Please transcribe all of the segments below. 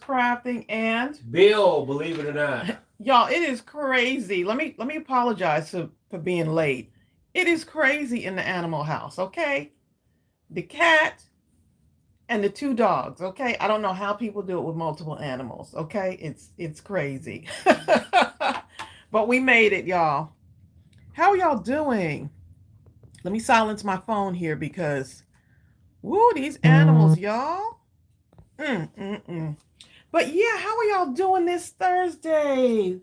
Crafting and Bill, believe it or not. y'all, it is crazy. Let me apologize for being late. It is crazy in the animal house, okay? The cat and the two dogs, okay? I don't know how people do it with multiple animals, okay? It's crazy. But we made it, y'all. How are y'all doing? Let me silence my phone here because woo, these animals, y'all. Mm. But yeah, how are y'all doing this Thursday?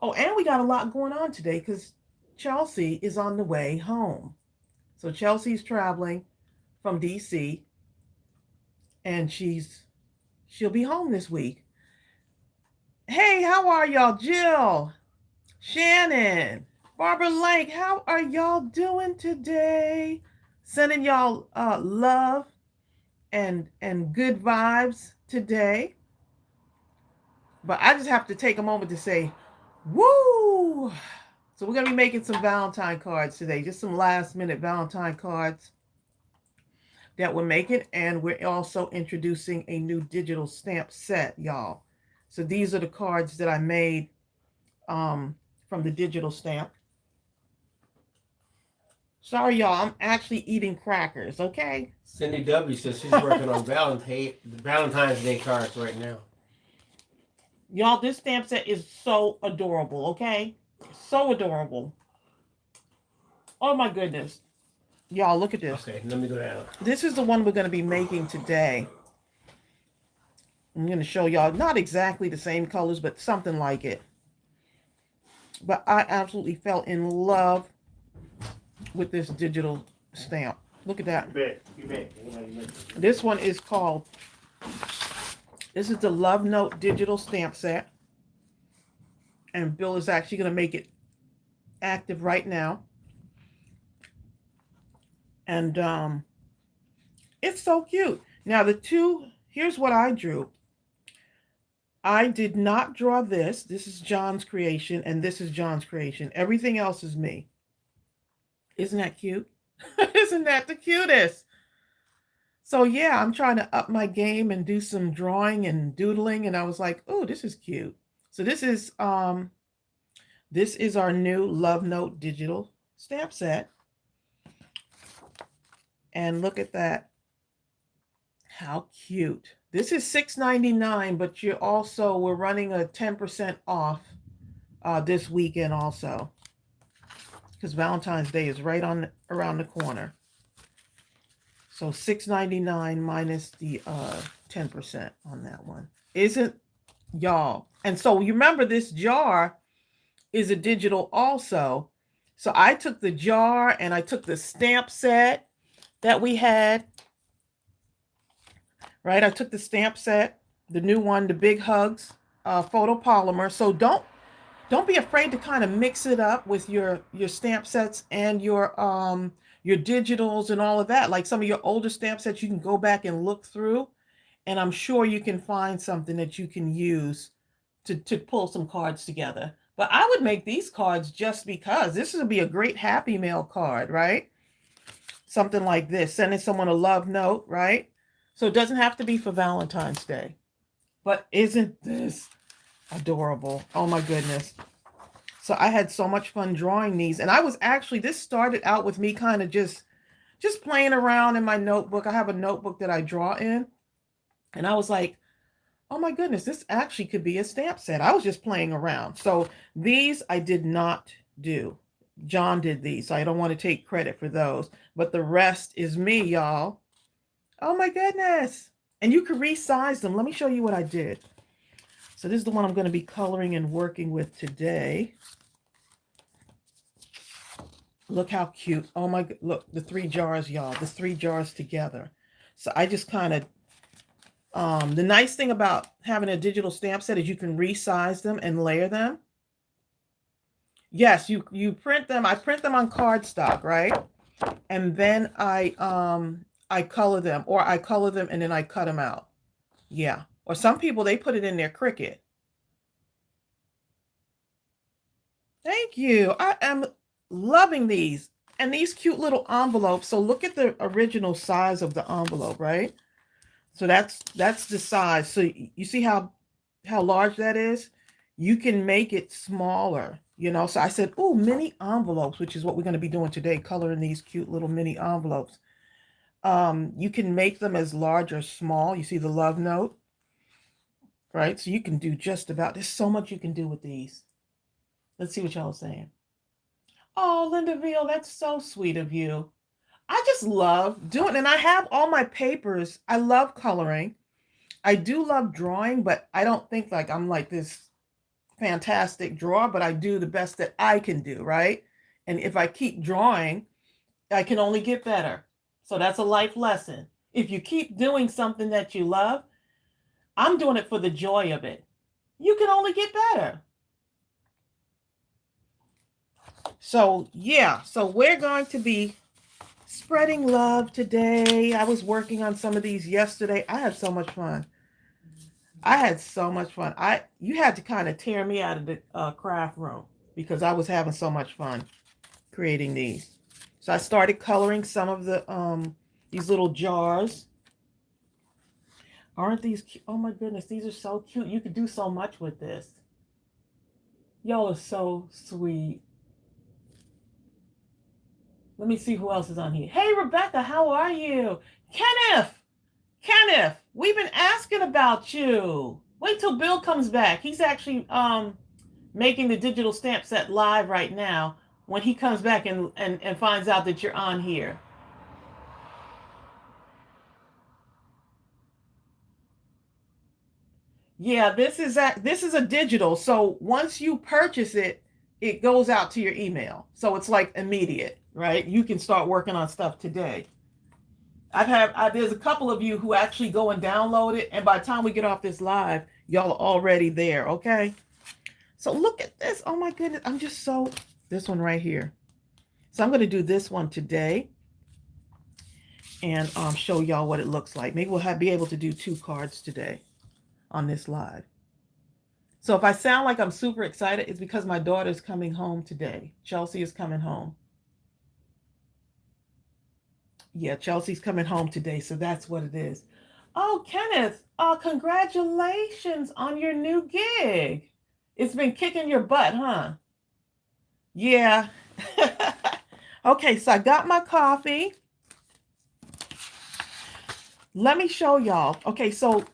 Oh, and we got a lot going on today because Chelsea is on the way home. So Chelsea's traveling from DC and she'll be home this week. Hey, how are y'all? Jill, Shannon, Barbara Lake, how are y'all doing today? Sending y'all love and good vibes today. But I just have to take a moment to say, woo! So we're gonna be making some Valentine cards today, just some last minute Valentine cards that we're making, and we're also introducing a new digital stamp set, y'all. So these are the cards that I made from the digital stamp. Sorry, y'all, I'm actually eating crackers, okay? Cindy W says she's working on Valentine's Day cards right now. Y'all, this stamp set is so adorable, okay? So adorable. Oh my goodness. Y'all, look at this. Okay, let me go down. This is the one we're going to be making today. I'm going to show y'all not exactly the same colors, but something like it. But I absolutely fell in love with this digital stamp. Look at that. You bet. This one is called, this is the Love Note digital stamp set. And Bill is actually going to make it active right now. And it's so cute. Now here's what I drew. I did not draw this. This is John's creation, and this is John's creation. Everything else is me. Isn't that cute? Isn't that the cutest? So yeah, I'm trying to up my game and do some drawing and doodling, and I was like, oh, this is cute. So this is our new Love Note digital stamp set. And look at that. How cute. This is $6.99, but we're running a 10% off this weekend also. Because Valentine's Day is right around the corner. So $6.99 minus the 10% on that one. Isn't y'all? And so you remember this jar is a digital also. So I took the jar and I took the stamp set that we had. Right? I took the stamp set, the new one, the Big Hugs photopolymer. So don't be afraid to kind of mix it up with your stamp sets and your digitals and all of that. Like some of your older stamp sets, you can go back and look through, and I'm sure you can find something that you can use to pull some cards together. But I would make these cards just because this would be a great Happy Mail card, right? Something like this, sending someone a love note, right? So it doesn't have to be for Valentine's Day. But isn't this adorable? Oh my goodness. So I had so much fun drawing these. And this started out with me kind of just playing around in my notebook. I have a notebook that I draw in. And I was like, oh my goodness, this actually could be a stamp set. I was just playing around. So these I did not do. John did these, so I don't want to take credit for those. But the rest is me, y'all. Oh my goodness. And you can resize them. Let me show you what I did. So this is the one I'm going to be coloring and working with today. Look how cute. Oh my, look, the 3 jars, y'all. The 3 jars together. So I just kind of, the nice thing about having a digital stamp set is you can resize them and layer them. Yes, you print them. I print them on cardstock, right? And then I color them, or I color them and then I cut them out. Yeah. Or some people, they put it in their Cricut. Thank you. I am loving these. And these cute little envelopes. So look at the original size of the envelope, right? So that's the size. So you see how large that is? You can make it smaller, So I said, oh, mini envelopes, which is what we're going to be doing today, coloring these cute little mini envelopes. You can make them as large or small. You see the love note, right? So you can do just about, there's so much you can do with these. Let's see what y'all are saying. Oh, Linda Veal, that's so sweet of you. I just love doing, and I have all my papers. I love coloring. I do love drawing, but I don't think like I'm like this fantastic drawer, but I do the best that I can do, right? And if I keep drawing, I can only get better. So that's a life lesson. If you keep doing something that you love, I'm doing it for the joy of it. You can only get better. So, yeah, so we're going to be spreading love today. I was working on some of these yesterday. I had so much fun. You had to kind of tear me out of the craft room because I was having so much fun creating these. So I started coloring some of these little jars. Aren't these cute? Oh my goodness, these are so cute. You could do so much with this. Y'all are so sweet. Let me see who else is on here. Hey, Rebecca, how are you? Kenneth, we've been asking about you. Wait till Bill comes back. He's actually making the digital stamp set live right now when he comes back and finds out that you're on here. Yeah, this is a digital. So once you purchase it, it goes out to your email. So it's like immediate, right? You can start working on stuff today. There's a couple of you who actually go and download it, and by the time we get off this live, y'all are already there, okay? So look at this. Oh my goodness, this one right here. So I'm going to do this one today and show y'all what it looks like. Maybe we'll be able to do 2 cards today on this live. So if I sound like I'm super excited, it's because my daughter's coming home today. Chelsea is coming home. Yeah, Chelsea's coming home today, so that's what it is. Oh, Kenneth, congratulations on your new gig. It's been kicking your butt, huh? Yeah. Okay, so I got my coffee. Let me show y'all. Okay, so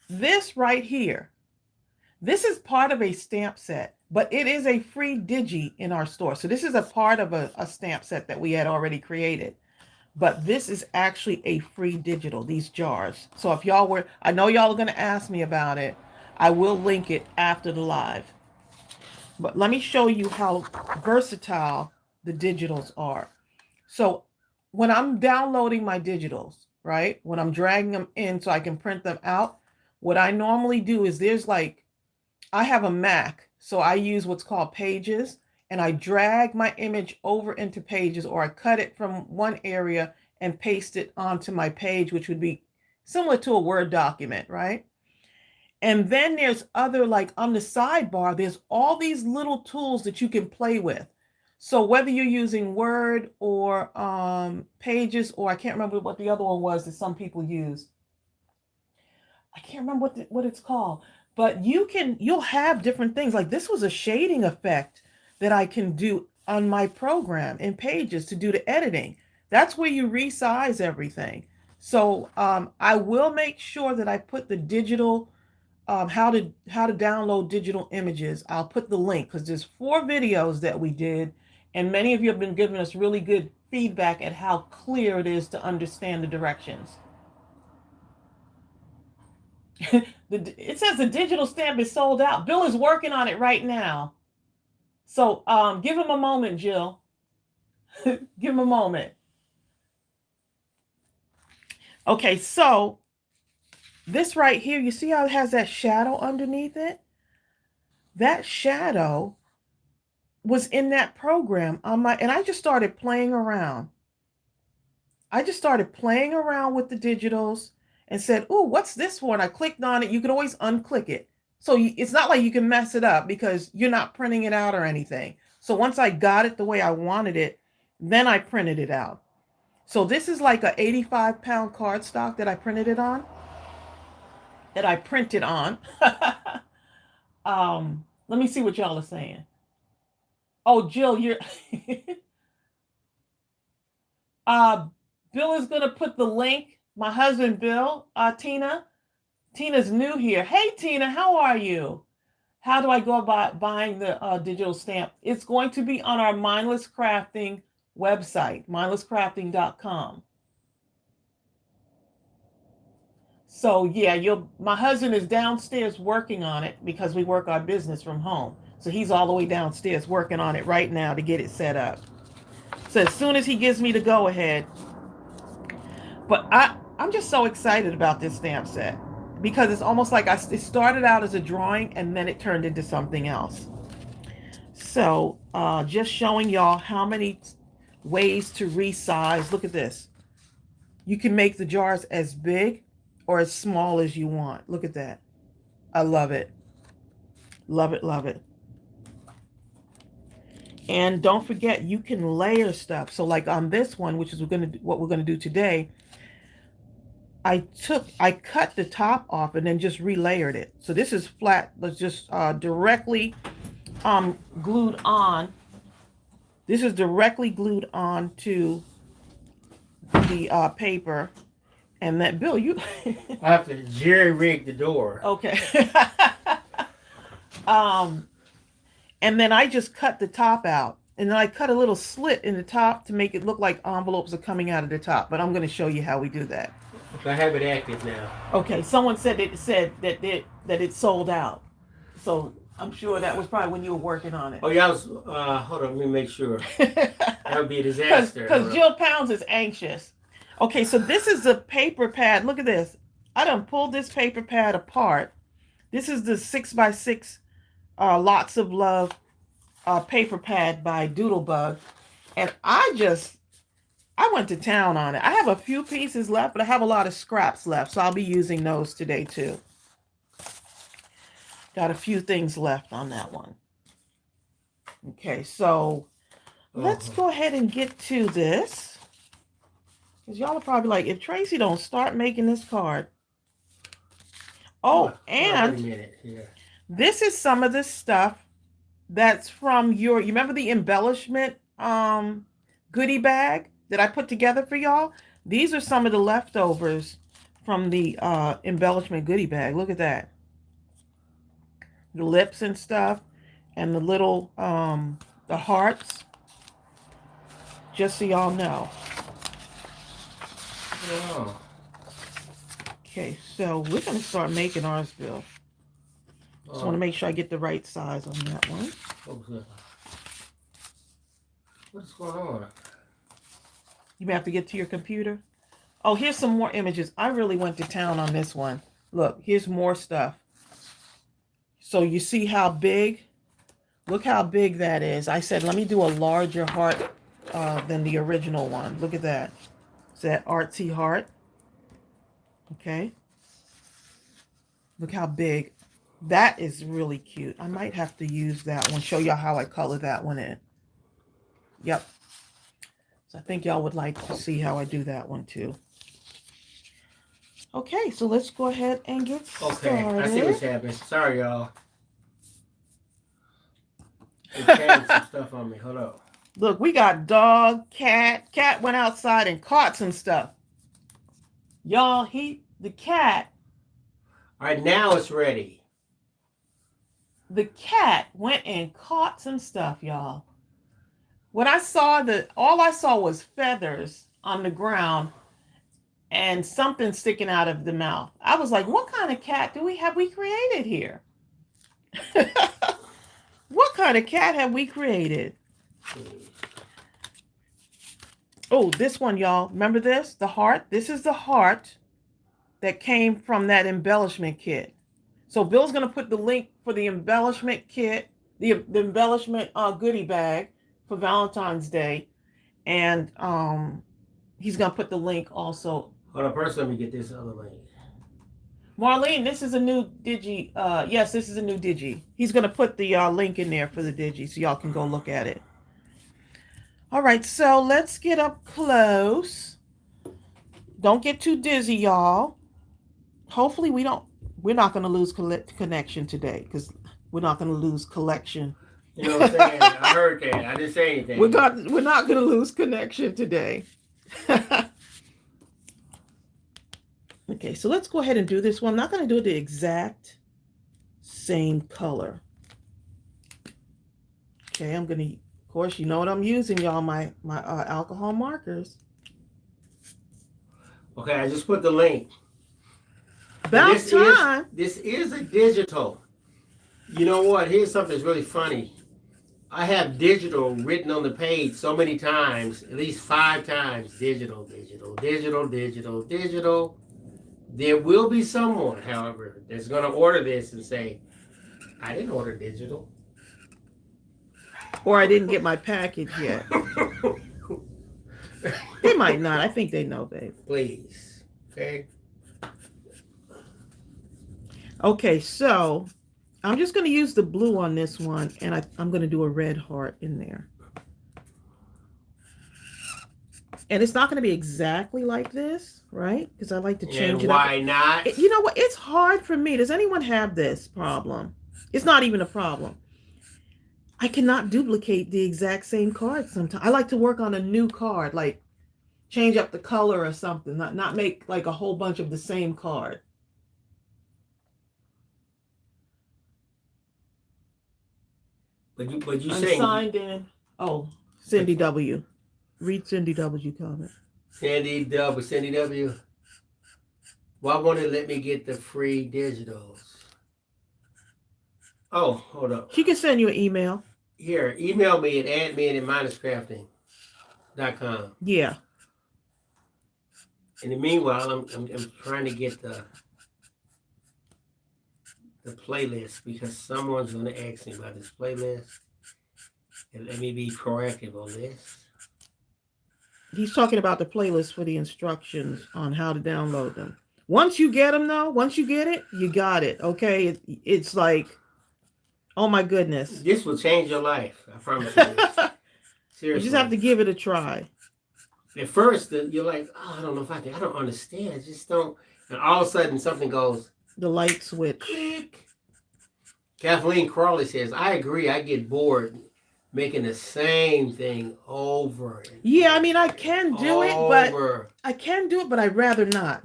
this right here, this is part of a stamp set, but it is a free digi in our store. So this is a part of a stamp set that we had already created. But this is actually a free digital, these jars. So if I know y'all are going to ask me about it. I will link it after the live. But let me show you how versatile the digitals are. So when I'm downloading my digitals, right? When I'm dragging them in so I can print them out, what I normally do is I have a Mac, so I use what's called Pages, and I drag my image over into Pages, or I cut it from one area and paste it onto my page, which would be similar to a Word document, right? And then there's other, like on the sidebar, there's all these little tools that you can play with. So whether you're using Word or Pages, or I can't remember what the other one was that some people use. I can't remember what it's called, but you'll have different things. Like this was a shading effect that I can do on my program in Pages to do the editing. That's where you resize everything. So I will make sure that I put the digital, how to download digital images. I'll put the link because there's 4 videos that we did, and many of you have been giving us really good feedback at how clear it is to understand the directions. It says the digital stamp is sold out. Bill is working on it right now. So give him a moment, Jill. Give him a moment. Okay, so this right here, you see how it has that shadow underneath it? That shadow was in that program and I just started playing around. I just started playing around with the digitals and said, "Oh, what's this for?" And I clicked on it. You can always unclick it. So it's not like you can mess it up because you're not printing it out or anything. So once I got it the way I wanted it, then I printed it out. So this is like a 85-pound cardstock that I printed it on. That I printed on. Let me see what y'all are saying. Oh, Jill, you're uh Bill is gonna put the link. My husband Bill, Tina. Tina's new here. Hey Tina, how are you? How do I go about buying the digital stamp? It's going to be on our Mindless Crafting website, mindlesscrafting.com. So yeah, my husband is downstairs working on it because we work our business from home. So he's all the way downstairs working on it right now to get it set up. So as soon as he gives me the go ahead, but I'm just so excited about this stamp set because it's almost like it started out as a drawing and then it turned into something else. So just showing y'all how many ways to resize. Look at this. You can make the jars as big or as small as you want. Look at that. I love it. Love it, love it. And don't forget, you can layer stuff. So like on this one, which is what we're going to do today, I cut the top off and then just relayered it. So this is flat. Let's just directly glued on. This is directly glued on to the paper. And that, Bill, you I have to jerry-rig the door. Okay. And then I just cut the top out. And then I cut a little slit in the top to make it look like envelopes are coming out of the top. But I'm going to show you how we do that. I have it active now. Okay, someone said that it sold out. So I'm sure that was probably when you were working on it. Oh yeah, I was. Hold on, let me make sure. That would be a disaster. Because Jill Pounds is anxious. Okay, so this is the paper pad. Look at this. I done pulled this paper pad apart. This is the 6x6 Lots of Love paper pad by Doodlebug. And I went to town on it. I have a few pieces left, but I have a lot of scraps left. So I'll be using those today too. Got a few things left on that one. Okay, so let's go ahead and get to this. Because y'all are probably like, if Tracey don't start making this card. Oh, and this is some of the stuff that's from you remember the embellishment goodie bag that I put together for y'all? These are some of the leftovers from the embellishment goodie bag. Look at that. The lips and stuff and the little the hearts. Just so y'all know. Oh. Okay, so we're going to start making ours, Bill. Just want to make sure I get the right size on that one. Okay. What's going on? You may have to get to your computer. Oh, here's some more images. I really went to town on this one. Look, here's more stuff. So you see how big? Look how big that is. I said, let me do a larger heart than the original one. Look at that. It's that artsy heart. Okay. Look how big. That is really cute. I might have to use that one. Show y'all how I color that one in. Yep. So I think y'all would like to see how I do that one too. Okay, so let's go ahead and get started. Okay, I see what's happening. Sorry, y'all. They carried some stuff on me. Hold up. Look, we got dog, cat. Cat went outside and caught some stuff. Y'all, the cat. All right, now it's ready. The cat went and caught some stuff, y'all. When I saw all I saw was feathers on the ground and something sticking out of the mouth. I was like, what kind of cat have we created here? What kind of cat have we created? Oh, this one, y'all. Remember this? The heart. This is the heart that came from that embellishment kit. So Bill's going to put the link for the embellishment kit, the embellishment goodie bag for Valentine's Day. And he's going to put the link also. Hold on, first let me get this other link. Marlene, this is a new Digi. Yes, this is a new Digi. He's going to put the link in there for the Digi so y'all can go look at it. All right, so let's get up close Don't get too dizzy, y'all. Hopefully we're not going to lose connection today because we're not going to lose collection. You know what I'm saying? I heard that. I didn't say anything. We're not going to lose connection today. Okay, so let's go ahead and do this one. I'm not going to do the exact same color. Okay, I'm going to, of course, you know what I'm using, y'all, my alcohol markers. Okay, I just put the link. About time. This is a digital. You know what? Here's something that's really funny. I have digital written on the page so many times, at least 5 times. Digital, digital, digital, digital, digital. There will be someone, however, that's going to order this and say, I didn't order digital. Or I didn't get my package yet. They might not. I think they know, babe. Please. Okay. Okay, so I'm just going to use the blue on this one, and I'm going to do a red heart in there. And it's not going to be exactly like this, right? Because I like to change it up. Why not? You know what? It's hard for me. Does anyone have this problem? It's not even a problem. I cannot duplicate the exact same card sometimes. I like to work on a new card, like change up the color or something, not make like a whole bunch of the same card. But you I'm saying signed in. Oh, Cindy W. Read Cindy W. comment. Cindy W. Why won't it let me get the free digitals? Oh, hold up. She can send you an email. Here, email me at admin@mindlesscrafting.com. Yeah. In the meanwhile, I'm trying to get the playlist because someone's going to ask me about this playlist. And let me be proactive on this. He's talking about the playlist for the instructions on how to download them. Once you get them, though, once you get it, you got it. Okay, it's like, oh my goodness. This will change your life. I promise you this. Seriously. You just have to give it a try. At first, you're like, oh, I don't know if I can. I don't understand. I just don't. And all of a sudden, something goes. The light switch. Click. Kathleen Crawley says, I agree. I get bored making the same thing over. Yeah, I mean, I can do it, but I'd rather not.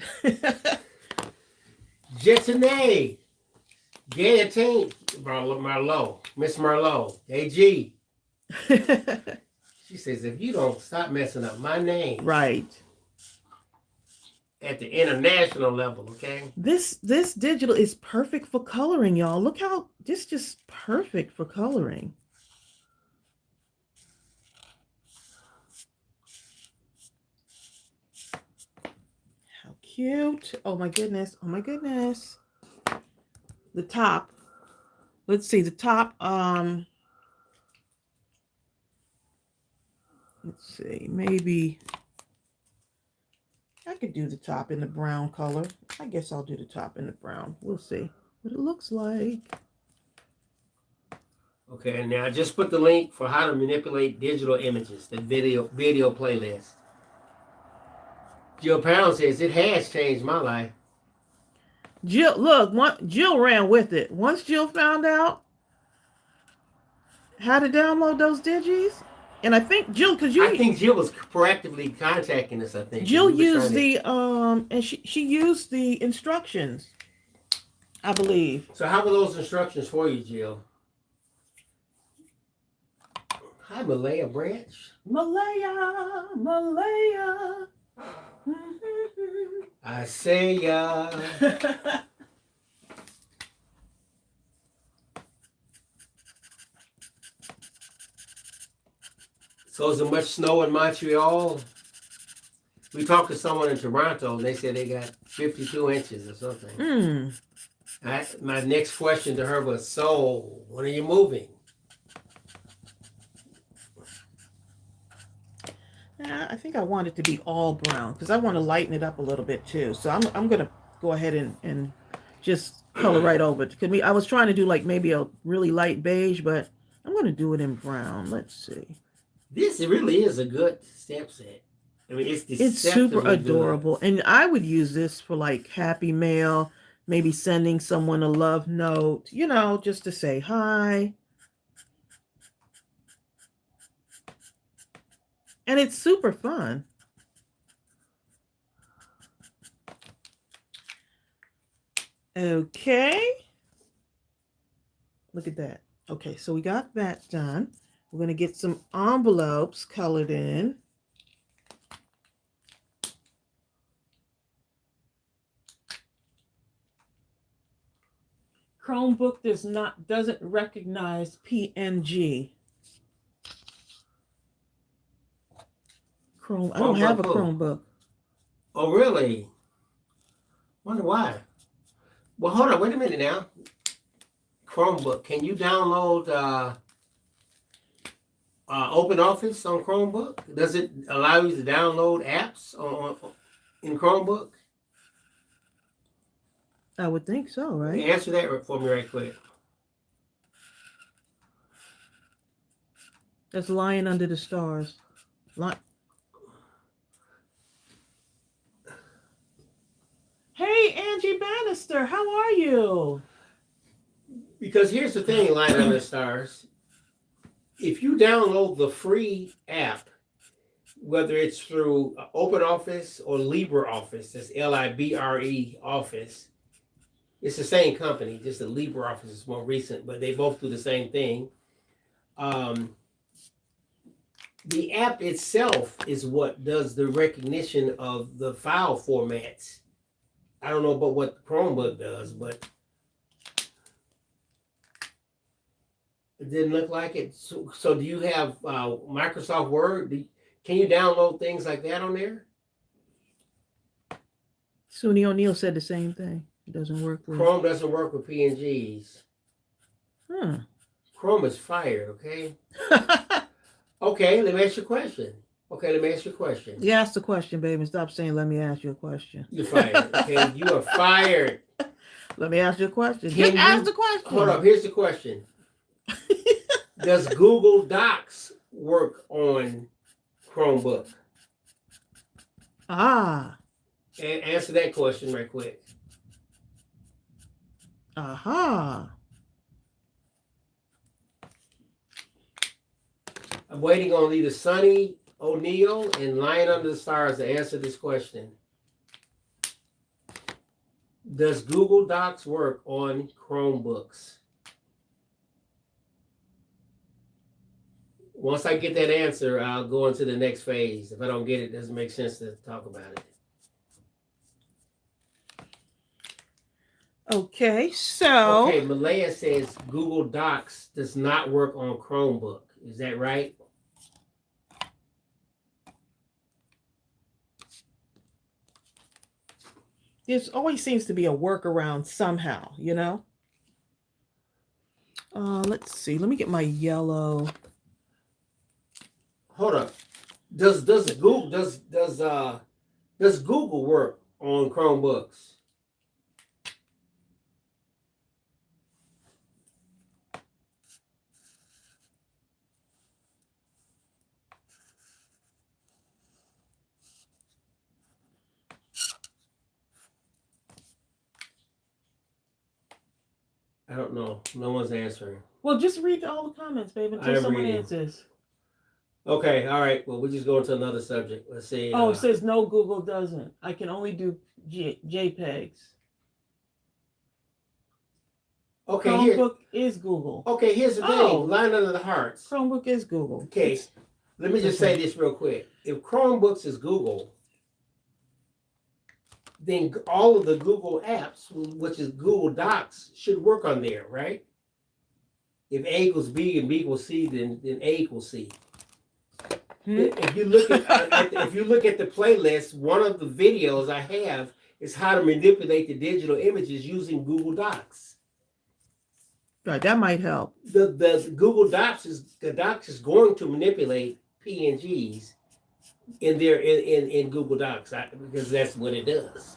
Jetsonay, Gayatine, Marlowe, Miss Marlowe, AG. She says, if you don't stop messing up my name. Right. At the international level, okay? This digital is perfect for coloring, y'all. Look how this just perfect for coloring. How cute. Oh my goodness. Oh my goodness. The top. Let's see, the top, let's see, maybe I could do the top in the brown color. I guess I'll do the top in the brown. We'll see what it looks like. Okay, and now just put the link for how to manipulate digital images, the video playlist. Jill Pound says, it has changed my life. Jill, look, Jill ran with it. Once Jill found out how to download those digis, and I think Jill, I think Jill was proactively contacting us. I think Jill used the and she used the instructions, I believe. So how were those instructions for you, Jill? Hi, Malaya Branch. Malaya. I say ya. So is there much snow in Montreal? We talked to someone in Toronto, and they said they got 52 inches or something. My next question to her was, so when are you moving? I think I want it to be all brown because I want to lighten it up a little bit too. So I'm going to go ahead and just color right over it. I was trying to do like maybe a really light beige, but I'm going to do it in brown. Let's see. This really is a good stamp set. I mean, it's It's super deceptively good. adorable. And I would use this for like happy mail, maybe sending someone a love note, just to say hi. And it's super fun. Okay. Look at that. Okay, so we got that done. We're going to get some envelopes colored in. Chromebook doesn't recognize PNG. I don't have a Chromebook. Oh, really? Wonder why. Well, hold on. Wait a minute now. Chromebook. Can you download Open Office on Chromebook? Does it allow you to download apps in Chromebook? I would think so, right? Answer that for me right quick. That's Lion Under the Stars. Hey, Angie Bannister, how are you? Because here's the thing, Lion Under the Stars. If you download the free app, whether it's through OpenOffice or LibreOffice, that's LIBRE Office, it's the same company, just the LibreOffice is more recent, but they both do the same thing. The app itself is what does the recognition of the file formats. I don't know about what Chromebook does, but it didn't look like it. So do you have Microsoft Word? Can you download things like that on there? Suni O'Neill said the same thing. It doesn't work with Chrome doesn't work with PNGs. Huh. Chrome is fired, okay? Okay, let me ask you a question. You ask the question, baby. Stop saying, let me ask you a question. You're fired, okay? You are fired. Let me ask you a question. Just ask the question. Hold up, here's the question. Does Google Docs work on Chromebook? And answer that question right quick. Aha. I'm waiting on either Sunny O'Neill and Lion Under the Stars to answer this question. Does Google Docs work on Chromebooks? Once I get that answer, I'll go into the next phase. If I don't get it, it doesn't make sense to talk about it. Okay, so. Okay, Malaya says Google Docs does not work on Chromebook. Is that right? There always seems to be a workaround somehow, Let's see. Let me get my yellow. Hold up. Does Google work on Chromebooks? I don't know. No one's answering. Well, just read all the comments, baby, until someone answers. Okay, all right. Well, we're just going to another subject. Let's see. Oh, it says no, Google doesn't. I can only do JPEGs. Okay, Chromebook is Google. Okay, here's the thing. Line under the hearts. Chromebook is Google. Okay, let me just say this real quick. If Chromebooks is Google, then all of the Google apps, which is Google Docs, should work on there, right? If A equals B and B equals C, then A equals C. If you look at the playlist, one of the videos I have is how to manipulate the digital images using Google Docs. Right, that might help. The Google Docs is going to manipulate PNGs in Google Docs because that's what it does.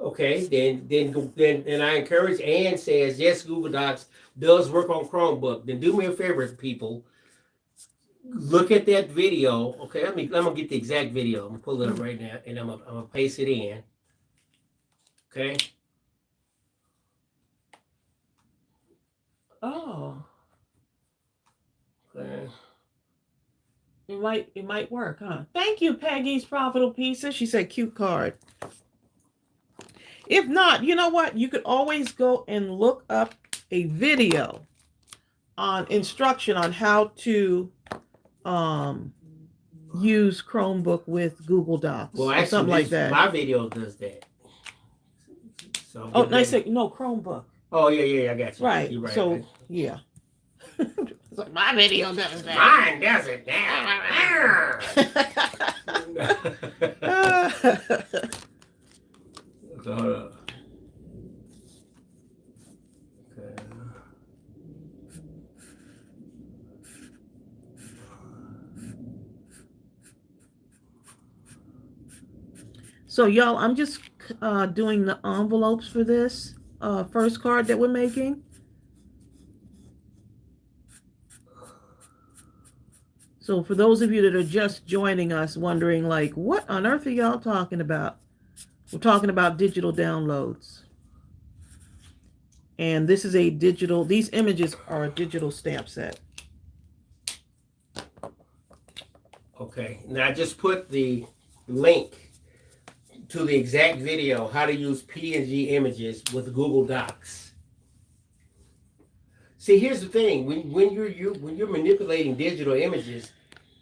Okay, then I encourage. Ann says yes, Google Docs does work on Chromebook. Then do me a favor, people. Look at that video. Okay, I'm gonna get the exact video. I'm gonna pull it up right now, and I'm gonna paste it in. Okay. Oh. Okay. It might work, huh? Thank you, Peggy's Profitable Pieces. She said cute card. If not, you know what? You could always go and look up a video on instruction on how to use Chromebook with Google Docs, Well, or actually, something like that. My video does that. So oh, nice. No, Chromebook. Oh yeah, I got you. Right. You're right. So yeah. So my video does that. Mine does it now. So, hold up. Okay. So y'all, I'm just doing the envelopes for this first card that we're making. So for those of you that are just joining us, wondering like, what on earth are y'all talking about? We're talking about digital downloads. And this is a digital, these images are a digital stamp set. Okay, now I just put the link to the exact video, how to use PNG images with Google Docs. See, here's the thing, when you're manipulating digital images,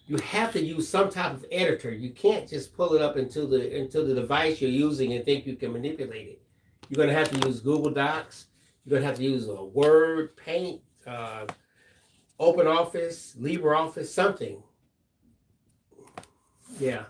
you have to use some type of editor. You can't just pull it up into the device you're using and think you can manipulate it. You're going to have to use Google Docs. You're going to have to use a Word, Paint, OpenOffice, LibreOffice, something. Yeah.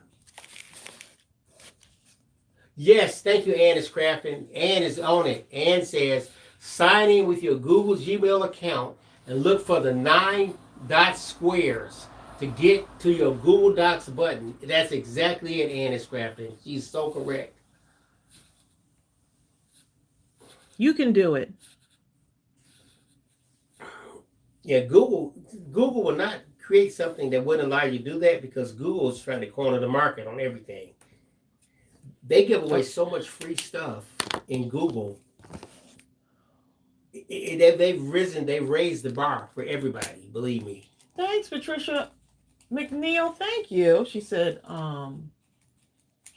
Yes, thank you, Ann is crafting. Ann is on it. Ann says, sign in with your Google Gmail account and look for the 9 dot squares to get to your Google Docs button. That's exactly it, Ann is crafting. She's so correct. You can do it. Yeah, Google will not create something that wouldn't allow you to do that because Google is trying to corner the market on everything. They give away so much free stuff in Google. They've raised the bar for everybody, believe me. Thanks, Patricia McNeil. Thank you. She said, hello,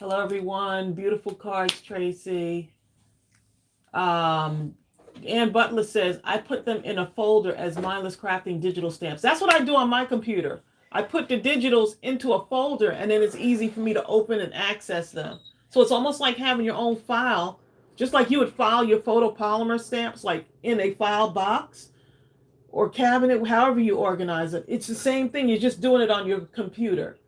everyone. Beautiful cards, Tracy. Ann Butler says, I put them in a folder as Mindless Crafting digital stamps. That's what I do on my computer. I put the digitals into a folder, and then it's easy for me to open and access them. So it's almost like having your own file, just like you would file your photopolymer stamps, like in a file box or cabinet, however you organize it. It's the same thing. You're just doing it on your computer.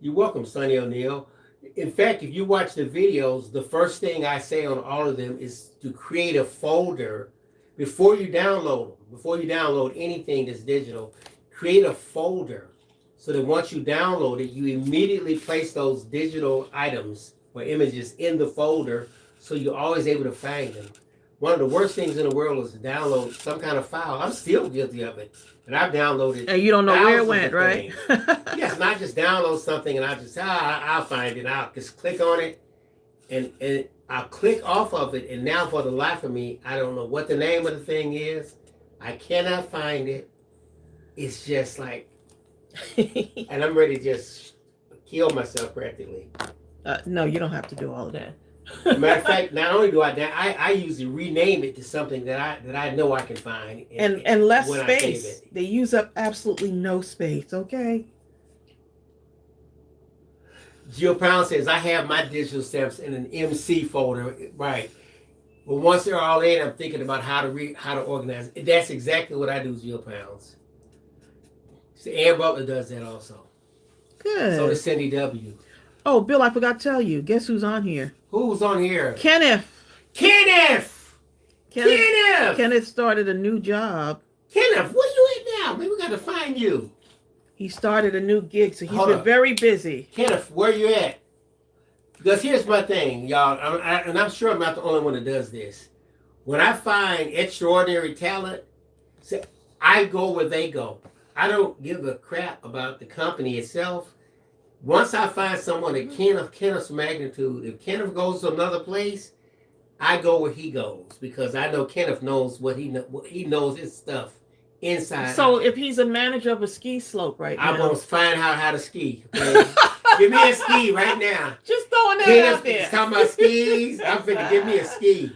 You're welcome, Sonny O'Neill. In fact, if you watch the videos, the first thing I say on all of them is to create a folder before you download them. Before you download anything that's digital, create a folder so that once you download it, you immediately place those digital items or images in the folder so you're always able to find them. One of the worst things in the world is to download some kind of file. I'm still guilty of it. And I've downloaded. And you don't know where it went, right? Yes, and I just download something and I just, I'll find it. I'll just click on it and I'll click off of it. And now for the life of me, I don't know what the name of the thing is. I cannot find it. It's just like, and I'm ready to just kill myself practically. No, you don't have to do all of that. Matter of fact, not only do I usually rename it to something that I know I can find and less space. They use up absolutely no space. Okay. Jill Pound says I have my digital stamps in an MC folder, right? But once they're all in, I'm thinking about how to organize it. That's exactly what I do, Jill Pounds. So Ann Butler does that also. Good. So does Cindy W. Oh, Bill, I forgot to tell you. Guess who's on here? Who's on here? Kenneth. Kenneth started a new job. Kenneth, where you at now? Maybe we got to find you. He started a new gig, so he's been very busy. Kenneth, where you at? Because here's my thing, y'all, and I'm sure I'm not the only one that does this. When I find extraordinary talent, I go where they go. I don't give a crap about the company itself. Once I find someone that Kenneth's magnitude, if Kenneth goes to another place, I go where he goes because I know Kenneth knows what he knows his stuff inside. So out. if he's a manager of a ski slope right now, I'm gonna find out how to ski. Okay? Give me a ski right now. Just throwing that Kenneth out there. is talking about skis. I'm finna give me a ski.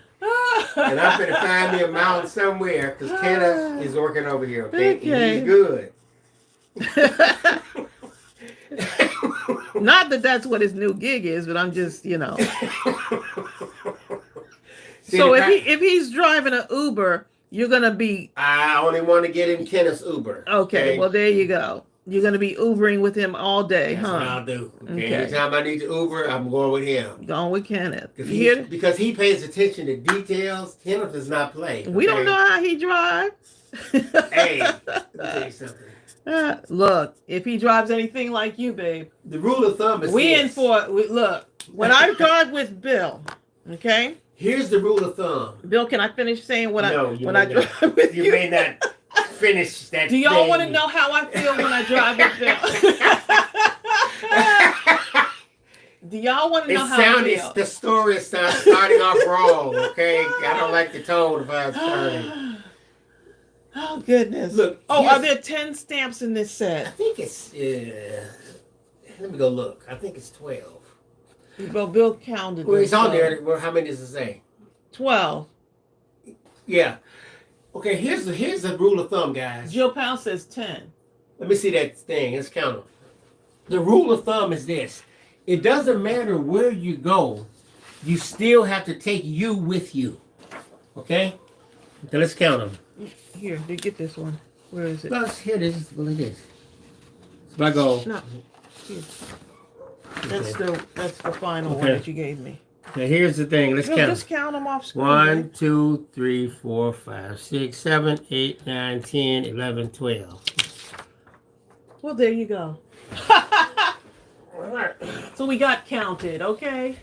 And I'm finna find me a mountain somewhere because Kenneth is working over here. Okay. Okay. He's good. Not that that's what his new gig is, but I'm just, See, So if he's driving an Uber, you're gonna be. I only want to get in Kenneth's Uber. Okay, well there you go. You're gonna be Ubering with him all day, That's huh? what I'll do. Okay. Okay. Anytime I need to Uber, I'm going with him. Going with Kenneth. Because he pays attention to details. Kenneth does not play. Okay? We don't know how he drives. Hey, let me tell you something. Look, if he drives anything like you, babe, The rule of thumb is look, when I drive with Bill, okay? Here's the rule of thumb. Bill, can I finish saying what No, when I drive with you? You may not finish that. Do y'all want to thing. know how I feel when I drive with Bill? Do y'all want to know how I feel? The story is starting off wrong, okay? I don't like the tone of how it's starting. Oh, goodness. Look. Are there 10 stamps in this I set? think it's, let me go look. I think it's 12. Well, Bill counted. Well, it's on so there. Well, how many does it say? 12. Yeah. Okay, here's the rule of thumb, guys. Jill Powell says 10. Let me see that thing. Let's count them. The rule of thumb is this. It doesn't matter where you go. You still have to take you with you. Okay? Okay, let's count them. Here, they get this one. Where is it? Plus, here it is. Well, it is. So I go. No. Here. That's the final one Okay. that you gave me. Now, here's the thing. Let's count. Just count them off screen. 1, 2, 3, 4, 5, 6, 7, 8, 9, 10, 11, 12. Well, there you go. So we got counted, okay?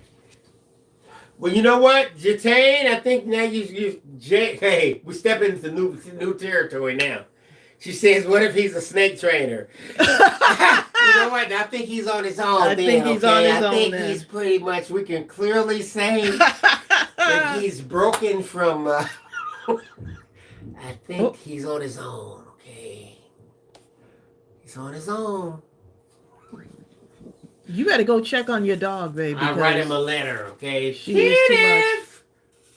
Well, you know what, Jatane, I think now hey, we're stepping into new territory now. She says, what if he's a snake trainer? You know what? I think he's on his own. I think he's on his own. I think then. he's pretty much, we can clearly say that he's broken from, I think he's on his own, okay? He's on his own. You got to go check on your dog, baby. I write him a letter, okay? She is too much.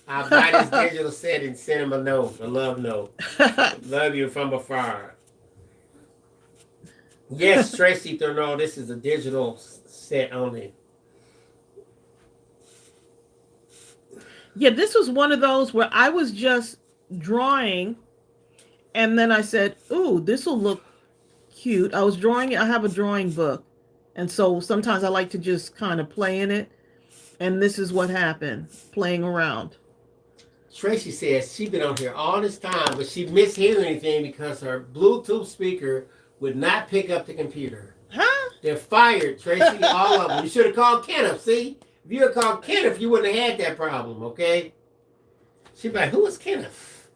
I buy this digital set and send him a note, a love note. Love you from afar. Yes, Tracey Thurno, this is a digital set only. Yeah, this was one of those where I was just drawing, and then I said, ooh, this will look cute. I was drawing, I have a drawing book, and so sometimes I like to just kind of play in it, and this is what happened, playing around. Tracey says she's been on here all this time, but she missed hearing anything because her Bluetooth speaker would not pick up the computer. Huh? They're fired, Tracey, all of them. You should have called Kenneth, see? If you had called Kenneth, you wouldn't have had that problem, okay? She'd be like, who is Kenneth?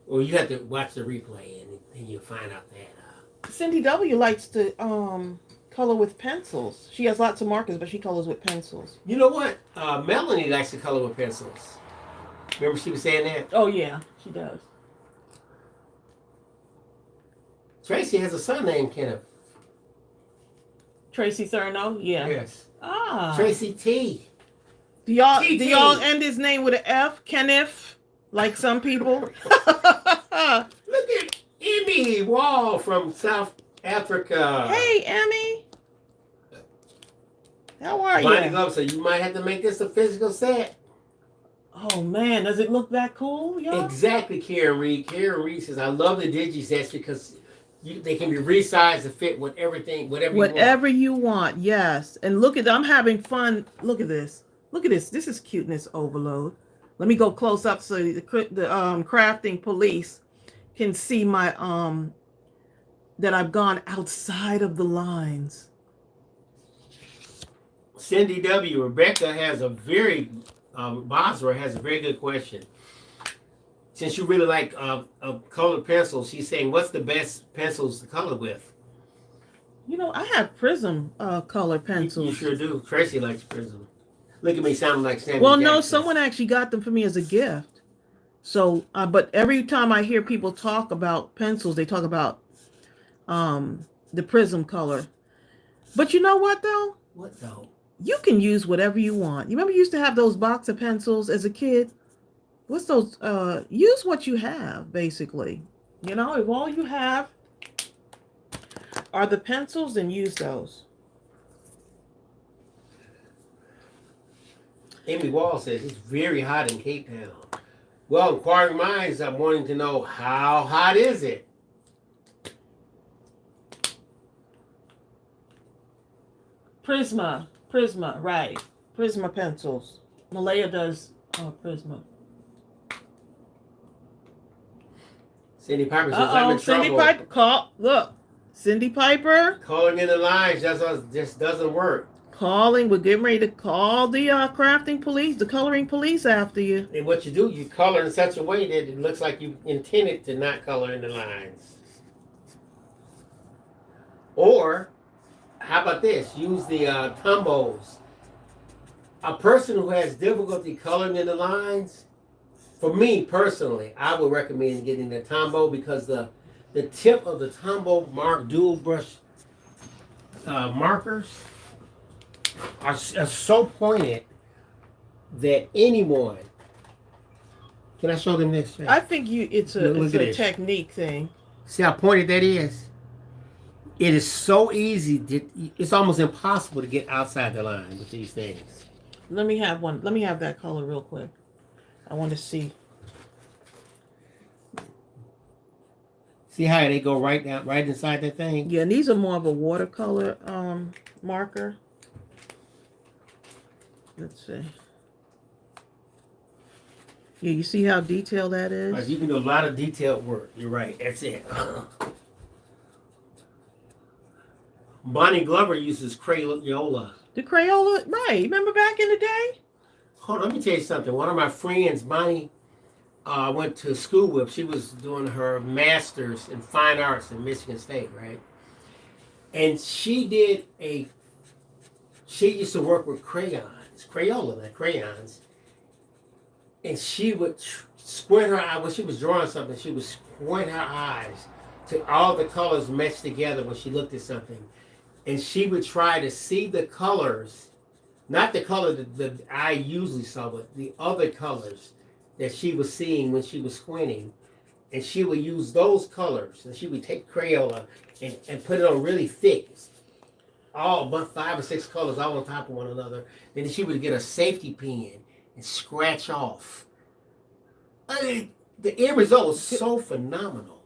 Well, you have to watch the replay, and you'll find out that. Cindy W. likes to color with pencils. She has lots of markers, but she colors with pencils. You know what? Melanie likes to color with pencils. Remember she was saying that? Oh, yeah, she does. Tracy has a son named Kenneth. Tracey Thurno? Yeah. Yes. Ah. Tracy T. Do y'all TT. end his name with an F? Kenneth? Like some people? Look at Emmy Wall from South Africa. Hey, Emmy. How are Bonnie you? Love, so you might have to make this a physical set. Oh, man. Does it look that cool, y'all? Exactly, Karen Reed. Karen Reed says, I love the digi-sets because they can be resized to fit with everything, Whatever you want, yes. And look at, I'm having fun. Look at this. Look at this. This is cuteness overload. Let me go close up so the crafting police can see my, that I've gone outside of the lines. Cindy W. Rebecca has a very, Basra has a very good question. since you really like colored pencils, she's saying, what's the best pencils to color with? You know, I have Prism color pencils. You sure do. Tracy likes Prism. Look at me sounding like Samuel Well, Jackson. no, someone actually got them for me as a gift. So, but every time I hear people talk about pencils, they talk about the Prism color. But you know what, though? What, though? You can use whatever you want. You remember you used to have those box of pencils as a kid? What's those? Use what you have, basically. You know, if all you have are the pencils, then use those. Amy Wall says it's very hot in Cape Town. Well, inquiring minds are wanting to know, how hot is it? Prisma, right. Prisma pencils. Malaya does Prisma. Cindy Piper says, I'm in Cindy trouble. Piper, look. Cindy Piper. Calling in the lines just doesn't work. We're getting ready to call the crafting police, the coloring police after you. And what you do, you color in such a way that it looks like you intended to not color in the lines. Or, how about this? Use the Tombos. A person who has difficulty coloring in the lines, for me personally, I would recommend getting the Tombow, because the tip of the Tombow dual brush markers are so pointed that anyone. Can I show them this? I think it's a technique thing. See how pointed that is? It is so easy. It's almost impossible to get outside the line with these things. Let me have one. Let me have that color real quick. I want to see. See how they go right down, right inside that thing? Yeah, and these are more of a watercolor marker. Let's see. Yeah, you see how detailed that is? Right, you can do a lot of detailed work. You're right. That's it. Bonnie Glover uses Crayola. The Crayola, right. Remember back in the day? Hold on, let me tell you something. One of my friends, Bonnie, went to school with, she was doing her master's in fine arts in Michigan State, right? And she used to work with crayons, Crayola, crayons. And she would squint her eye, when she was drawing something, she would squint her eyes to all the colors meshed together when she looked at something. And she would try to see the colors, not the color that I usually saw, but the other colors that she was seeing when she was squinting. And she would use those colors, and she would take Crayola and put it on really thick, all but 5 or 6 colors all on top of one another. Then she would get a safety pin and scratch off. I mean, the end result was so phenomenal.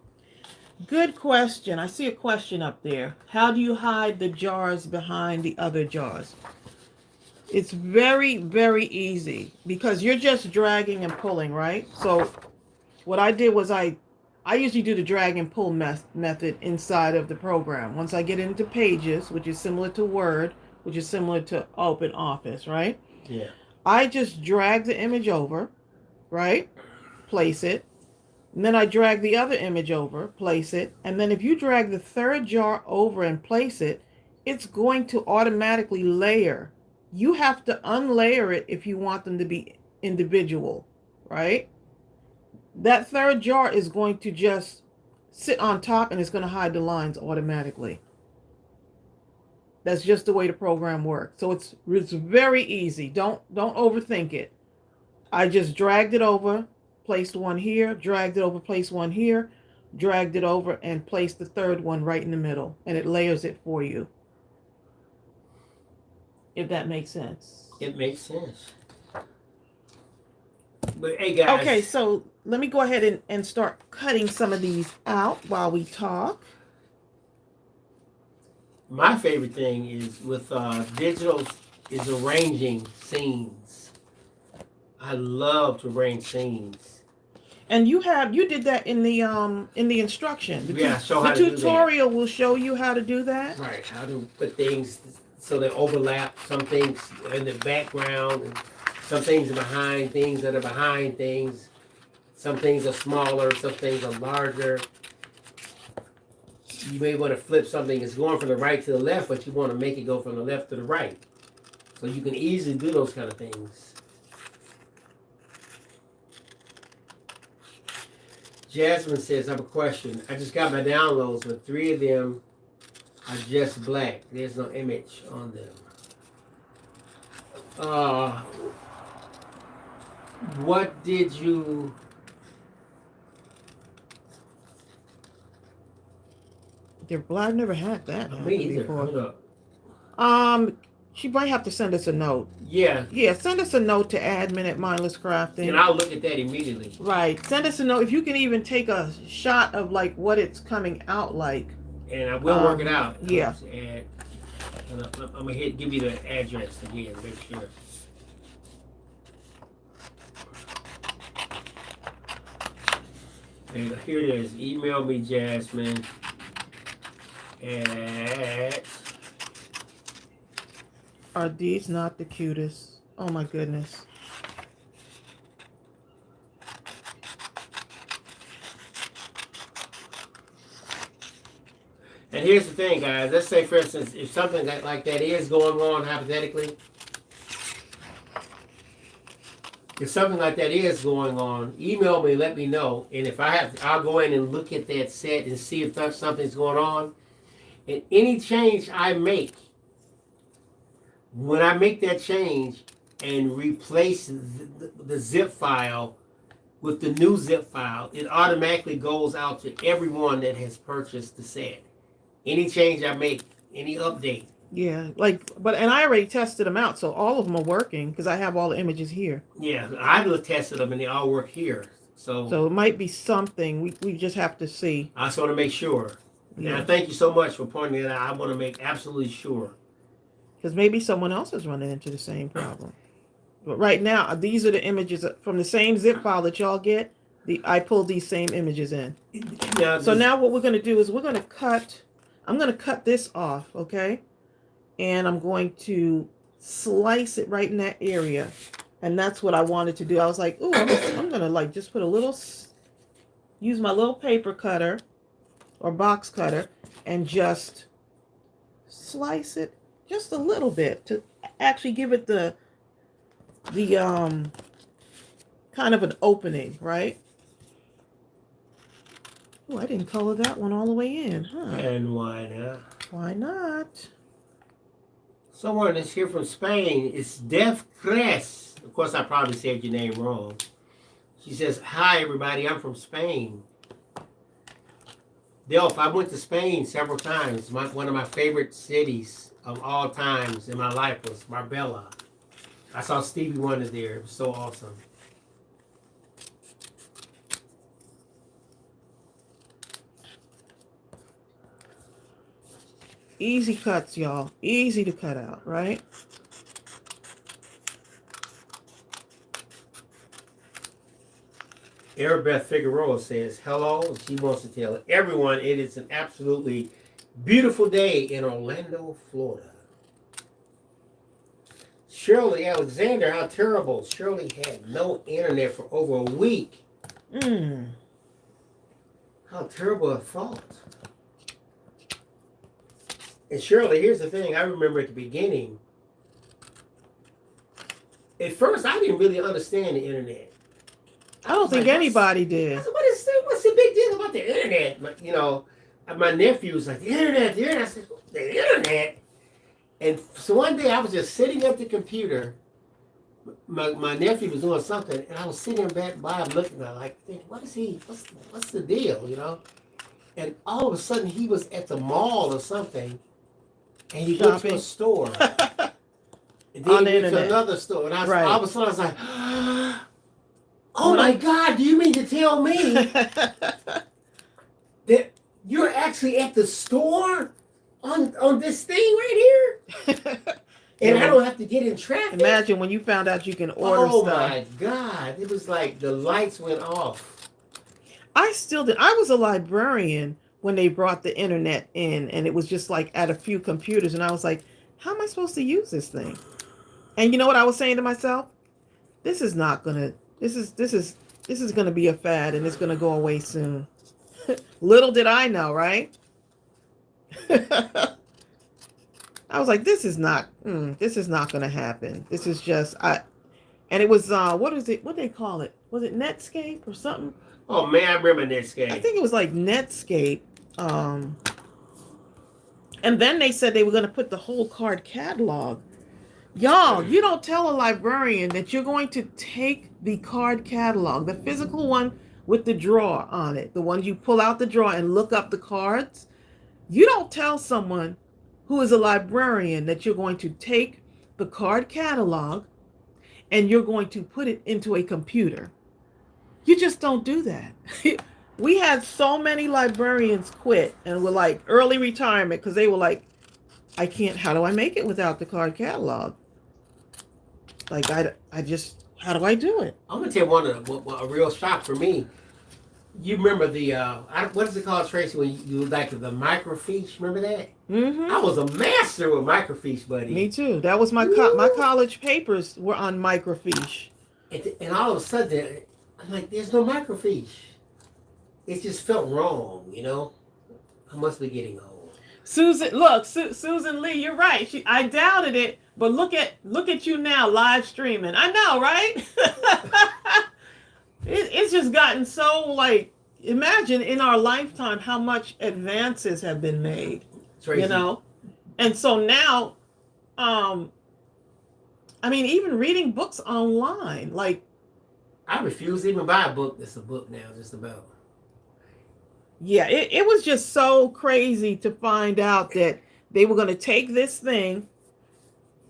Good question. I see a question up there. How do you hide the jars behind the other jars? It's very, very easy, because you're just dragging and pulling, right? So what I did was I usually do the drag and pull method inside of the program. Once I get into Pages, which is similar to Word, which is similar to Open Office, right? Yeah. I just drag the image over, right? Place it. And then I drag the other image over, place it. And then if you drag the third jar over and place it, it's going to automatically layer. You have to unlayer it if you want them to be individual, right? That third jar is going to just sit on top, and it's going to hide the lines automatically. That's just the way the program works. So it's very easy. Don't overthink it. I just dragged it over, placed one here, dragged it over, placed one here, dragged it over, and placed the third one right in the middle, and it layers it for you. If that makes sense. It makes sense. But hey, guys. Okay, so let me go ahead and start cutting some of these out while we talk. My favorite thing is with digital is arranging scenes. I love to arrange scenes. And you did that in the instruction. Yeah, show the how to do that. tutorial will show you how to do that. Right, how to put things so they overlap. Some things in the background, and some things are behind things that are behind things. Some things are smaller, some things are larger. You may want to flip something that's going from the right to the left, but you want to make it go from the left to the right. So you can easily do those kind of things. Jasmine says, I have a question. I just got my downloads, but 3 of them are just black. There's no image on them. What did you... They're black. I've never had that happen Me either. before. She might have to send us a note. Yeah. Yeah, send us a note to admin at Mindless Crafting. And I'll look at that immediately. Right. Send us a note. If you can even take a shot of like what it's coming out like. And I will work it out. Yeah. And I'm going to give you the address again, make sure. And here it is. Email me, Jasmine, at... Are these not the cutest? Oh my goodness. And here's the thing, guys. Let's say, for instance, if something like that is going on, hypothetically, if something like that is going on, email me, let me know. And if I have, I'll go in and look at that set and see if something's going on. And any change I make, when I make that change and replace the zip file with the new zip file, it automatically goes out to everyone that has purchased the set. Any change I make, any update. Yeah, and I already tested them out, so all of them are working because I have all the images here. Yeah, I've tested them and they all work here. So it might be something we just have to see. I just want to make sure. Yeah. And thank you so much for pointing it out. I want to make absolutely sure. Because maybe someone else is running into the same problem. But right now, these are the images from the same zip file that y'all get. I pulled these same images in. Now what we're going to do is I'm going to cut this off, okay? And I'm going to slice it right in that area. And that's what I wanted to do. I was like, ooh, I'm going to just put use my little paper cutter or box cutter and just slice it just a little bit to actually give it the kind of an opening, right? Oh, I didn't color that one all the way in, huh? And why not? Why not? Someone that's here from Spain is Def Cres. Of course, I probably said your name wrong. She says, hi, everybody. I'm from Spain. Delph, I went to Spain several times. One of my favorite cities of all times in my life was Marbella. I saw Stevie Wonder there. It was so awesome. Easy cuts, y'all. Easy to cut out, right? Arabeth Figueroa says, hello. She wants to tell everyone it is an absolutely beautiful day in Orlando, Florida. Shirley Alexander, how terrible. Shirley had no internet for over a week. How terrible a thought. And Shirley, here's the thing. I remember at the beginning, at first I didn't really understand the internet. I don't think anybody did. I said, what's the big deal about the internet? But, my nephew was like, the internet. I said, the internet? And so one day I was just sitting at the computer. My nephew was doing something, and I was sitting back by him looking at him like, what's the deal, And all of a sudden he was at the mall or something, and he went to a store. And then he went to another store. And all of a sudden I was like, oh my God, do you mean to tell me that you're actually at the store on this thing right here? And I don't have to get in traffic? Imagine when you found out you can order stuff. Oh my God. It was like the lights went off. I still did. I was a librarian when they brought the internet in, and it was just like at a few computers, and I was like, how am I supposed to use this thing? And you know what I was saying to myself? This is This is going to be a fad, and it's going to go away soon. Little did I know, right? I was like, this is not going to happen. This is just, and it was, what is it? What they call it? Was it Netscape or something? Oh man, I remember Netscape. I think it was like Netscape. And then they said they were going to put the whole card catalog. Y'all, you don't tell a librarian that you're going to take the card catalog, the physical one with the drawer on it, the one you pull out the drawer and look up the cards. You don't tell someone who is a librarian that you're going to take the card catalog and you're going to put it into a computer. You just don't do that. We had so many librarians quit and were like early retirement because they were like, I can't, how do I make it without the card catalog? Like, I just, how do I do it? I'm going to tell you a real shock for me. You remember the, what is it called, Tracy, when you like the microfiche? Remember that? Mm-hmm. I was a master with microfiche, buddy. Me too. That was my my college papers were on microfiche. And all of a sudden, I'm like, there's no microfiche. It just felt wrong, you know? I must be getting old. Susan, look, Susan Lee, you're right. I doubted it, but look at you now live streaming. I know, right? It's just gotten so, like, imagine in our lifetime how much advances have been made. Tracy. You know? And so now, I mean, even reading books online, like, I refuse to even buy a book that's a book now, just about. Yeah, it was just so crazy to find out that they were going to take this thing,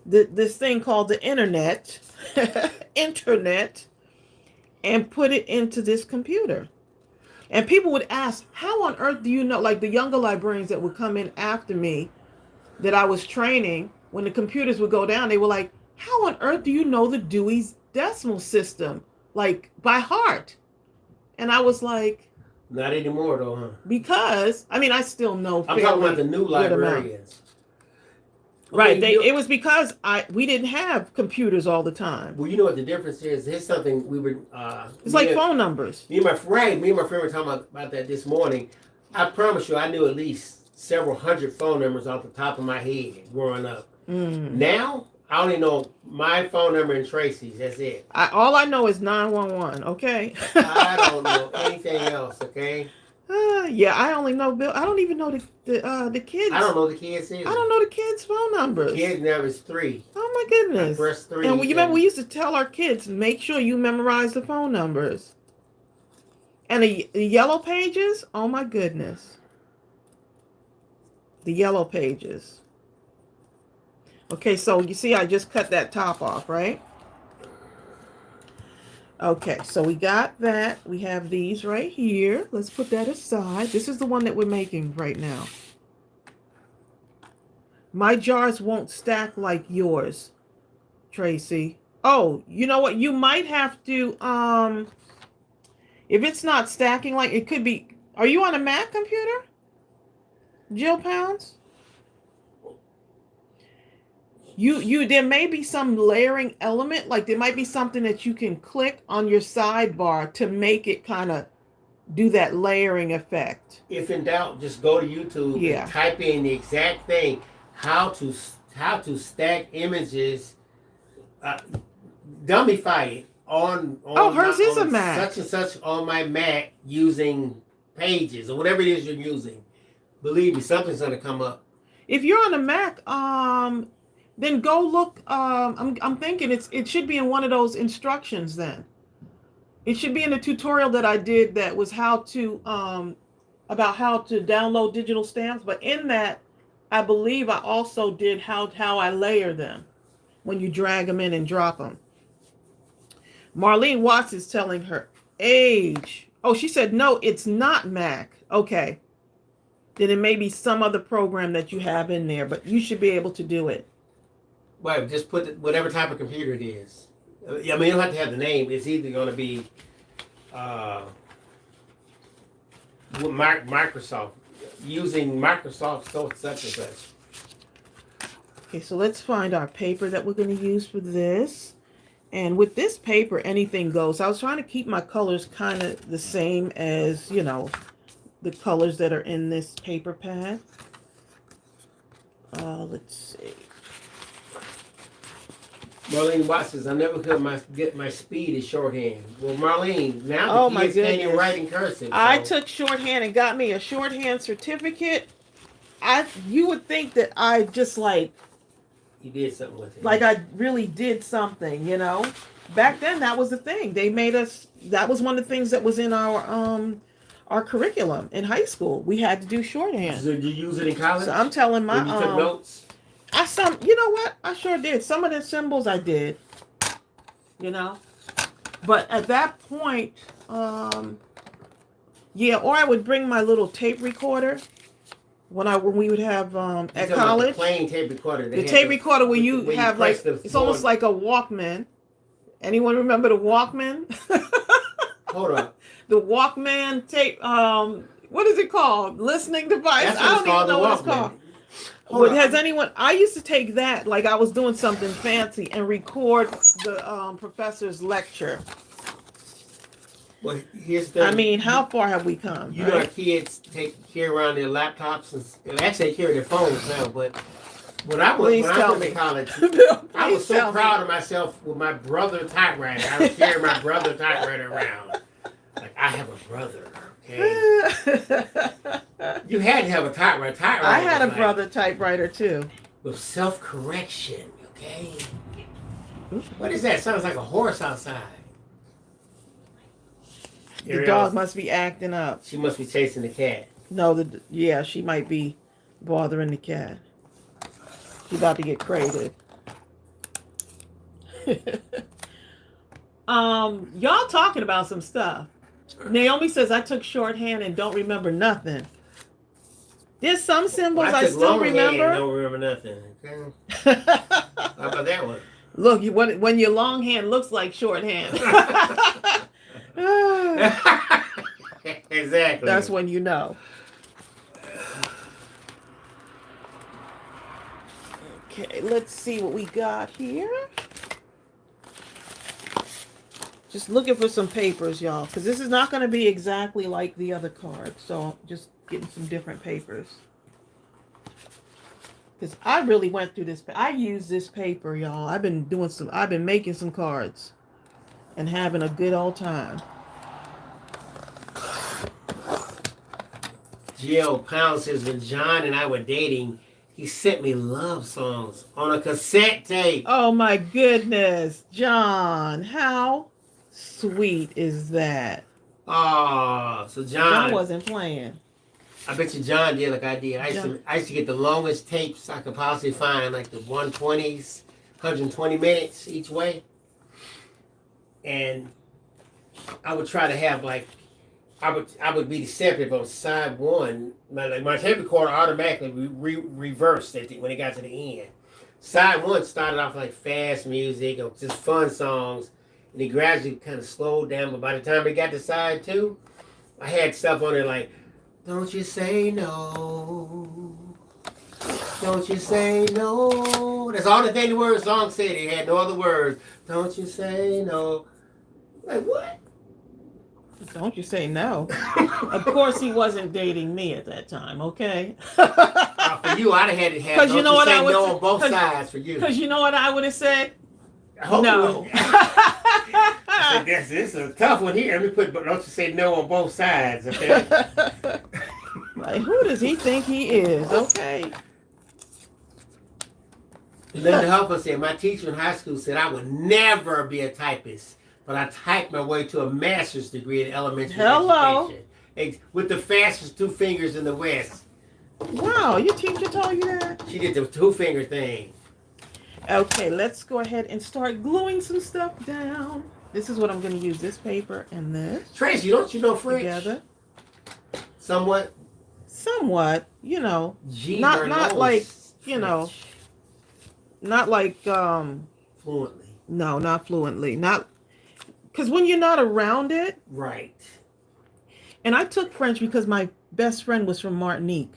this thing called the internet, and put it into this computer. And people would ask, how on earth do you know, like the younger librarians that would come in after me that I was training, when the computers would go down, they were like, how on earth do you know the Dewey's Decimal System, like by heart? And I was like, not anymore, though, huh? Because, I mean, I still know. I'm talking about the new librarians. Right. It was because we didn't have computers all the time. Well, you know what the difference is? Here's something we were... it's like phone numbers. Me and my friend were talking about that this morning. I promise you, I knew at least several hundred phone numbers off the top of my head growing up. Now, I only know my phone number and Tracy's. That's it. All I know is 911. Okay. I don't know anything else. Okay. Yeah, I only know Bill. I don't even know the kids. I don't know the kids either. I don't know the kids' phone numbers. The kids' number is 3. Oh my goodness. I press 3. And you remember we used to tell our kids, make sure you memorize the phone numbers. And the yellow pages. Oh my goodness. The yellow pages. Okay, so you see I just cut that top off, right? Okay, so we got that. We have these right here. Let's put that aside. This is the one that we're making right now. My jars won't stack like yours, Tracy. Oh, you know what? You might have to, if it's not stacking like, it could be, are you on a Mac computer? Jill Pounds? There may be some layering element, like there might be something that you can click on your sidebar to make it kind of do that layering effect. If in doubt, just go to YouTube and type in the exact thing, how to stack images, dumbify it on hers is a Mac. Such and such on my Mac using Pages or whatever it is you're using. Believe me, something's gonna come up. If you're on a Mac, then go look. I'm thinking it should be in one of those instructions. Then it should be in the tutorial that I did. That was how to about how to download digital stamps. But in that, I believe I also did how I layer them when you drag them in and drop them. Marlene Watts is telling her age. Oh, she said no, it's not Mac. Okay, then it may be some other program that you have in there, but you should be able to do it. Right, just put whatever type of computer it is. I mean, you don't have to have the name. It's either going to be Microsoft, using Microsoft such and such. Okay, so let's find our paper that we're going to use for this. And with this paper, anything goes. I was trying to keep my colors kind of the same as, the colors that are in this paper pad. Let's see. Marlene Watts says, I never could get my speed as shorthand. Well, Marlene, now the kids can't even write in cursive. So. I took shorthand and got me a shorthand certificate. You would think that I just like... You did something with it. Like I really did something, Back then, that was the thing. They made us... That was one of the things that was in our curriculum in high school. We had to do shorthand. So did you use it in college? So I'm telling my... When you took notes? You know what? I sure did. Some of the symbols I did, But at that point, yeah, or I would bring my little tape recorder when we would have at college. The plain tape recorder. The tape recorder where you have like, it's almost like a Walkman. Anyone remember the Walkman? Hold on. The Walkman tape, what is it called? Listening device? That's I don't even know what it's called. But has anyone... I used to take that like I was doing something fancy and record the professor's lecture. Well, here's the... I mean, how far have we come? You know, our kids carry around their laptops and actually they carry their phones now. But when I went to college, I was so proud of myself with my brother typewriter. I was carrying my brother typewriter around. Like, I have a brother. Okay. You had to have a typewriter. I had a brother typewriter too. With self-correction, okay? What is that? Sounds like a horse outside. The dog must be acting up. She must be chasing the cat. No, she might be bothering the cat. She's about to get crated. Y'all talking about some stuff. Naomi says, I took shorthand and don't remember nothing. There's some symbols I still remember. I don't remember nothing. Okay. How about that one? Look, when your longhand looks like shorthand. Exactly. That's when you know. Okay, let's see what we got here. Just looking for some papers, y'all, because this is not going to be exactly like the other card. So just getting some different papers. Because I really went through this. I used this paper, y'all. I've been making some cards and having a good old time. Jill Pound says, when John and I were dating, he sent me love songs on a cassette tape. Oh my goodness, John, how sweet is that? Oh, so John wasn't playing. I bet you John did like I did. I used to get the longest tapes I could possibly find, like the 120s, 120 minutes each way. And I would try to have like, I would be deceptive on side one. My tape recorder automatically reversed when it got to the end. Side one started off like fast music or just fun songs, and it gradually kind of slowed down. But by the time it got to side two, I had stuff on there like, don't you say no. Don't you say no. That's all the thing the song said. It had no other words. Don't you say no. Like, what? Don't you say no. Of course he wasn't dating me at that time, okay? For you, I'd have had to have you know what I would no on both sides for you. Because you know what I would have said? No. I said, this is a tough one here. Let me put, but don't you say no on both sides, okay? Like, who does he think he is, okay? Linda Helper said, my teacher in high school said I would never be a typist, but I typed my way to a master's degree in elementary education. With the fastest two fingers in the West. Wow, your teacher told you that? She did the two-finger thing. Okay, let's go ahead and start gluing some stuff down. This is what I'm going to use, this paper and this. Tracy, don't you know French? Together. Somewhat, you know. Not like, you know. Not like fluently. No, not fluently. Not because when you're not around it. Right. And I took French because my best friend was from Martinique.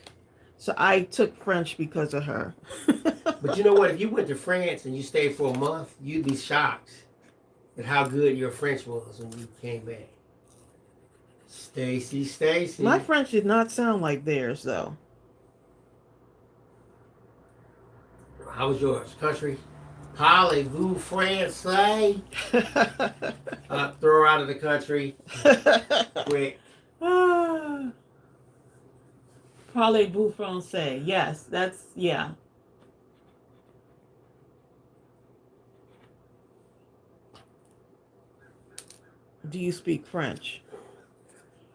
So I took French because of her. But you know what? If you went to France and you stayed for a month, you'd be shocked. at how good your French was when you came back. Stacy. My French did not sound like theirs, though. How was yours? Country? Parlez-vous français? Throw her out of the country. Quick. Parlez-vous français? Yes, that's, yeah. Do you speak French?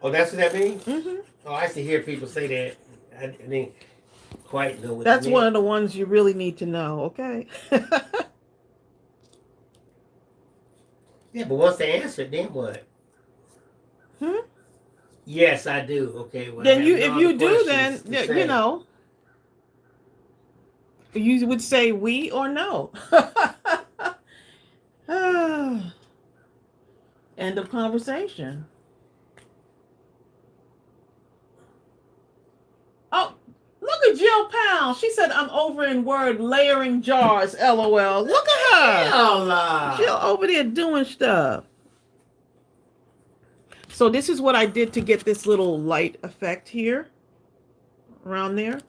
Oh, that's what that means? Mm-hmm. Oh, I used to hear people say that. I didn't quite know what That's it meant. one of the ones you really need to know, okay? Yeah, but once they answer, then what? Yes, I do. Okay. Well, Then you, if you do, then you know, you would say oui or no. End of conversation. Oh, look at Jill Powell. She said, "I'm over in Word layering jars." LOL. Look at her. Hell, Jill over there doing stuff. So this is what I did to get this little light effect here, around there.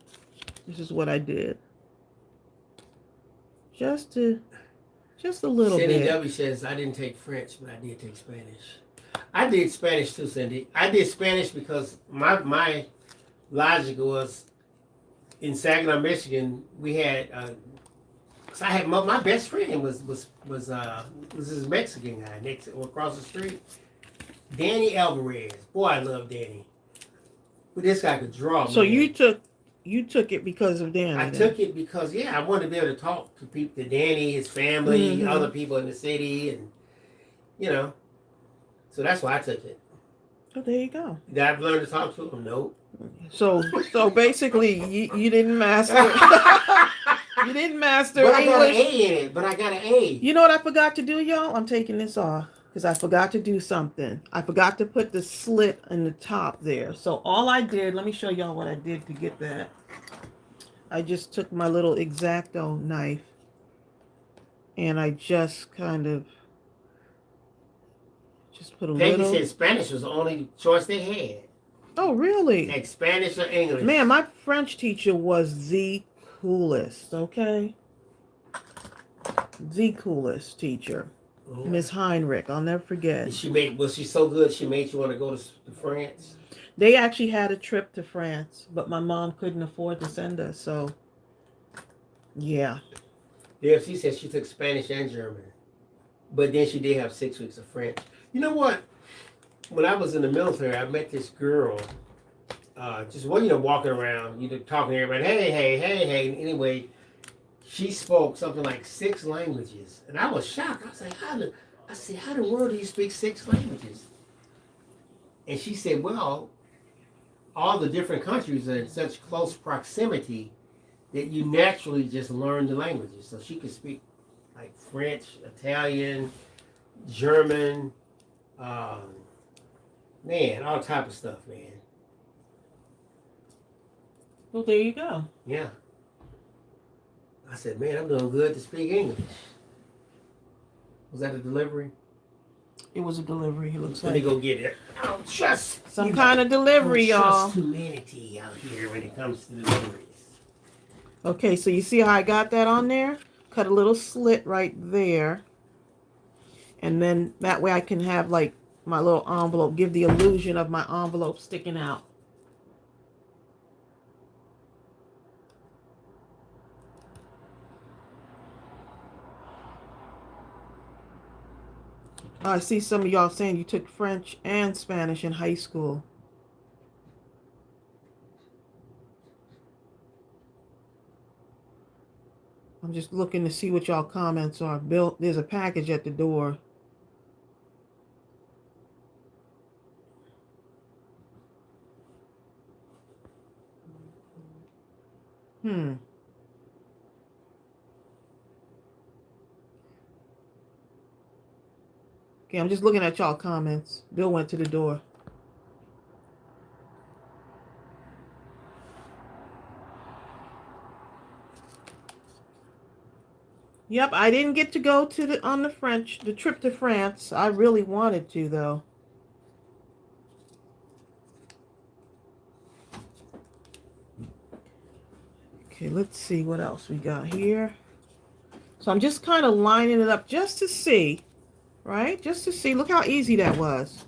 This is what I did. Just a little Cindy bit. W says, I didn't take French, but I did take Spanish. I did Spanish too, Cindy. I did Spanish because my logic was in Saginaw, Michigan. We had, cause I had my best friend was this Mexican guy next across the street, Danny Alvarez. Boy, I love Danny. But this guy could draw. So man. you took it because of Danny. I took it because I wanted to be able to talk to people, to Danny, his family, Mhm. other people in the city, and so that's why I took it. Oh, there you go. Did I learn to talk to him? Nope. So basically, you didn't master. You didn't master But I got an English. A in it. But I got an A. You know what I forgot to do, y'all? I'm taking this off because I forgot to do something. I forgot to put the slit in the top there. So all I did, let me show y'all what I did to get that. I just took my little X-Acto knife and I just kind of just put a Peggy little. said Spanish was the only choice they had. Oh, really? Like Spanish or English. Man, my French teacher was the coolest, okay? The coolest teacher. Miss Heinrich, I'll never forget. Was she so good she made you want to go to France? They actually had a trip to France, but my mom couldn't afford to send us, so yeah. Yeah, she said she took Spanish and German. But then she did have 6 weeks of French. You know what? When I was in the military, I met this girl, just walking around, talking to everybody, hey. Anyway, she spoke something like 6 languages. And I was shocked. I was like, how in the world do you speak 6 languages? And she said, well, all the different countries are in such close proximity that you naturally just learn the languages. So she could speak like French, Italian, German, man, all type of stuff, man. Well, there you go. Yeah. I said, man, I'm doing good to speak English. Was that a delivery? It was a delivery, it looks like. Let me go get it. I don't trust some kind of delivery, y'all. Trust humanity out here when it comes to deliveries. Okay, so you see how I got that on there? Cut a little slit right there. And then that way I can have like my little envelope, give the illusion of my envelope sticking out. I see some of y'all saying you took French and Spanish in high school. I'm just looking to see what y'all comments are. Bill, there's a package at the door. Okay, I'm just looking at y'all comments. Bill went to the door. Yep, I didn't get to go to the trip to France. I really wanted to though. Okay, let's see what else we got here. So I'm just kind of lining it up just to see, right? Just to see. Look how easy that was.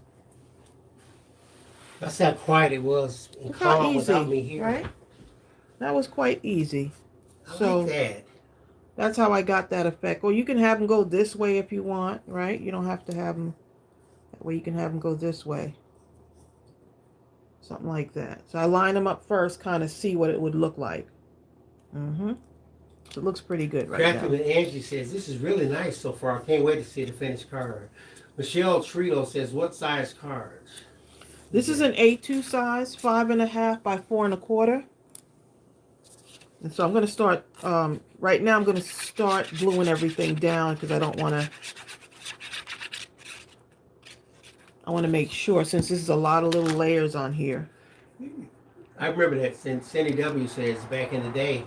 That's how quiet it was and Look how calm without easy, me here. right? That was quite easy. I So like that. that's how I got that effect. Or you can have them go this way if you want, right? You don't have to have them that way. You can have them go this way. Something like that. So I line them up first, kind of see what it would look like. Mm-hmm. So it looks pretty good right Crafting now. with Angie says, this is really nice so far. I can't wait to see the finished card. Michelle Trillo says, what size cards? This is an A2 size, 5.5 by 4.25. And so I'm going to start, right now I'm going to start gluing everything down because I don't want to, I want to make sure since this is a lot of little layers on here. I remember that since Cindy W says back in the day,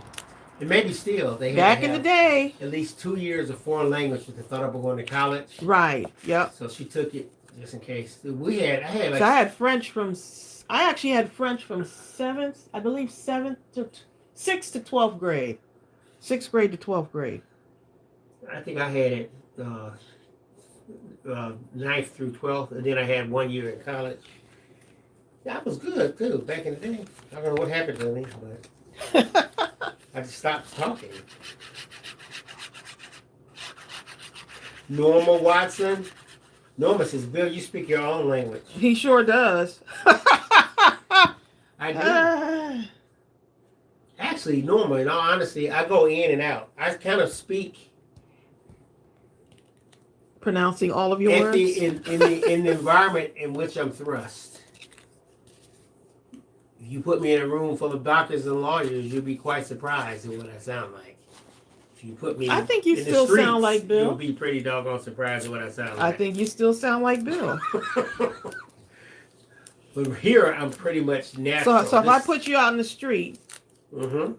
and maybe still, they had Back to in the have day. at least 2 years of foreign language if they thought about going to college. Right, yep. So she took it just in case. I had like... So I had French from, I actually had French from 7th, I believe 7th to 6th to 12th grade. 6th grade to 12th grade. I think I had it 9th through 12th, and then I had 1 year in college. That was good, too, back in the day. I don't know what happened to me, but I just stopped talking. Norma Watson. Norma says, Bill, you speak your own language. He sure does. I do. Actually, Norma, in all honesty, I go in and out. I kind of speak Pronouncing all of your words? in the environment in which I'm thrust. If you put me in a room full of doctors and lawyers, you'll be quite surprised at what I sound like. If you put me I think you in still the streets, sound like Bill. You'll be pretty doggone surprised at what I sound like. I think you still sound like Bill. But here, I'm pretty much natural. So if I put you out in the street. Mm-hmm.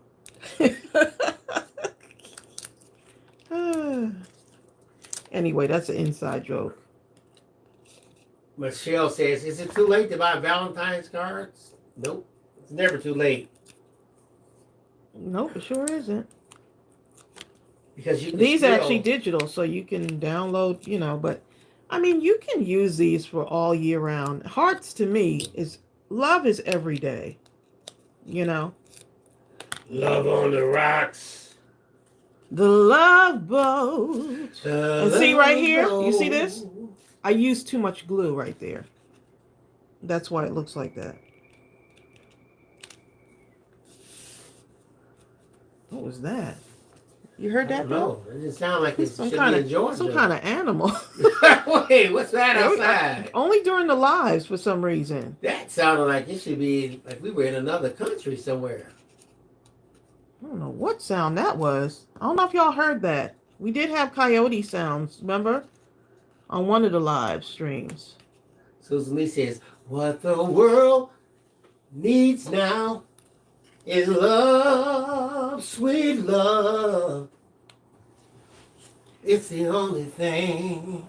Anyway, that's an inside joke. Michelle says, is it too late to buy Valentine's cards? Nope. It's never too late. Nope, it sure isn't. Because you can These still... are actually digital, so you can download, you know, but I mean, you can use these for all year round. Hearts to me is love is every day, you know. Love on the rocks. The love boat. And see right here, you see this? I used too much glue right there. That's why it looks like that. What was that? You heard that? No, it didn't sound like it's some kind of animal. Wait, what's that outside? Only during the lives for some reason. That sounded like it should be like we were in another country somewhere. I don't know what sound that was. I don't know if y'all heard that. We did have coyote sounds, remember? On one of the live streams. Susan Lee says, what the world needs now is love, sweet love. It's the only thing.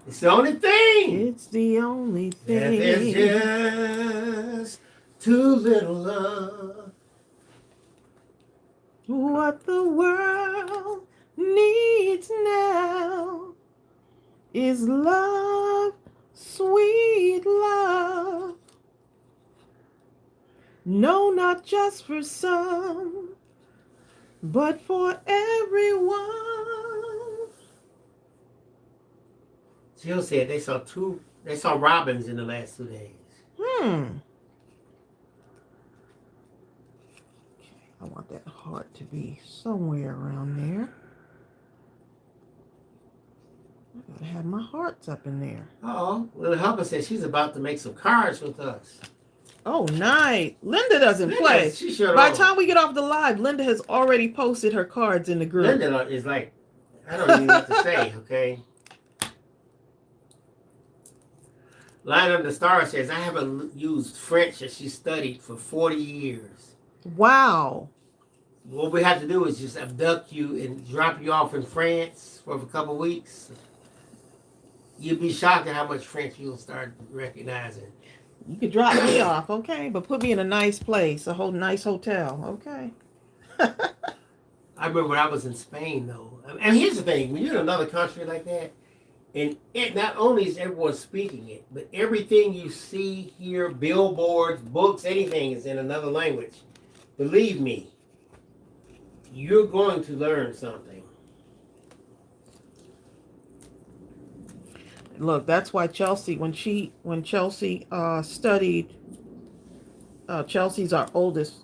It's the only thing. It's the only thing. That there's just too little love. What the world needs now is love, sweet love. No, not just for some, but for everyone. Jill said they saw robins in the last 2 days. I want that heart to be somewhere around there. I gotta have my hearts up in there. Oh, Lily Hopper says she's about to make some cards with us. Oh, nice. Linda doesn't play. She sure By don't. the time we get off the live, Linda has already posted her cards in the group. Linda is like, I don't even know what to say, okay? Line of the Star says, I haven't used French that she studied for 40 years. Wow. What we have to do is just abduct you and drop you off in France for a couple weeks. You'd be shocked at how much French you'll start recognizing. You could drop me off, okay? But put me in a nice place, a whole nice hotel, okay? I remember when I was in Spain, though. And here's the thing. When you're in another country like that, and it not only is everyone speaking it, but everything you see, hear, billboards, books, anything is in another language. Believe me, you're going to learn something. Look, that's why Chelsea, when Chelsea studied, Chelsea's our oldest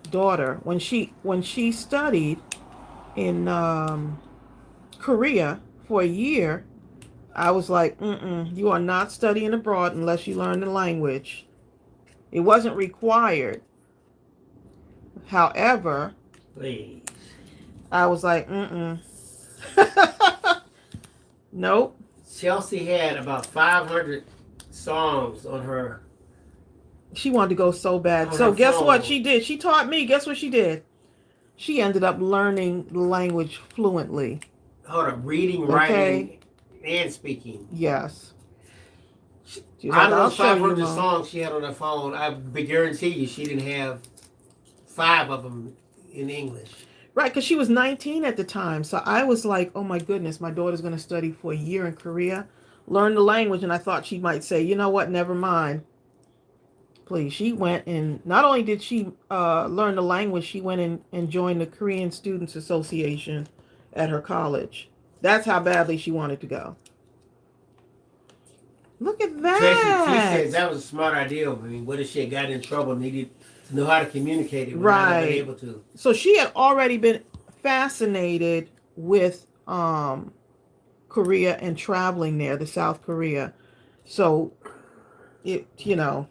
daughter. When she studied in Korea for a year, I was like, you are not studying abroad unless you learn the language. It wasn't required. However, Please. I was like, nope. Chelsea had about 500 songs on her. She wanted to go so bad. So guess what she did? She taught me. Guess what she did? She ended up learning the language fluently. Hold up, reading, writing, and speaking. Yes. Out of those 500 songs she had on her phone, I guarantee you she didn't have 5 of them in English. Right, because she was 19 at the time. So I was like, oh my goodness, my daughter's going to study for a year in Korea, learn the language. And I thought she might say, you know what, never mind. Please. She went and not only did she learn the language, she went and joined the Korean Students Association at her college. That's how badly she wanted to go. Look at that. Tracy says that was a smart idea. I mean, what if she had gotten in trouble and needed to know how to communicate it without being able to? So she had already been fascinated with Korea and traveling there, the South Korea. So it, it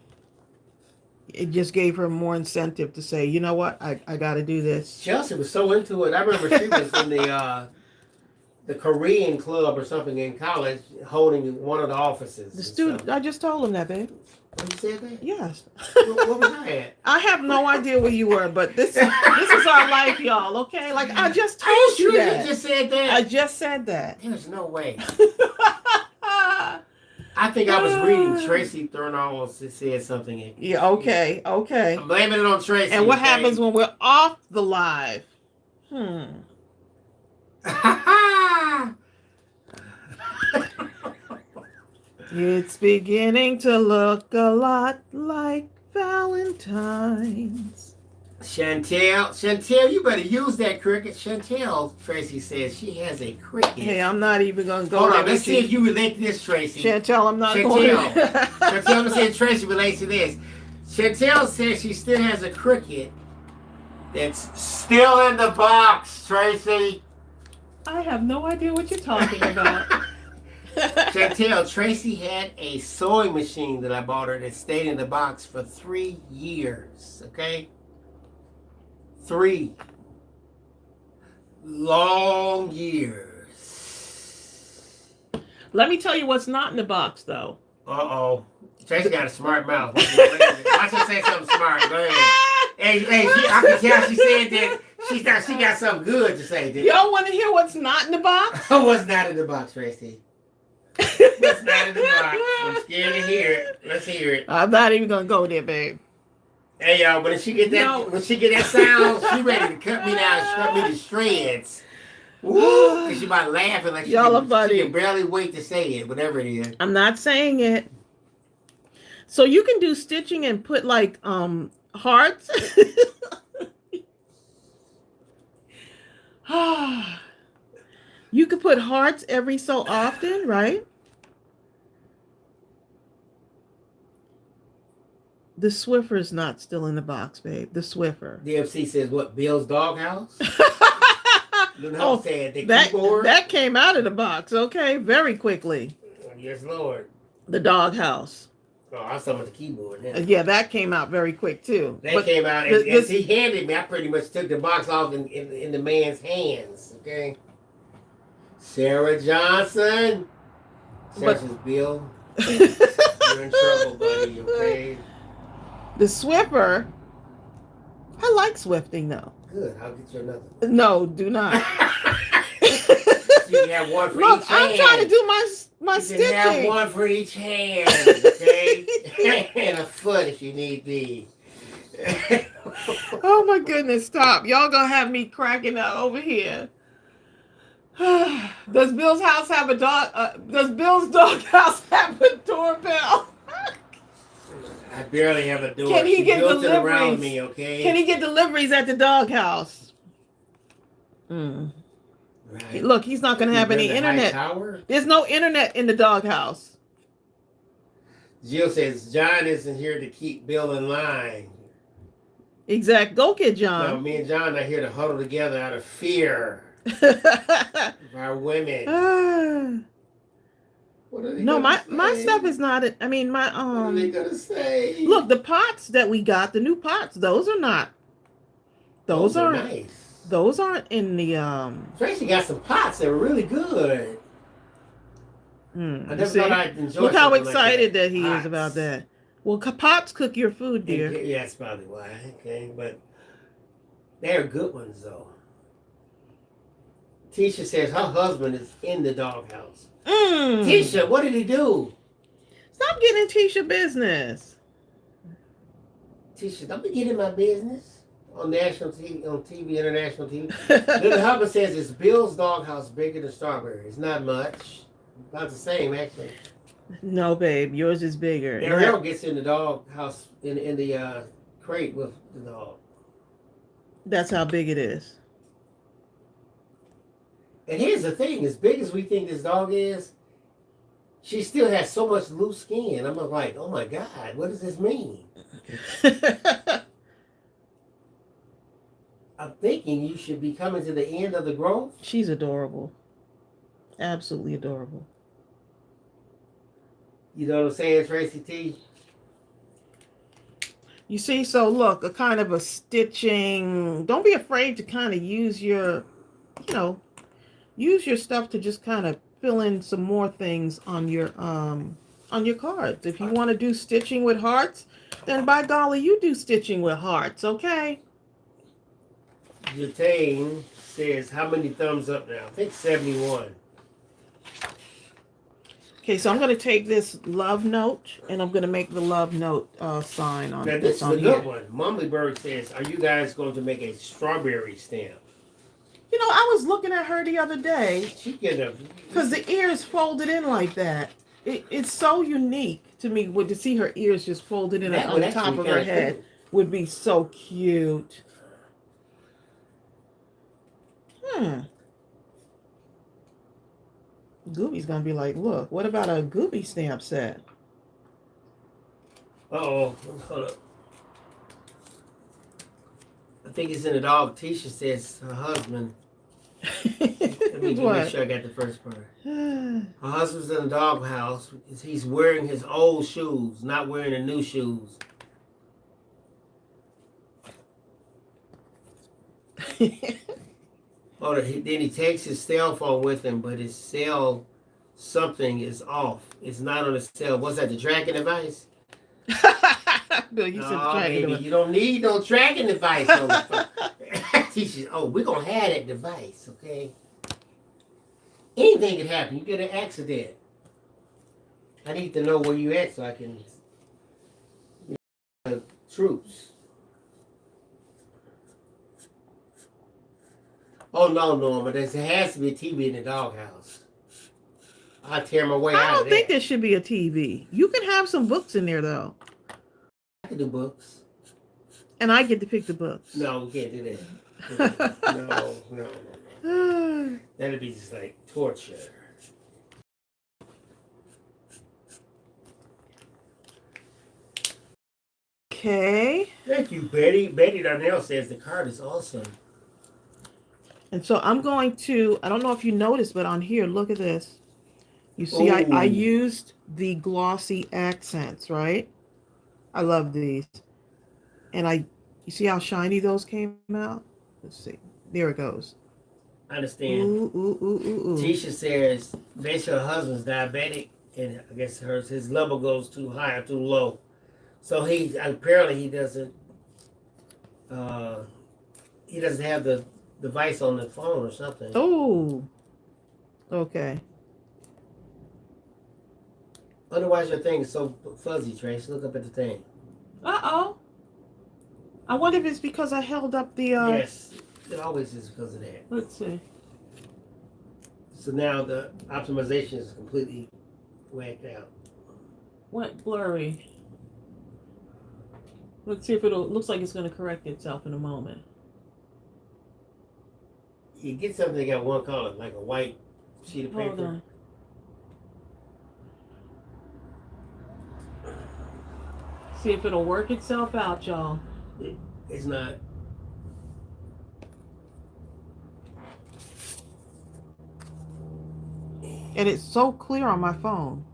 just gave her more incentive to say, you know what, I got to do this. Chelsea was so into it. I remember she was in the Korean club or something in college, holding one of the offices. The student, I just told him that, babe. You said that? Yes. What was I at? I have no idea where you were, but this is our life, y'all. Okay, like I just told you that. You just said that? I just said that. There's no way. I think I was reading Tracey Phillips said something. Yeah. Okay. I'm blaming it on Tracey. And what happens when we're off the live? It's beginning to look a lot like Valentine's. Chantel, you better use that cricket. Chantel, Tracey says she has a cricket. Hey, I'm not even going to go Hold there. on, let's see if you relate to this, Tracey. Chantel, I'm not going to. Chantel, let's see if Tracey relates to this. Chantel says she still has a cricket that's still in the box, Tracey. I have no idea what you're talking about. Chantel, Tracey had a sewing machine that I bought her that stayed in the box for 3 years, okay? 3 long years. Let me tell you what's not in the box, though. Uh-oh. Tracey got a smart mouth. Watch her say something smart. Go ahead. Hey, I can tell she said that she got something good to say. Y'all want to hear what's not in the box? What's not in the box, Tracey? What's not in the box? I'm scared to hear it. Let's hear it. I'm not even going to go there, babe. Hey y'all, when she get that sound, she ready to cut me down, cut me to shreds. Woo! And she about laughing like she can barely wait to say it, whatever it is. I'm not saying it. So you can do stitching and put like hearts. You could put hearts every so often, right? The Swiffer's not still in the box, babe. The Swiffer. DFC says what? Bill's doghouse? Oh, that came out of the box, okay? Very quickly. Yes, Lord. The doghouse. Oh, I was talking about the keyboard. Yeah, yeah, that came out very quick too. That came out as he handed me. I pretty much took the box off in the man's hands. Okay. Sarah Johnson. Sarah says, Bill, you're in trouble, buddy. Okay. The Swiffer I like swifting though. Good. I'll get you another. No, do not. You can have one for Look, each hand. I'm trying to do my you stitching. You can have one for each hand, okay? And a foot if you need be. Oh my goodness, stop. Y'all gonna have me cracking up over here. Does Bill's house have a dog? Does Bill's dog house have a doorbell? I barely have a door. Can he get built it deliveries? Around me, okay? Can he get deliveries at the dog house? Mm. Right. Look, he's not going to have any internet. There's no internet in the dog house. Jill says John isn't here to keep Bill in line. Exactly. Go get John. No, me and John are here to huddle together out of fear of our women. What are they my stuff is not. I mean, my What are they gonna say? Look, the pots that we got, the new pots, those are not. Those aren't nice. Those aren't in the Tracey got some pots that were really good. I never thought I'd enjoy. Look how excited like that he is about that. Well, pots cook your food, dear. Yeah, that's probably why. Okay, but they're good ones though. Tisha says her husband is in the doghouse. Tisha, what did he do? Stop getting in Tisha business. Tisha, don't be getting my business on national TV, on TV, international TV. Little Hubbard says, is Bill's doghouse bigger than Strawberry? It's not much. About the same, actually. No, babe, yours is bigger. Ariel gets in the doghouse in the crate with the dog. That's how big it is. And here's the thing, as big as we think this dog is, she still has so much loose skin. I'm like, oh my God, what does this mean? I'm thinking you should be coming to the end of the growth. She's adorable. Absolutely adorable. You know what I'm saying, Tracy T? You see, so look, a kind of a stitching. Don't be afraid to kind of use your, use your stuff to just kind of fill in some more things on your cards. If you want to do stitching with hearts, then by golly, you do stitching with hearts, okay? Jatane says, how many thumbs up now? I think 71. Okay, so I'm going to take this love note, and I'm going to make the love note sign on it. Now, this is a good one. Mumblybird says, are you guys going to make a strawberry stamp? You know, I was looking at her the other day. Because the ears folded in like that. It's so unique to me to see her ears just folded in on the top of her head. Cool. Would be so cute. Goobie's going to be like, look, what about a Goobie stamp set? Uh-oh. Hold up. I think it's in the dog. Tisha says her husband. Let me make sure I got the first part. Her husband's in the doghouse. He's wearing his old shoes, not wearing the new shoes. Oh, then he takes his cell phone with him, but his cell something is off. It's not on the cell. What's that? The tracking device? Bill, you said the tracking device. You don't need no tracking device on the phone. We're gonna have that device, okay? Anything can happen. You get an accident. I need to know where you at so I can troops. Oh no, Norma, there has to be a TV in the doghouse. I tear my way out of that. I don't think there should be a TV. You can have some books in there though. I can do books. And I get to pick the books. No, we can't do that. No. That'd be just like torture. Okay. Thank you, Betty. Betty Darnell says the card is awesome. And so I'm going to, I don't know if you noticed, but on here, look at this. You see, I used the glossy accents, right? I love these. And you see how shiny those came out? Let's see. There it goes. I understand. Ooh. Tisha says, basically her husband's diabetic, and I guess his level goes too high or too low. So apparently he doesn't he doesn't have the device on the phone or something. Oh, okay. Otherwise, your thing is so fuzzy, Trace. Look up at the thing. Uh-oh. I wonder if it's because I held up the, Yes, it always is because of that. let's see. So now the optimization is completely whacked out. Went blurry. Let's see if looks like it's going to correct itself in a moment. You get something that got one color, like a white sheet of paper. Hold on. See if it'll work itself out, y'all. It's not. And it's so clear on my phone.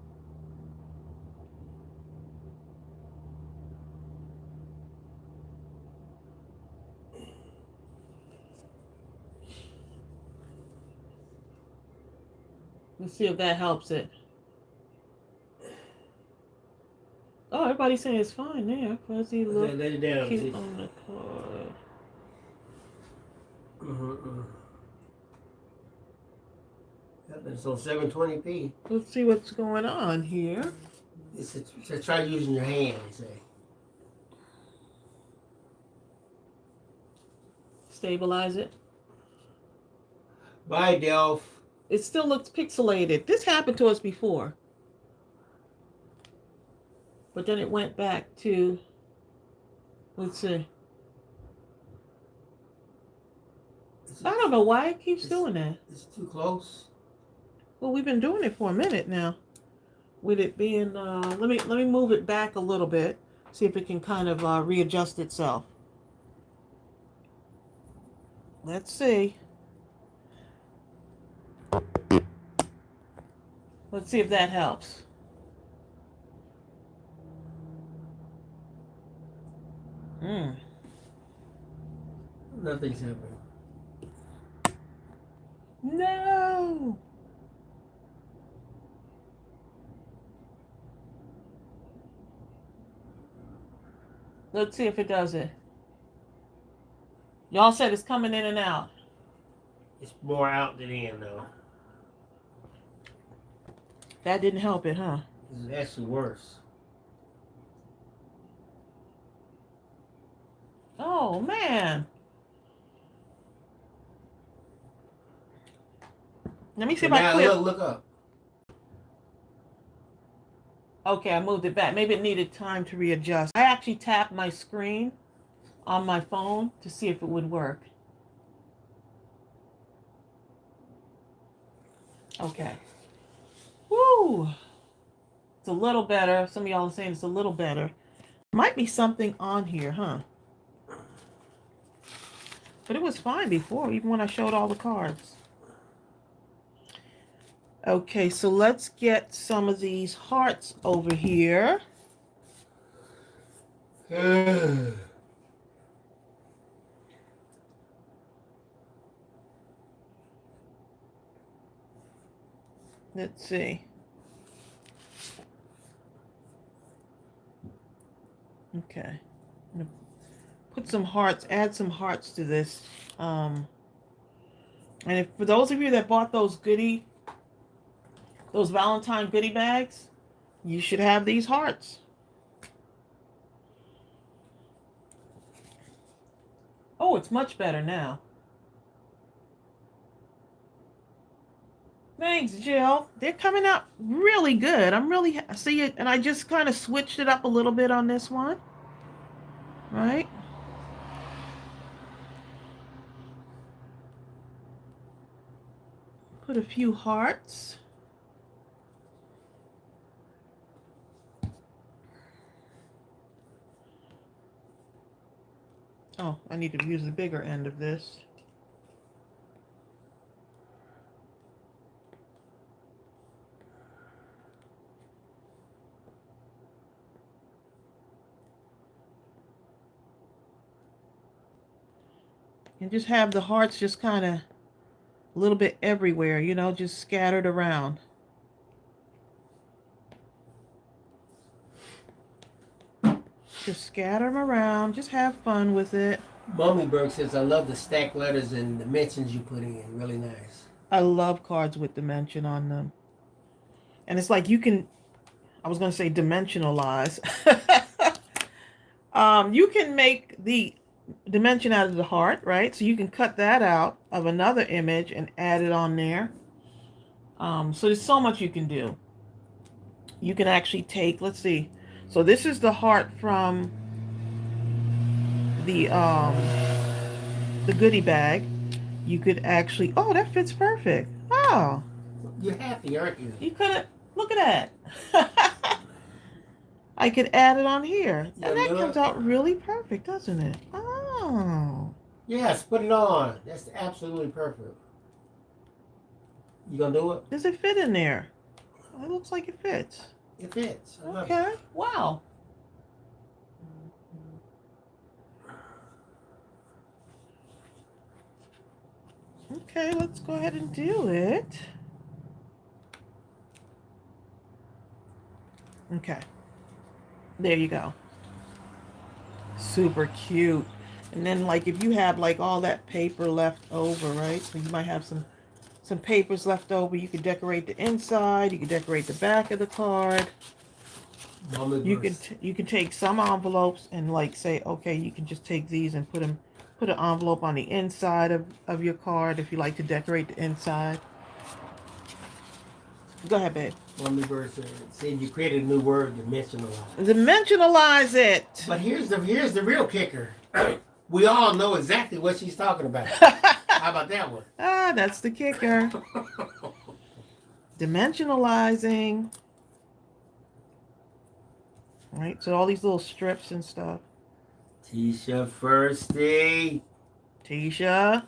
Let's see if that helps it. Oh, everybody's saying it's fine there. Fuzzy look Let it down. cute on the card. It's on 720p. Let's see what's going on here. So try using your hand, they say. Stabilize it. Bye, Delph. It still looks pixelated. This happened to us before. But then it went back to, let's see. I don't know why it keeps doing that. It's too close. Well, we've been doing it for a minute now. With it being, let me move it back a little bit. See if it can kind of readjust itself. Let's see. Let's see if that helps. Nothing's happening. No. Let's see if it does it. Y'all said it's coming in and out. It's more out than in, though. That didn't help it, huh? It's actually worse. Oh, man. Let me see if I clear. Look up. Okay, I moved it back. Maybe it needed time to readjust. I actually tapped my screen on my phone to see if it would work. Okay. Woo! It's a little better. Some of y'all are saying it's a little better. Might be something on here, huh? But it was fine before, even when I showed all the cards. Okay, so let's get some of these hearts over here. Let's see. Okay. I'm gonna put some hearts, add some hearts to this. And if, for those of you that bought those Valentine goodie bags, you should have these hearts. Oh, it's much better now. Thanks, Jill. They're coming out really good. I'm really see it, and I just kind of switched it up a little bit on this one. Right? Put a few hearts. Oh, I need to use the bigger end of this. And just have the hearts just kind of a little bit everywhere, you know, just scattered around. Just scatter them around. Just have fun with it. Mummyberg says, I love the stacked letters and dimensions you put in. Really nice. I love cards with dimension on them. And it's like you can, I was going to say dimensionalize. You can make the dimension out of the heart, right? So you can cut that out of another image and add it on there. So there's so much you can do. You can actually take, let's see. So this is the heart from the goodie bag. You could actually, oh, that fits perfect. Oh, You're happy, aren't you? you could have, look at that. I could add it on here. And that comes out really perfect, doesn't it? Oh. Yes, put it on. That's absolutely perfect. You gonna do it? Does it fit in there? It looks like it fits. It fits. I love Okay. it. Wow. Okay, let's go ahead and do it. Okay. There you go. Super cute. And then like if you have like all that paper left over, right? So you might have some papers left over. You can decorate the inside. You can decorate the back of the card. You can take some envelopes and like say, okay, you can just take these and put an envelope on the inside of your card if you like to decorate the inside. Go ahead, babe. Mummyberg said you created a new word, dimensionalize. Dimensionalize it. But here's the real kicker. We all know exactly what she's talking about. How about that one? Ah, that's the kicker. Dimensionalizing. Right, so all these little strips and stuff. Tisha Firsty. Tisha.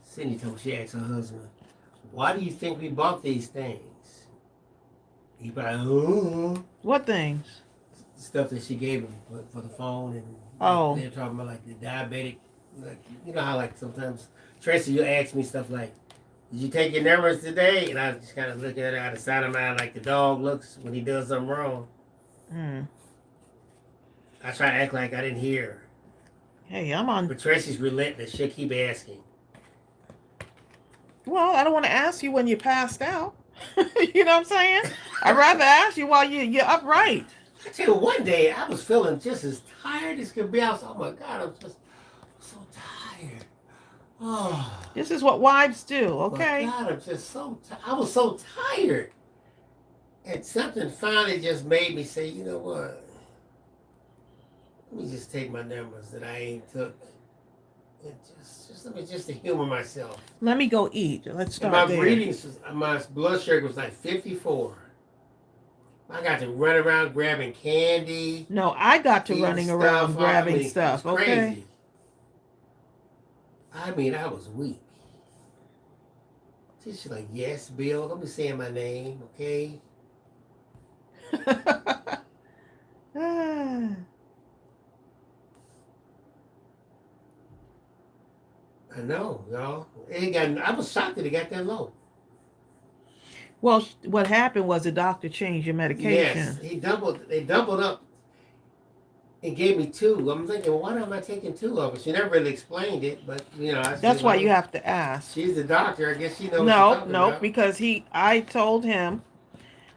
Cindy told me, she asked her husband, why do you think we bought these things? He probably, oh. What things? Stuff that she gave him for the phone. And oh. They're talking about like the diabetic, like, you know how like sometimes, Tracey, you ask me stuff like, did you take your numbers today? And I was just kind of looking at it out of the side of my eye like the dog looks when he does something wrong. I try to act like I didn't hear. Hey, I'm on. But Tracey's relentless. She'll keep asking. Well, I don't want to ask you when you're passed out. You know what I'm saying? I'd rather ask you while you're upright. I tell you, one day I was feeling just as tired as could be. I was, oh my God, I'm so tired. Oh. This is what wives do, okay? My God, I'm just I was so tired. And something finally just made me say, you know what? Let me just take my numbers that I ain't took. And just to humor myself. Let me go eat. Let's start my there. readings, my blood sugar was like 54. I got to run around grabbing candy. No, I got to running around grabbing stuff, okay? Crazy. I mean, I was weak. She's like, yes, Bill, don't be saying my name, okay? I know, y'all. I was shocked that it got that low. Well, what happened was the doctor changed your medication. Yes, they doubled up and gave me 2. I'm thinking, well, why am I taking 2 of it? She never really explained it, but, you know. That's why you have to ask. She's the doctor. I guess she knows what she's talking about. Because I told him,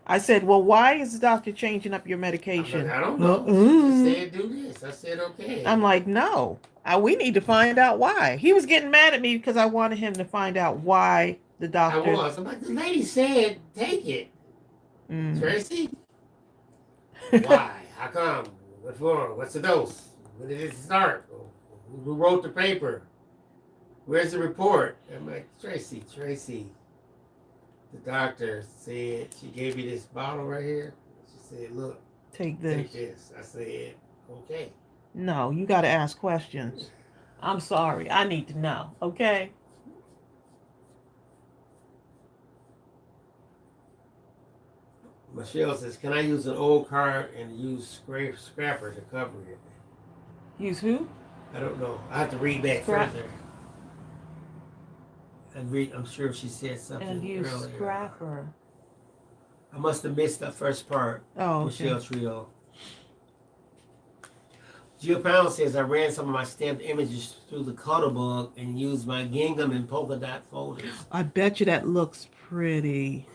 I said, well, why is the doctor changing up your medication? I don't know. She said, do this. I said, okay. I'm like, no. We need to find out why. He was getting mad at me because I wanted him to find out why the doctor. I was. I'm like, the lady said, take it. Tracey? Why? How come? What for? What's the dose? When did it start? Who wrote the paper? Where's the report? I'm like, Tracey. The doctor said, she gave me this bottle right here. She said, look. Take this. I said, okay. No, you got to ask questions. I'm sorry. I need to know, okay? Michelle says, can I use an old card and use scrapper to cover it? Use who? I don't know. I have to read back further. I'm sure she said something and use earlier. scrapper. I must have missed the first part. Oh, Rochelle okay. Trio. Jill Pound says I ran some of my stamped images through the Chromebook and used my gingham and polka dot folders. I bet you that looks pretty.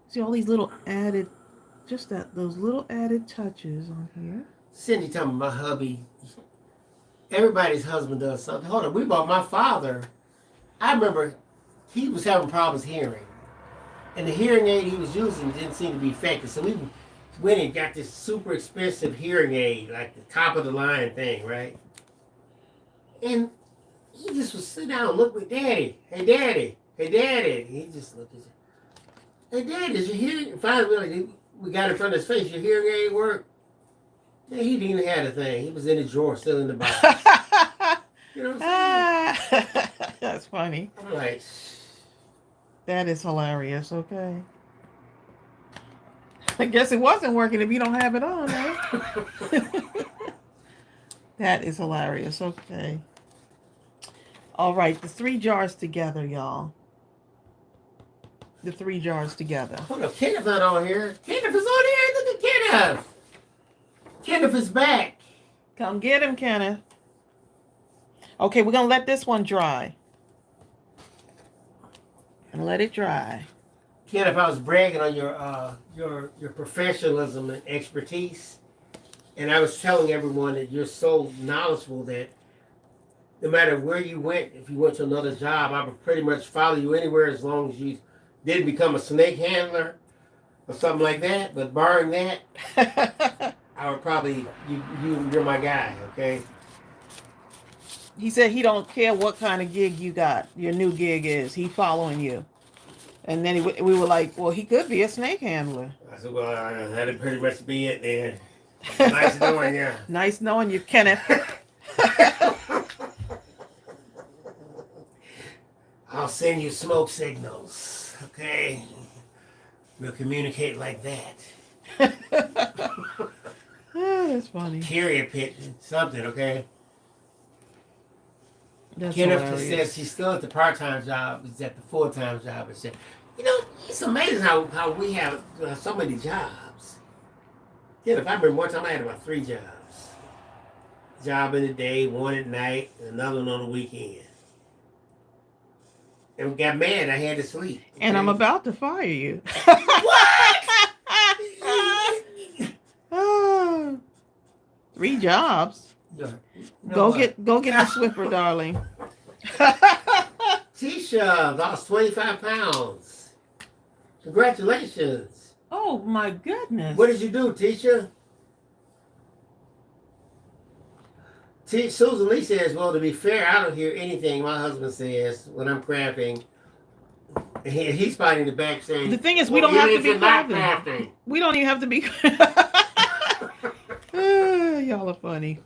See all these little added, just those little added touches on here. Cindy told me my hubby, everybody's husband does something. Hold on, we bought my father. I remember he was having problems hearing. And the hearing aid he was using didn't seem to be effective. So we went and got this super expensive hearing aid, like the top of the line thing, right? And he just was sitting down and looked at Daddy. Hey, Daddy. Hey, Daddy. And he just looked at me. Hey, Daddy, is your hearing? Finally, we got it in front of his face. Your hearing aid work? Yeah, he didn't even have a thing. He was in the drawer, still in the box. You know what I'm saying? That's funny. I'm like, that is hilarious. Okay. I guess it wasn't working if you don't have it on, right? That is hilarious. Okay. All right, the 3 jars together, y'all. The 3 jars together. hold up, Kenneth not on here. Kenneth is on here. Look at Kenneth. Kenneth is back. Come get him, Kenneth. Okay, we're gonna let this one dry. And let it dry. Kenneth, I was bragging on your professionalism and expertise, and I was telling everyone that you're so knowledgeable that no matter where you went, if you went to another job, I would pretty much follow you anywhere as long as you didn't become a snake handler or something like that. But barring that, I would probably you're my guy. Okay. He said he don't care what kind of gig you got. Your new gig is. He following you. And then we were like, well, he could be a snake handler. I said, well, that'd pretty much be it then. Nice knowing you. Nice knowing you, Kenneth. I'll send you smoke signals, okay? We'll communicate like that. Oh, that's funny. Carrier pit, something, okay? That's Kenneth hilarious. says she's still at the part-time job, is at the full-time job. And said, you know, it's amazing how we have so many jobs. Kenneth, I remember one time I had about 3 jobs. Job in the day, one at night, and another one on the weekend. And we got mad, I had to sleep. Okay? And I'm about to fire you. What? Oh, 3 jobs. No, Go get the Swiffer, darling. Tisha lost 25 pounds. Congratulations. Oh my goodness. What did you do, Tisha? Susan Lee says, well, to be fair, I don't hear anything my husband says when I'm crafting. And he's fighting the back saying, The thing is, we don't have to be not crafting. crafting. We don't even have to be. Y'all are funny.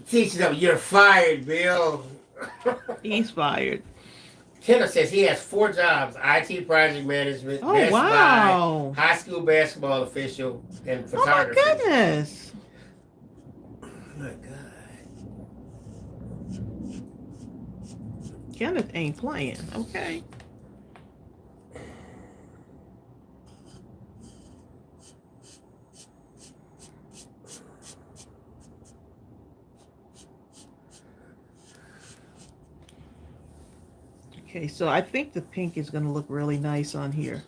Teach them, you're fired, Bill. He's fired. Kenneth says he has 4 jobs: IT project management, Oh, Best wow. Buy, high school basketball official, and Oh my photography. goodness. Oh my God. Kenneth ain't playing. Okay. Okay, so I think the pink is going to look really nice on here.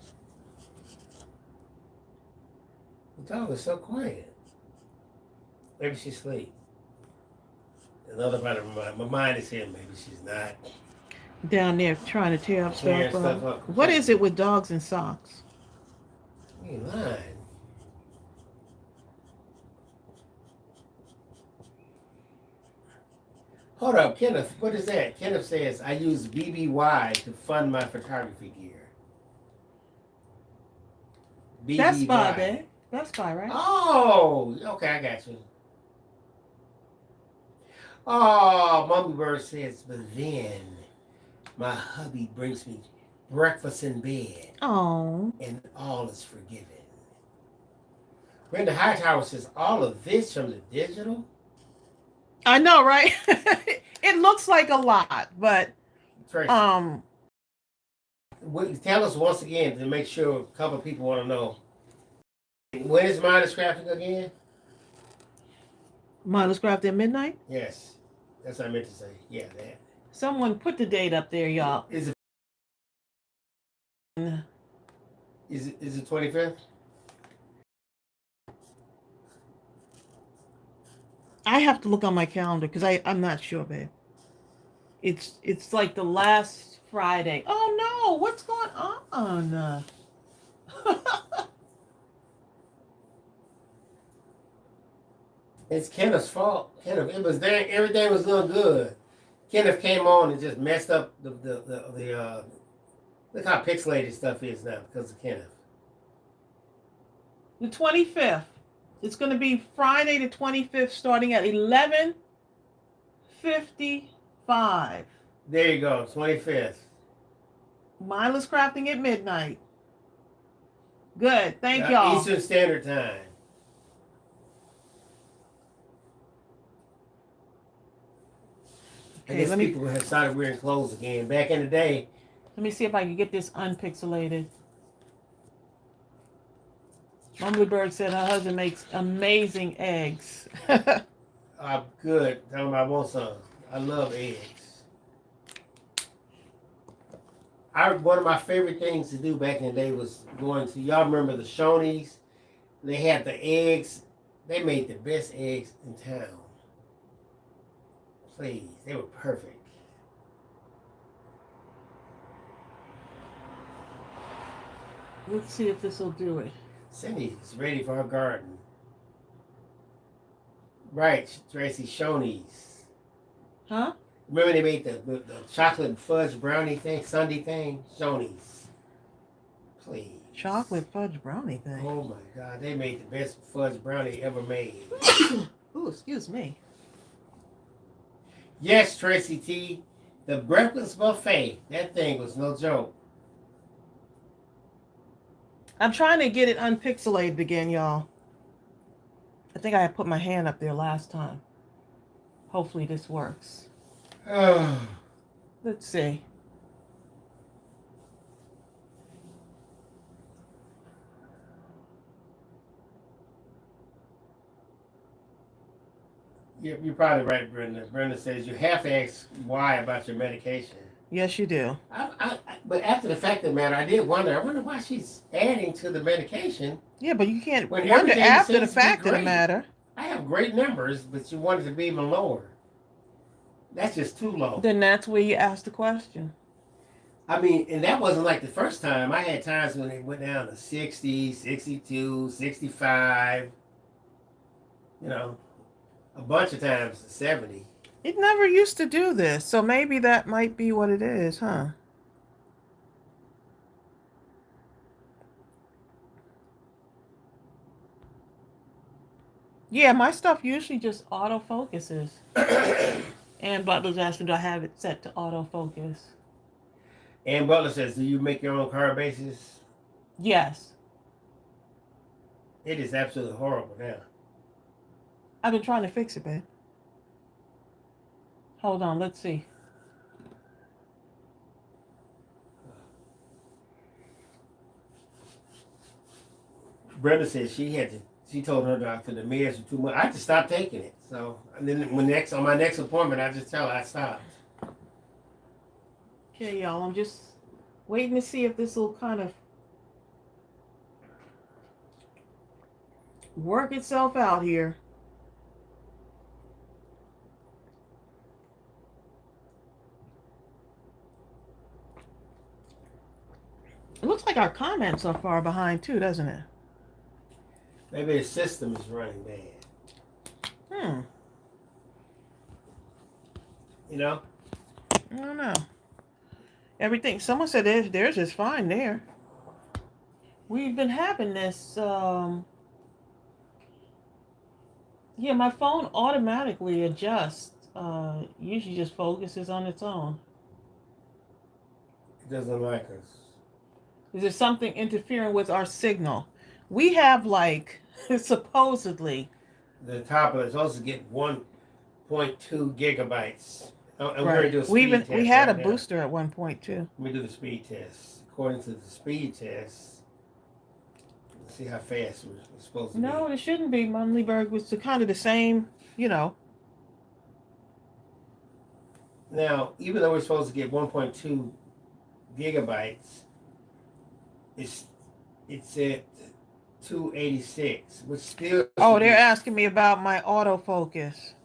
The dog is so quiet. Maybe she's asleep. Another part of my mind is here. Maybe she's not. Down there trying to tear up Tearing stuff stuff up. up. What is it with dogs and socks? You ain't lying. Hold up, Kenneth. What is that? Kenneth says, I use BBY to fund my photography gear. BBY. Best Buy, babe. Best Buy, right? Oh, okay, I got you. Oh, Mummy Bird says, but then my hubby brings me breakfast in bed, Oh. and all is forgiven. Brenda Hightower says, all of this from the digital? I know, right? It looks like a lot, but Tracey. Tell us once again to make sure a couple of people want to know. When is Mindless Crafting again? Mindless Crafting at midnight? Yes. That's what I meant to say. Yeah, that. Someone put the date up there, y'all. Is it 25th? I have to look on my calendar because I'm not sure, babe. It's like the last Friday. Oh no, what's going on? It's Kenneth's fault. Kenneth, it was there. Everything was doing good. Kenneth came on and just messed up the look how pixelated stuff is now because of Kenneth. The 25th. It's going to be Friday the 25th starting at 11:55. There you go, 25th. Mindless Crafting at midnight. Good. Thank y'all. Eastern Standard Time. I guess people have started wearing clothes again. Back in the day. Let me see if I can get this unpixelated. Mumblybird said her husband makes amazing eggs. Good. Tell him I want some. I love eggs. One of my favorite things to do back in the day was going to, y'all remember the Shoney's? They had the eggs. They made the best eggs in town. Please, they were perfect. Let's see if this will do it. Cindy's ready for her garden. Right, Tracey, Shoney's. Huh? Remember they made the chocolate fudge brownie thing, Sunday thing? Shoney's. Please. Chocolate fudge brownie thing. Oh my God, they made the best fudge brownie ever made. Ooh, excuse me. Yes, Tracy T. The breakfast buffet. That thing was no joke. I'm trying to get it unpixelated again, y'all. I think I put my hand up there last time. Hopefully this works. Let's see. You're probably right, Brenda. Brenda says you have to ask why about your medication. Yes, you do. But after the fact of the matter, I did wonder. I wonder why she's adding to the medication. Yeah, but you can't when wonder after the seems to fact be of the great. matter. I have great numbers, but you wanted to be even lower. That's just too low. Then that's where you ask the question. I mean, and that wasn't like the first time. I had times when it went down to 60, 62, 65. You know, a bunch of times to 70. It never used to do this, so maybe that might be what it is, huh? Yeah, my stuff usually just autofocuses. And Butler's asking, do I have it set to autofocus? And Butler says, do you make your own card bases? Yes. It is absolutely horrible now. I've been trying to fix it, babe. Hold on, let's see. Brenda says she told her doctor the meds were too much. I just stopped taking it. So and then on my next appointment, I just tell her I stopped. Okay, y'all, I'm just waiting to see if this will kind of work itself out here. It looks like our comments are far behind too, doesn't it? Maybe the system is running bad. You know? I don't know. Everything, someone said theirs is fine there. We've been having this, yeah, my phone automatically adjusts, usually just focuses on its own. It doesn't like us. Is there something interfering with our signal? We have like, supposedly. The top of it's supposed to get 1.2 gigabytes. And Right. we're going to do a speed test We had right a now. booster at 1.2. Let me do the speed test. according to the speed test. Let's see how fast we're supposed to be. No, it shouldn't be. Munleyberg was kind of the same, you know. Now, even though we're supposed to get 1.2 gigabytes, it's at 286, which still. Oh, they're asking me about my autofocus.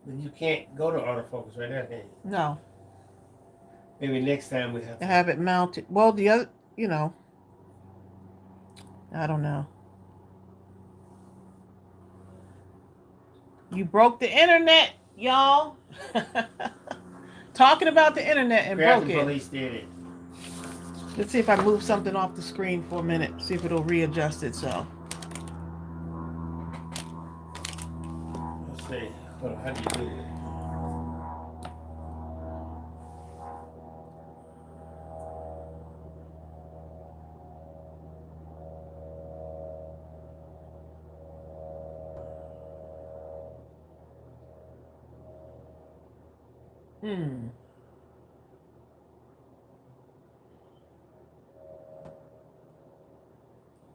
Then you can't go to autofocus right now, can you? No. Maybe next time we have to have it mounted. Well, the other, you know, I don't know. You broke the internet, y'all. Talking about the internet and broke it. Police did it. Let's see if I move something off the screen for a minute. See if it'll readjust itself. Let's see. Hold on, how do you do it?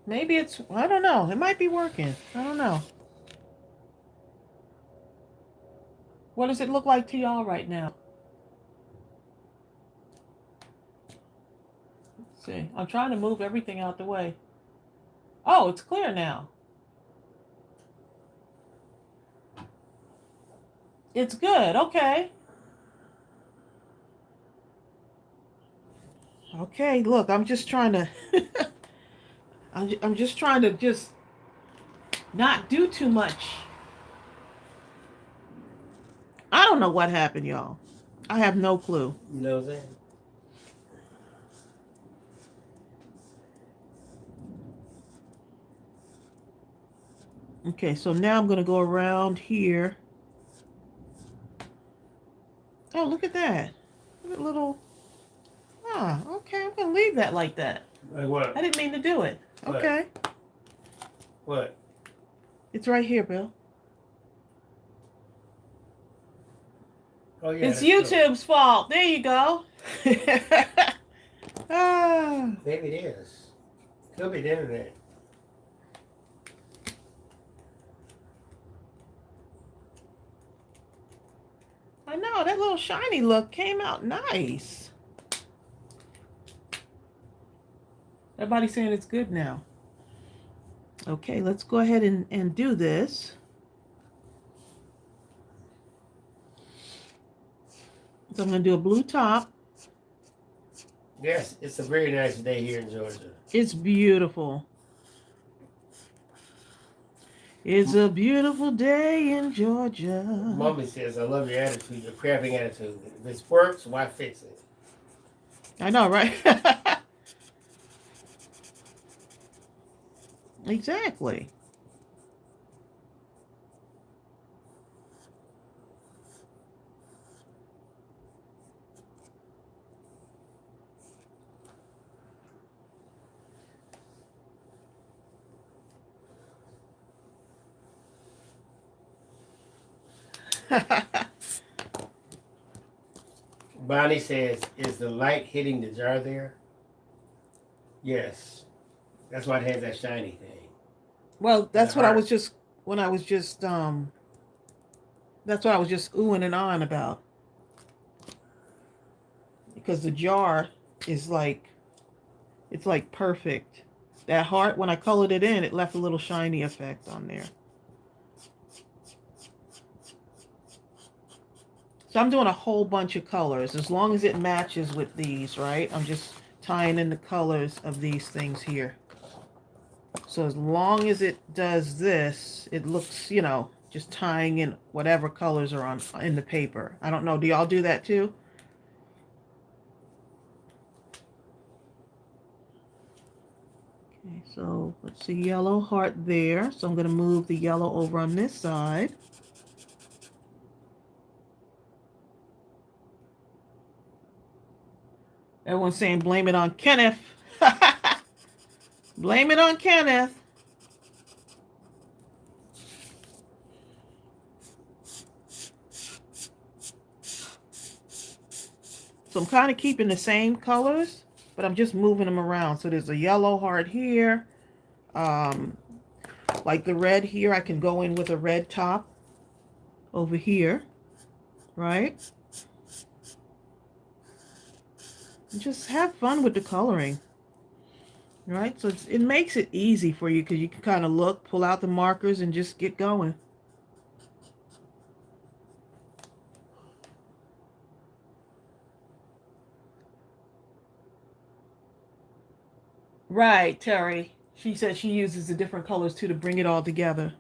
Maybe it's, I don't know. It might be working. I don't know. What does it look like to y'all right now? Let's see. I'm trying to move everything out the way. Oh, it's clear now. It's good. Okay. Okay, look, I'm just trying to I'm just trying to just not do too much. I don't know what happened, y'all. I have no clue. You know what I'm saying? Okay, so now I'm going to go around here. Oh, look at that. Look at little... Ah, okay, I'm going to leave that like that. Like what? I didn't mean to do it. What? Okay. What? It's right here, Bill. Oh, yeah. It's YouTube's fault. There you go. Ah. Maybe it is. Could be the internet. I know, that little shiny look came out nice. Everybody's saying it's good now. Okay, let's go ahead and do this. So I'm going to do a blue top. Yes, it's a very nice day here in Georgia. It's beautiful. It's a beautiful day in Georgia. Mommy says, I love your attitude, your crafting attitude. If it works, why fix it? I know, right? Exactly. Bonnie says, is the light hitting the jar there? Yes. That's why it has that shiny thing. Well, that's what I was just, when I was just, that's what I was just oohing and ahhing about. Because the jar is like, it's like perfect. That heart, when I colored it in, it left a little shiny effect on there. So I'm doing a whole bunch of colors, as long as it matches with these, right? I'm just tying in the colors of these things here. So as long as it does this, it looks, you know, just tying in whatever colors are on in the paper. I don't know. Do y'all do that too? Okay, so let's see, yellow heart there. So I'm going to move the yellow over on this side. Everyone's saying blame it on Kenneth. Blame it on Kenneth. So I'm kind of keeping the same colors, but I'm just moving them around. So there's a yellow heart here. Um, like the red here, I can go in with a red top over here, right? And just have fun with the coloring, right? So it makes it easy for you because you can kind of look, pull out the markers, and just get going. Right, Terry. She said she uses the different colors too to bring it all together.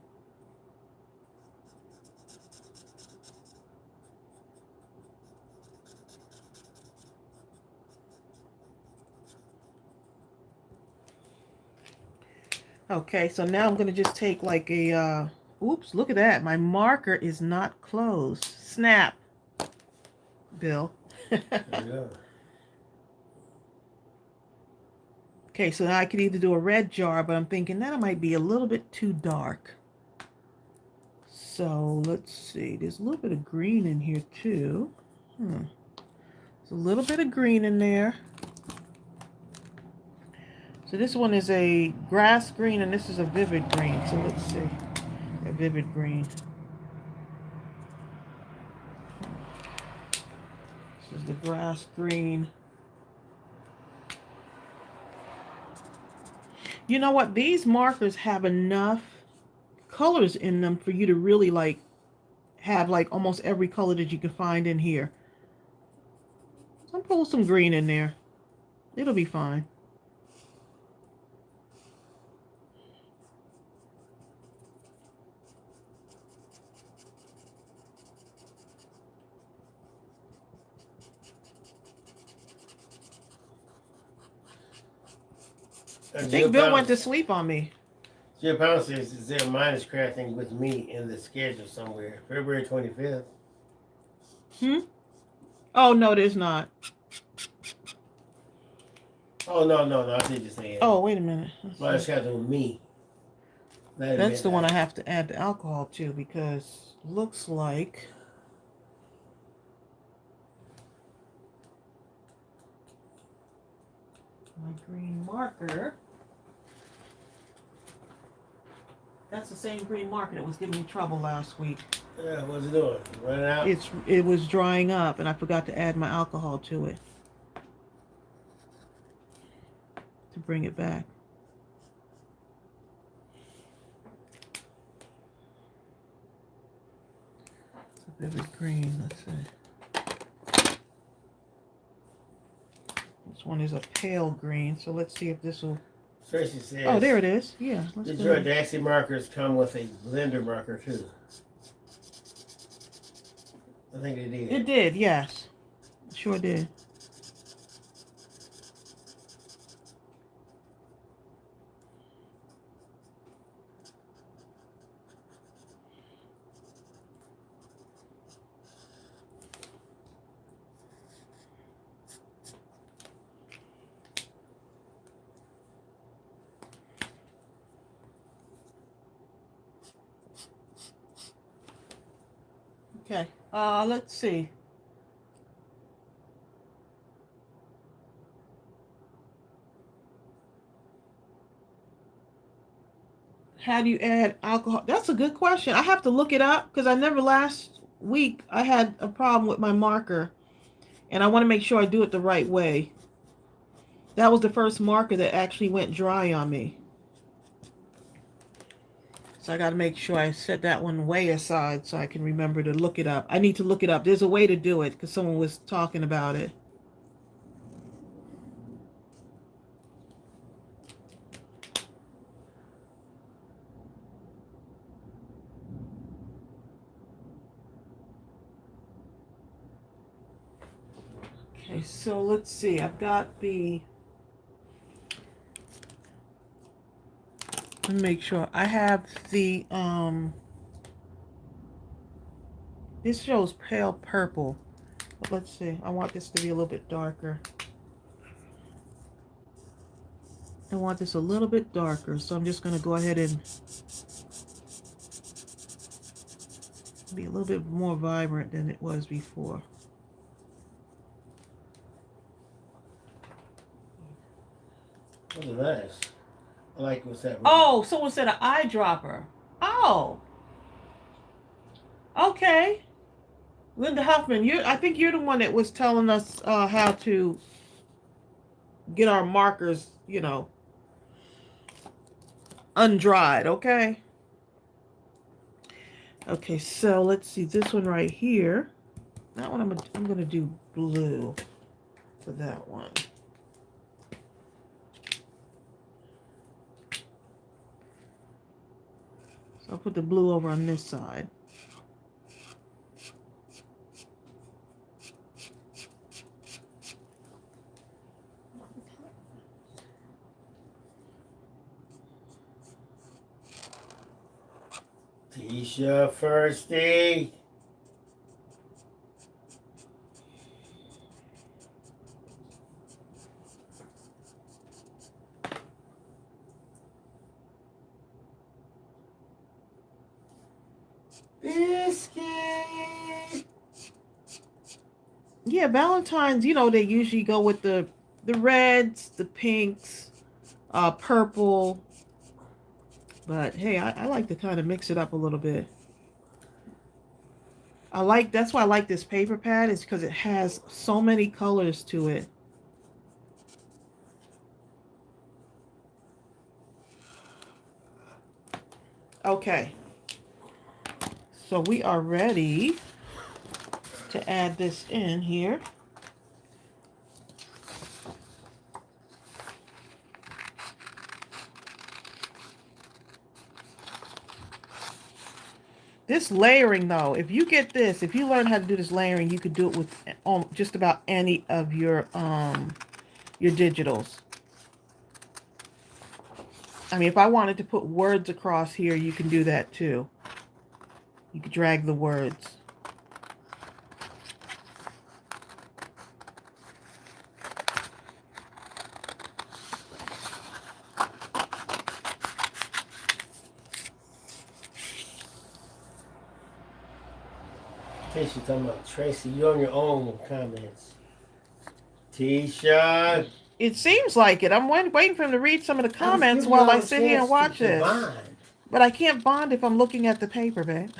Okay, so now I'm going to just take like a, oops, look at that. My marker is not closed. Snap, Bill. Yeah. Okay, so now I could either do a red jar, but I'm thinking that might be a little bit too dark. So let's see. There's a little bit of green in here too. There's a little bit of green in there. So this one is a grass green and this is a vivid green. So let's see. A vivid green. This is the grass green. You know what? These markers have enough colors in them for you to really like have like almost every color that you can find in here. So I'll pull some green in there. It'll be fine. I think Bill went to sleep on me. Jill Pound says, is there Mindless Crafting with me in the schedule somewhere? February 25th. Oh, no, there's not. Oh, no. I think you saying. Oh, wait a minute. Mindless Crafting with me. That's the one I have to add the alcohol to because looks like my green marker. That's the same green marker that was giving me trouble last week. Yeah, what's it doing? Running out? It was drying up and I forgot to add my alcohol to it to bring it back. Vivid green, let's see. This one is a pale green, so let's see if this will. Tracey says. Oh, there it is. Yeah. Did your Daxi markers come with a blender marker too? I think it did. It did, yes. It sure did. Okay, let's see. How do you add alcohol? That's a good question. I have to look it up because I never last week I had a problem with my marker and I want to make sure I do it the right way. That was the first marker that actually went dry on me. So I got to make sure I set that one way aside so I can remember to look it up. I need to look it up. There's a way to do it because someone was talking about it. Okay, so let's see. I've got the... Let me make sure. I have the... This shows pale purple. But let's see. I want this to be a little bit darker. I want this a little bit darker. So I'm just going to go ahead and be a little bit more vibrant than it was before. Those are nice. I like what's that? Oh, someone said an eyedropper. Oh, okay. Linda Huffman, I think you're the one that was telling us how to get our markers, undried, okay? Okay, so let's see this one right here. That one I'm gonna do blue for that one. So I'll put the blue over on this side. Tisha Firsty. Biscuit. Yeah, Valentine's, they usually go with the reds, the pinks, purple. But hey, I like to kind of mix it up a little bit. That's why I like this paper pad, is because it has so many colors to it. Okay. So we are ready to add this in here. This layering, though, if you learn how to do this layering, you could do it with just about any of your digitals. I mean, if I wanted to put words across here, you can do that too. You could drag the words. Tisha talking about Tracy. You're on your own comments. Tisha. It seems like it. I'm waiting for him to read some of the comments while I sit here and watch this. But I can't bond if I'm looking at the paper, man.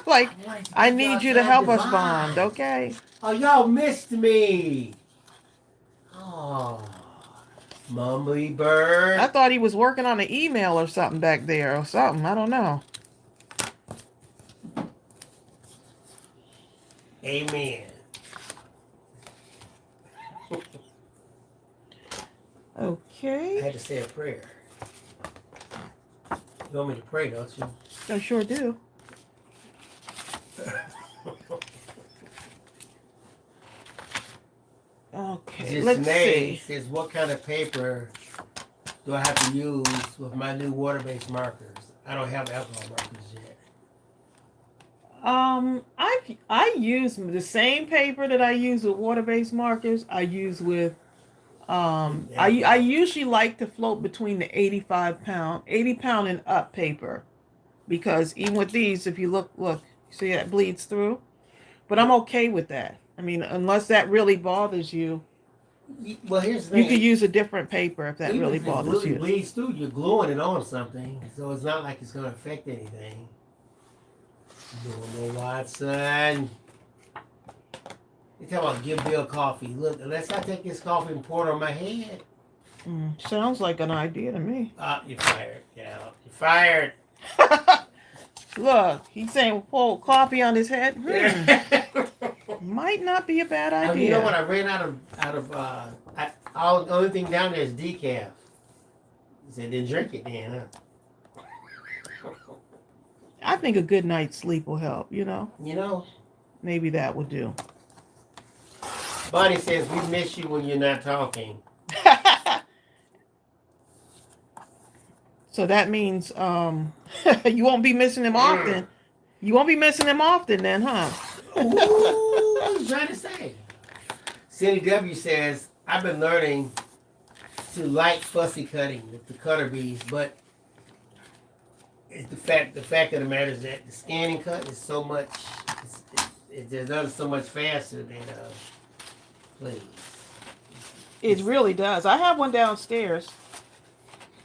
Like, I need you to help us bond, okay? Oh, y'all missed me. Oh, Mumbly Bird. I thought he was working on an email or something back there or something. I don't know. Amen. Okay. I had to say a prayer. You want me to pray, don't you? I sure do. Okay, let's see. Says, what kind of paper do I have to use with my new water-based markers? I don't have alcohol markers yet. I use the same paper that I use with water-based markers. I use with I usually like to float between the 80 pound and up paper, because even with these, if you look, see that bleeds through. But I'm okay with that. I mean, unless that really bothers you. Well, here's the thing. You could use a different paper if that really bothers you. If it really bleeds through, you're gluing it on something, so it's not like it's going to affect anything. No, Watson. You talk about give Bill coffee. Look, unless I take this coffee and pour it on my head. Sounds like an idea to me. You're fired. Yeah, you're fired. Look, he's saying pour coffee on his head. Might not be a bad idea. You know what? I ran out of the only thing down there is decaf. He said, then drink it then, huh? I think a good night's sleep will help, You know? Maybe that would do. Bonnie says, we miss you when you're not talking. So that means you won't be missing him often. You won't be missing him often then, huh? Ooh, what are you trying to say? Cindy W says, I've been learning to like fussy cutting with the cutter bees, but it's the fact of the matter is that the scanning cut is so much, it's done so much faster than please. It really does. I have one downstairs.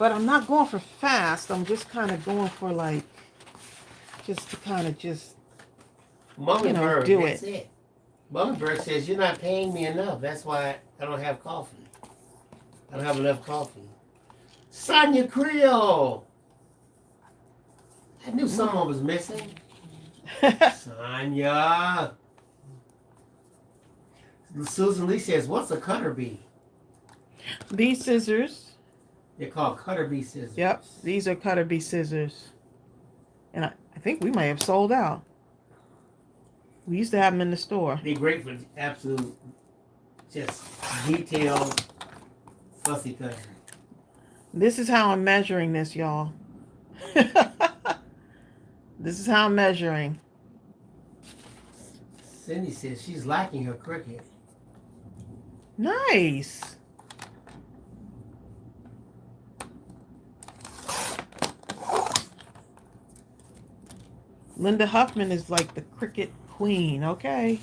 But I'm not going for fast. I'm just kind of going for like, just to kind of just, Mummy Bird, do that's it. Mummy Bird says, you're not paying me enough. That's why I don't have coffee. I don't have enough coffee. Sonia Creole. I knew someone was missing. Sonia. Susan Lee says, what's a cutter bee? These scissors. They're called cutter bee scissors. Yep, these are cutter bee scissors. And I think we might have sold out. We used to have them in the store. They're great for absolute, just detailed, fussy cutting. This is how I'm measuring this, y'all. This is how I'm measuring. Cindy says she's liking her Cricut. Nice. Linda Huffman is like the Cricut queen, okay?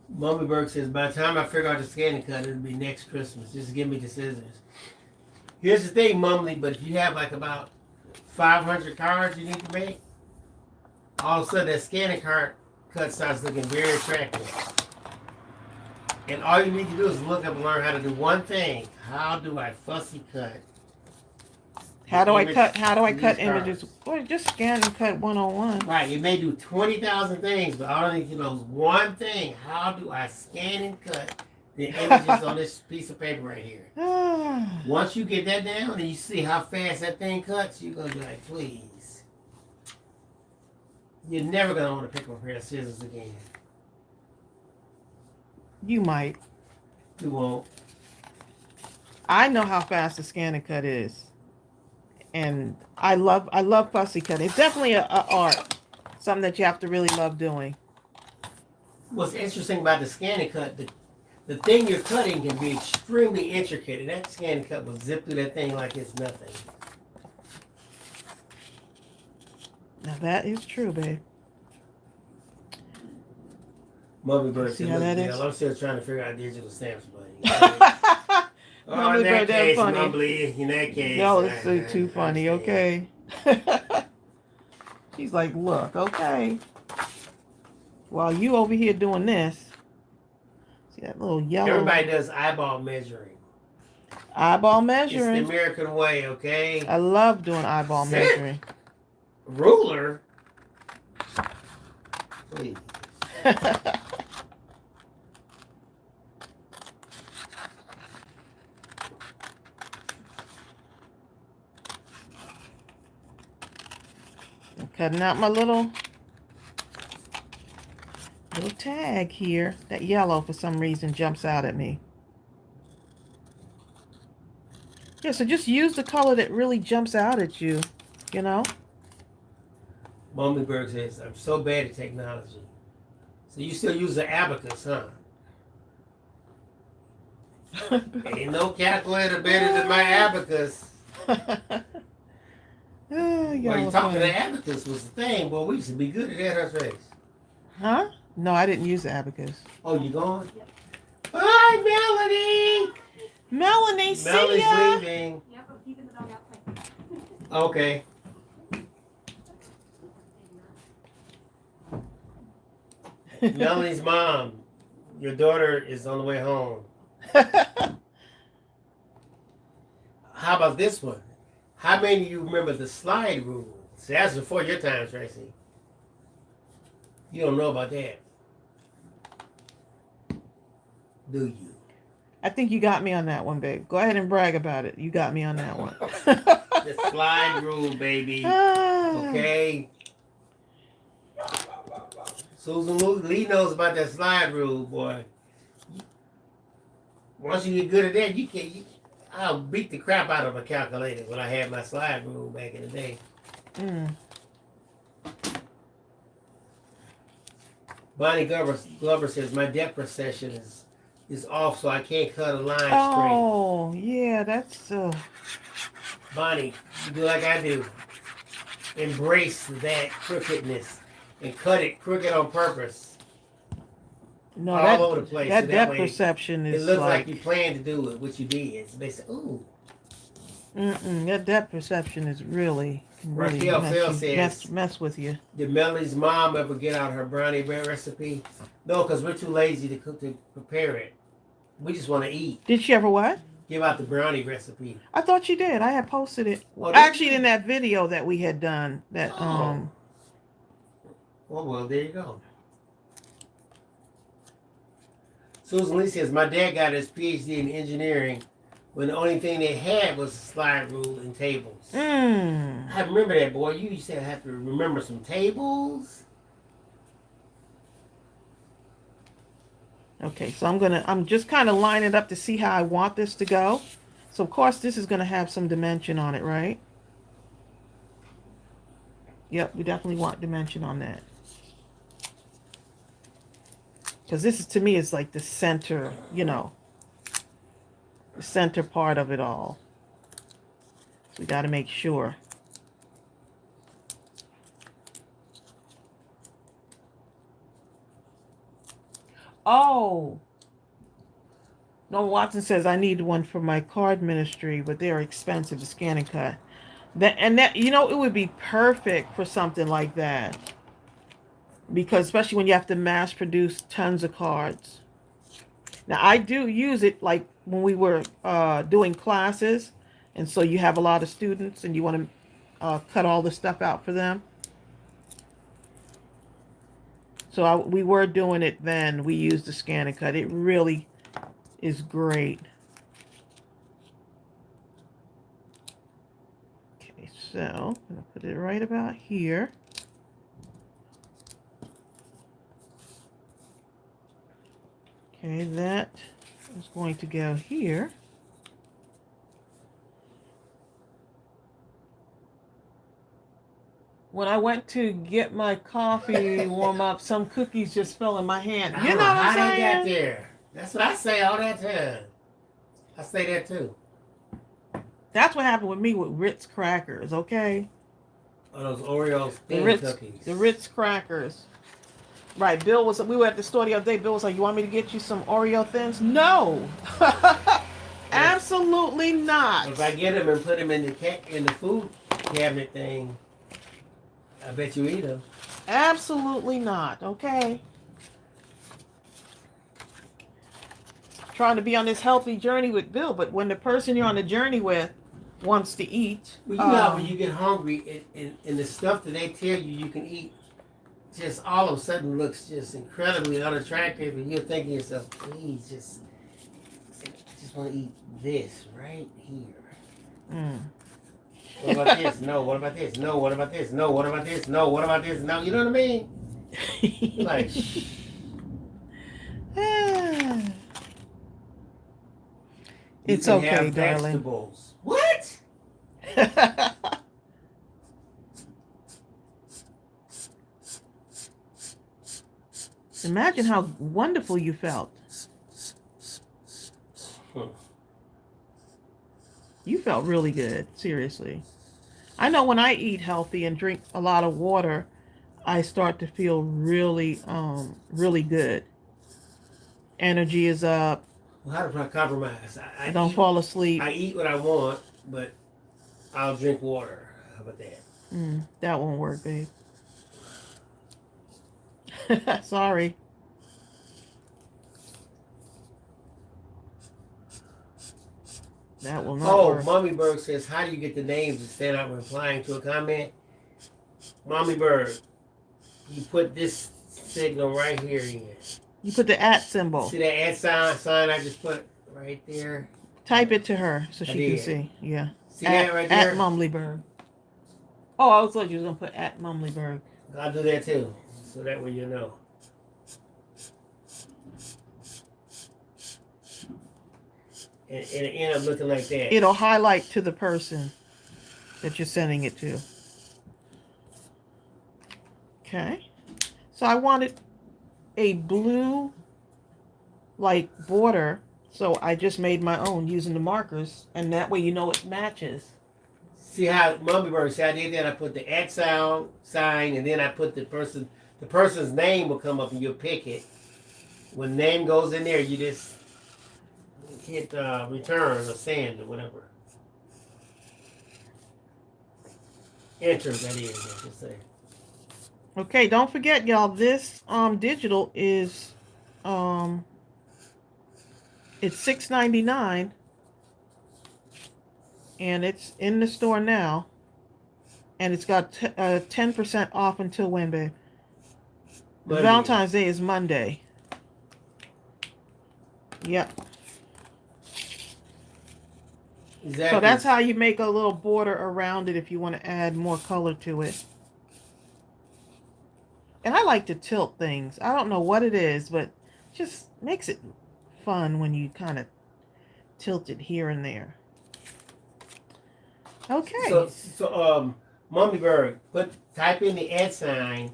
Mummy Berg says, by the time I figure out the scanning cut, it'll be next Christmas. Just give me the scissors. Here's the thing, Mummy, but if you have like about 500 cards you need to make, all of a sudden that scanning card cut starts looking very attractive. And all you need to do is look up and learn how to do one thing. How do I fussy cut? How do I cut images? Well, just scan and cut 101. Right, you may do 20,000 things, but all I need to know is one thing. How do I scan and cut the images on this piece of paper right here? Once you get that down and you see how fast that thing cuts, you're going to be like, please. You're never going to want to pick up a pair of scissors again. You might. You won't. I know how fast the scan and cut is. And I love fussy cutting. It's definitely a art. Something that you have to really love doing. What's interesting about the scan and cut, the thing you're cutting can be extremely intricate. And that scan and cut will zip through that thing like it's nothing. Now that is true, babe. Mummy Bird See how that is? I'm still trying to figure out digital stamps, buddy. Oh, in that case, Mumbly, in that case. Y'all is too funny, okay? She's like, look, okay. While you over here doing this, see that little yellow. Everybody does eyeball measuring. Eyeball measuring. It's the American way, okay? I love doing eyeball measuring. Ruler? Please. I'm cutting out my little tag here. That yellow for some reason jumps out at me. Yeah, so just use the color that really jumps out at you, you know? Mommy Berg says, I'm so bad at technology. So you still use the abacus, huh? Ain't no calculator better than my abacus. Well, you talking to the abacus was the thing. Boy, we used to be good at that, her face. Huh? No, I didn't use the abacus. Oh, you gone? Yep. Hi, Melanie! Melanie, see Melanie's ya! leaving. Yep, I'm keeping the dog outside. Okay. Melanie's mom, your daughter is on the way home. How about this one? How many of you remember the slide rule? See, that's before your time, Tracy. You don't know about that. Do you? I think you got me on that one, babe. Go ahead and brag about it. You got me on that one. The slide rule, baby. Okay? Susan Lee knows about that slide rule, boy. Once you get good at that, you can't. I'll beat the crap out of a calculator when I had my slide rule back in the day. Bonnie Glover says my depth perception is off, so I can't cut a line straight. Oh, yeah, that's... Bonnie, you do like I do. Embrace that crookedness and cut it crooked on purpose. No, all over the place. That so depth perception is it looks like you planned to do it, what you did. So they say, ooh. That depth perception is really Raquel Phil mess with you. Did Melanie's mom ever get out her brownie bread recipe? No, because we're too lazy to cook to prepare it. We just want to eat. Did she ever what? Give out the brownie recipe. I thought she did. I had posted it. Oh, actually, in that video that we had done. That Well, there you go. Susan Lee says, my dad got his PhD in engineering when the only thing they had was a slide rule and tables. I remember that, boy. You used to have to remember some tables. Okay, so I'm just kind of lining it up to see how I want this to go. So, of course, this is going to have some dimension on it, right? Yep, we definitely want dimension on that. Because this is, to me, is like the center, the center part of it all. So we got to make sure. Oh. Norman Watson says, I need one for my card ministry, but they are expensive to scan and cut. It would be perfect for something like that. Because especially when you have to mass produce tons of cards. Now, I do use it like when we were doing classes. And so you have a lot of students and you want to cut all the stuff out for them. So we were doing it then. We used the scan and cut. It really is great. Okay, so I'm going to put it right about here. Okay, that is going to go here. When I went to get my coffee warm up, some cookies just fell in my hand. You know what I'm saying? How they got there? That's what I say all that time. I say that too. That's what happened with me with Ritz crackers, okay? Oh, those Oreos thin cookies. The Ritz crackers. Right, we were at the store the other day. Bill was like, you want me to get you some Oreo Thins? No. Absolutely not. If I get them and put them in the food cabinet thing, I bet you eat them. Absolutely not, okay? Trying to be on this healthy journey with Bill, but when the person you're on the journey with wants to eat. Well, you know, when you get hungry and the stuff that they tell you can eat just all of a sudden looks just incredibly unattractive, and you're thinking to yourself, please just want to eat this right here. What about this? No. What about this? No. What about this? No. What about this? No. What about this? No. You know what I mean? Like, it's okay, darling. Vegetables. What? Imagine how wonderful you felt. You felt really good, seriously. I know when I eat healthy and drink a lot of water, I start to feel really, really good. Energy is up. Well, how do I compromise? I don't fall asleep. I eat what I want, but I'll drink water. How about that? That won't work, babe. Sorry. That will not work. Mommy Berg says, how do you get the names to stand out when replying to a comment? Mommy Berg, you put this signal right here in. You put the @ symbol. See that @ sign I just put right there? Type it to her so she can see. Yeah. See that right there? @ Mumleyberg. Oh, I thought you was going to put @ Mumleyberg. I'll do that too, so that way you know. And it end up looking like that. It'll highlight to the person that you're sending it to. Okay. So I wanted a blue like border, so I just made my own using the markers, and that way you know it matches. See how Mummy Bird said I did that? I put the @ sign, and then I put the person's name will come up, and you'll pick it. When name goes in there, you just hit return or send or whatever. Enter, that is, I should say. Okay, don't forget, y'all. This digital is it's $6.99, and it's in the store now, and it's got 10% off until when, babe? Monday. Valentine's Day is Monday. Yep. Exactly. So that's how you make a little border around it if you want to add more color to it. And I like to tilt things. I don't know what it is, but it just makes it fun when you kind of tilt it here and there. Okay. So, Mommy Bird, type in the @ sign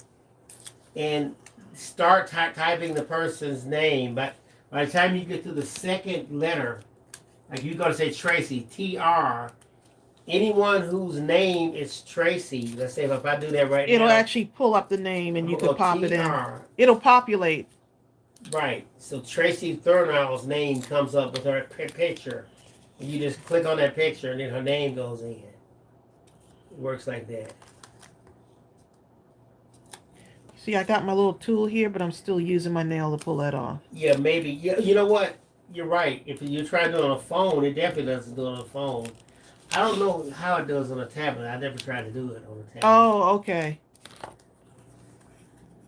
and start typing the person's name. But by the time you get to the second letter, like you're gonna say Tracey, TR. Anyone whose name is Tracey, let's say if I do that right It'll now, actually pull up the name and you can pop it in. TR. It'll populate. Right. So Tracey Thurnall's name comes up with her picture. And you just click on that picture and then her name goes in. It works like that. See, I got my little tool here, but I'm still using my nail to pull that off. Yeah, maybe. Yeah, you know what? You're right. If you're trying to do it on a phone, it definitely doesn't do it on a phone. I don't know how it does on a tablet. I never tried to do it on a tablet. Oh, okay.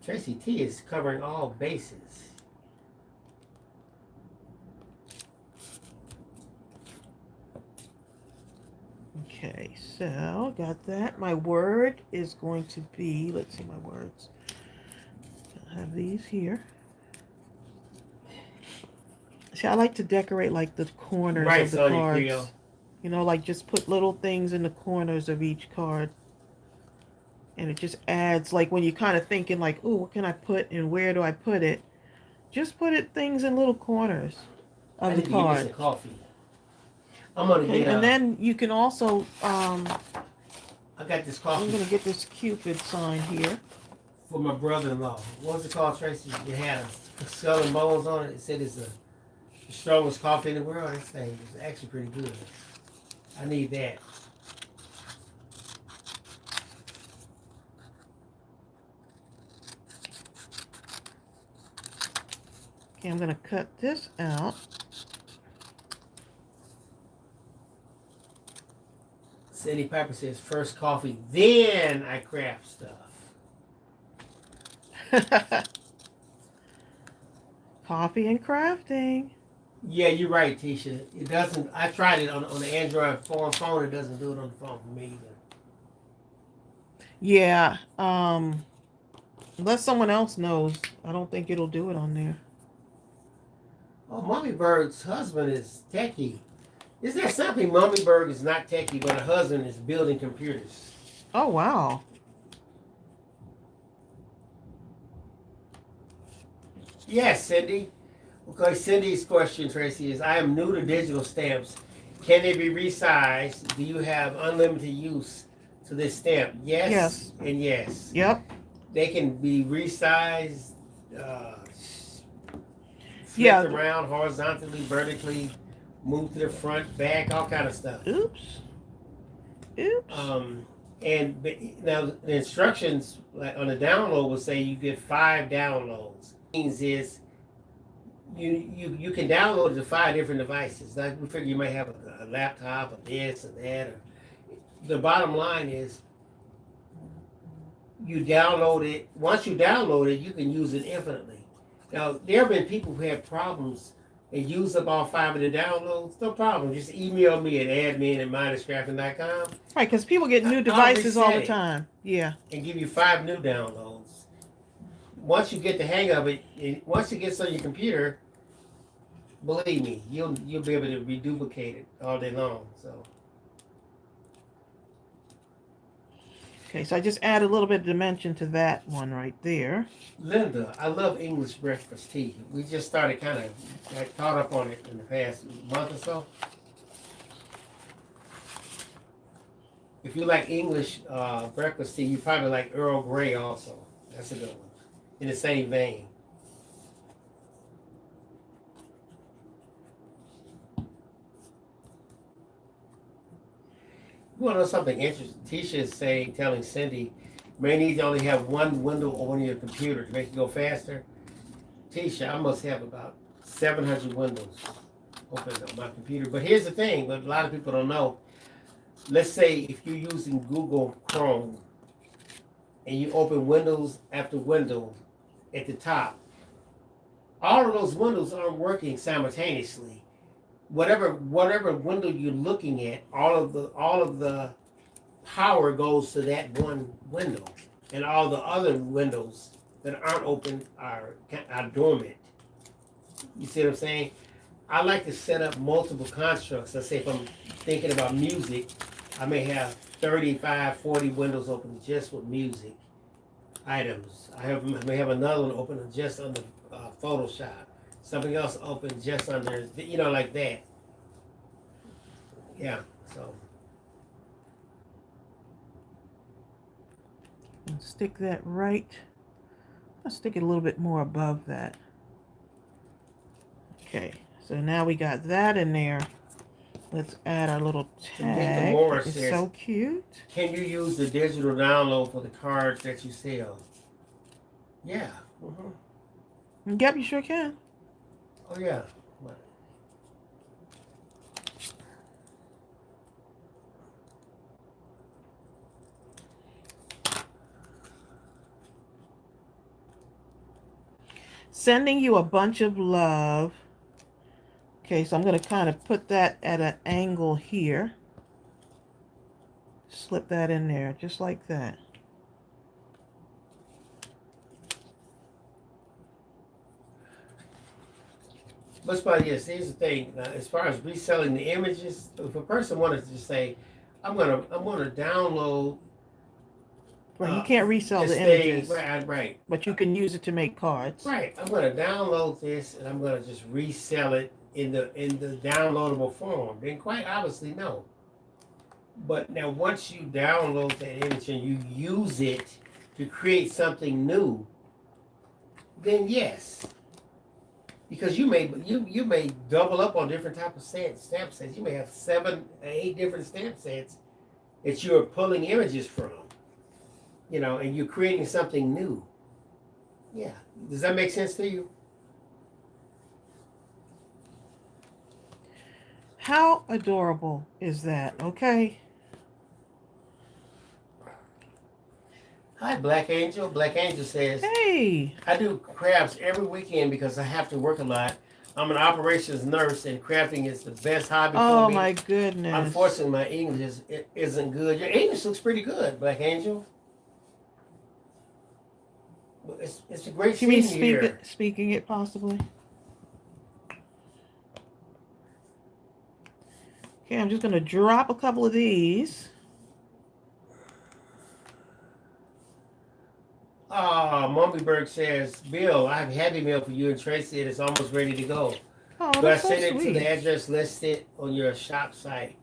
Tracey T is covering all bases. Okay, so got that. My word is going to be, let's see my words. I have these here. See, I like to decorate like the corners of the cards. You know, like just put little things in the corners of each card. And it just adds, like when you're kind of thinking like, oh, what can I put and where do I put it? Just put things in little corners of the card. Give me some coffee. I'm gonna get. And then you can also. I got this coffee. I'm gonna get this Cupid sign here for my brother-in-law. What was it called, Tracey? It had a skull and bones on it. It said it's the strongest coffee in the world. This thing is actually pretty good. I need that. Okay, I'm gonna cut this out. Cindy Piper says, first coffee, then I craft stuff. Coffee and crafting. Yeah, you're right, Tisha. It doesn't. I tried it on the Android phone. It doesn't do it on the phone for me either. Yeah. Unless someone else knows, I don't think it'll do it on there. Oh, Mommy Bird's husband is techie. Is there something Mommy Bird is not techie, but her husband is building computers? Oh, wow. Yes, Cindy. Okay, Cindy's question, Tracey, is I am new to digital stamps. Can they be resized? Do you have unlimited use to this stamp? Yes. And yes. Yep. They can be resized, flipped around horizontally, vertically, moved to the front, back, all kind of stuff. Oops. And now the instructions on the download will say you get 5 downloads. Means is you can download it to 5 different devices. Like we figure you might have a laptop, or this and that. Or the bottom line is you download it. Once you download it, you can use it infinitely. Now there have been people who have problems and use up all 5 of the downloads. No problem. Just email me at admin@mindlesscrafting.com. Right, because people get new devices all the time. Yeah. And give you 5 new downloads. Once you get the hang of it, once it gets on your computer, believe me, you'll be able to reduplicate it all day long. So. Okay, so I just add a little bit of dimension to that one right there. Linda, I love English breakfast tea. We just started got caught up on it in the past month or so. If you like English breakfast tea, you probably like Earl Grey also. That's a good one. In the same vein. You want to know something interesting? Tisha is saying, telling Cindy, may need to only have one window on your computer to make it go faster. Tisha, I must have about 700 windows open on my computer. But here's the thing, what a lot of people don't know. Let's say if you're using Google Chrome and you open windows after window at the top, all of those windows aren't working simultaneously. Whatever window you're looking at, all of the power goes to that one window, and all the other windows that aren't open are dormant. You see what I'm saying? I like to set up multiple constructs. Let's say if I'm thinking about music, I may have 35, 40 windows open just with music items. I may have another one open just under Photoshop. Something else open just under, like that. Yeah, so. Stick that right. I'll stick it a little bit more above that. Okay, so now we got that in there. Let's add our little tag. It's so cute. Can you use the digital download for the cards that you sell? Yeah. Mm-hmm. Yep, you sure can. Oh, yeah. Sending you a bunch of love. Okay, so I'm going to kind of put that at an angle here. Slip that in there, just like that. But yes, here's the thing. As far as reselling the images, if a person wanted to say, I'm gonna download. Right, you can't resell the images. Right. But you can use it to make cards. Right. I'm gonna download this and I'm gonna just resell it in the downloadable form. Then quite obviously no. But now once you download that image and you use it to create something new, then yes. Because you may double up on different type of stamp sets. You may have 7, 8 different stamp sets that you're pulling images from. And you're creating something new. Yeah. Does that make sense to you? How adorable is that? Okay. Hi, Black Angel. Black Angel says, hey, I do crafts every weekend because I have to work a lot. I'm an operations nurse, and crafting is the best hobby for me. Oh, my goodness. Unfortunately, my English isn't good. Your English looks pretty good, Black Angel. It's a great You mean here. speaking it possibly? Okay, I'm just going to drop a couple of these. Mumbleberg says, Bill, I have a Happy Meal for you and Tracey, and it's almost ready to go. Oh, Do I that's send so it sweet. to the address listed on your shop site?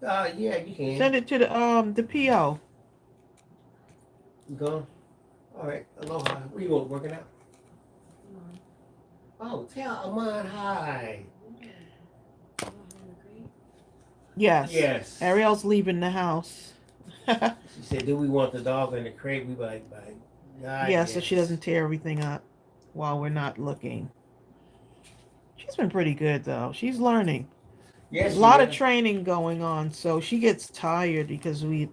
Yeah, you can. Send it to the PO. You go? All right. Aloha. Where you going? Working out? Oh, tell Amon hi. Yes. Yes. Ariel's leaving the house. She said, do we want the dog in the crate? We like, by God, yeah, so she doesn't tear everything up while we're not looking. She's been pretty good, though. She's learning. Yes, a lot of training going on, so she gets tired because we,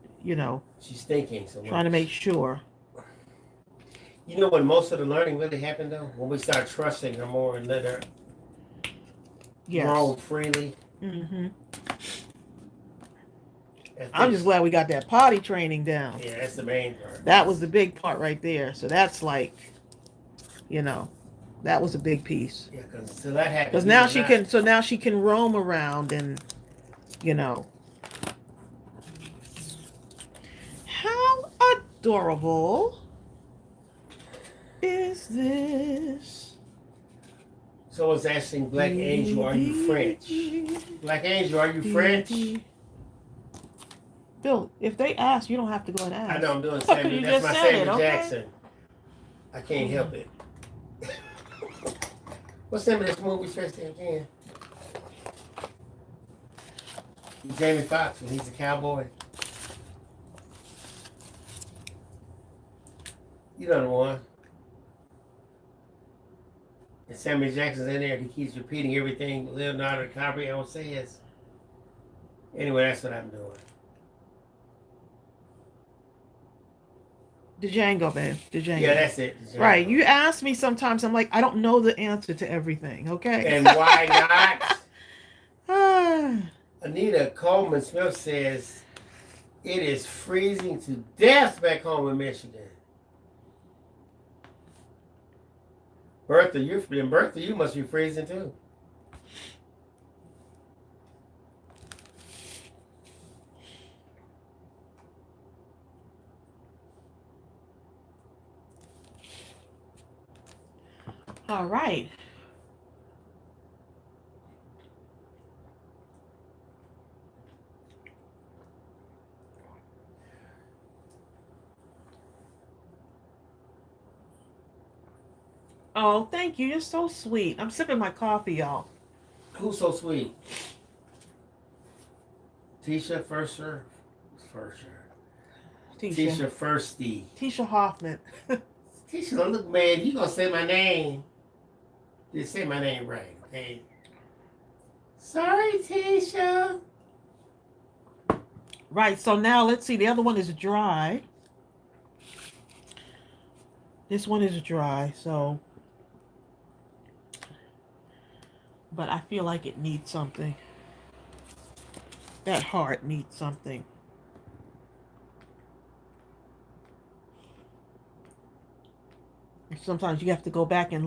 she's thinking so much. Trying to make sure. You know when most of the learning really happened, though? When we start trusting her more and let her roam freely. Mm-hmm. I'm just glad we got that potty training down. Yeah, that's the main part. That was the big part right there. So that's like, that was a big piece. Yeah, because so that happened. Because now she can. So now she can roam around and, How adorable is this? Someone's asking Black Angel, are you French? Black Angel, are you French? Bill, if they ask, you don't have to go and ask. I know I'm doing Samuel. That's my Samuel Jackson. I can't help it. What's the name of this movie, Tracey, again? Jamie Foxx when he's a cowboy. You know the one. And Samuel Jackson's in there and he keeps repeating everything Leonardo DiCaprio says. Anyway, that's what I'm doing. The Django, babe. The Django. Yeah, that's it. Right. You ask me sometimes, I'm like, I don't know the answer to everything, okay? And why not? Ah. Anita Coleman Smith says, it is freezing to death back home in Michigan. Bertha, you must be freezing too. All right. Oh, thank you. You're so sweet. I'm sipping my coffee, y'all. Who's so sweet? Tisha Firsher? Tisha Firsty. Tisha Hoffman. Tisha, look, man, you gonna say my name. Just say my name right, okay? Sorry, Tisha. Right, so now let's see. The other one is dry. This one is dry, so. But I feel like it needs something. That heart needs something. Sometimes you have to go back and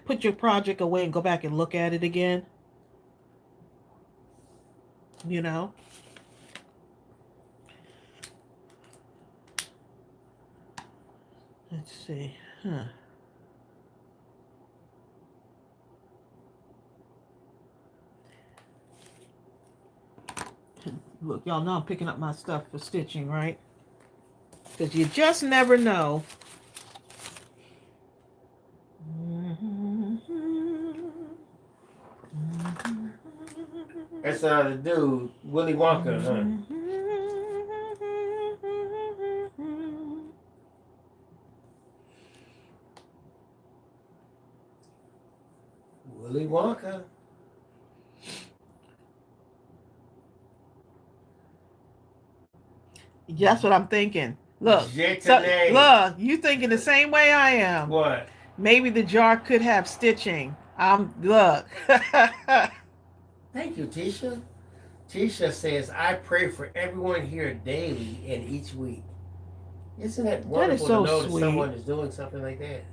put your project away and go back and look at it again. You know? Let's see. Look, y'all know I'm picking up my stuff for stitching, right? Because you just never know. That's the dude, Willy Wonka, huh? Willy Wonka. That's what I'm thinking. Look, Jetané. look, you thinking the same way I am. What? Maybe the jar could have stitching. Look. Thank you, Tisha. Tisha says, I pray for everyone here daily and each week. Isn't that wonderful so to know sweet. that someone is doing something like that?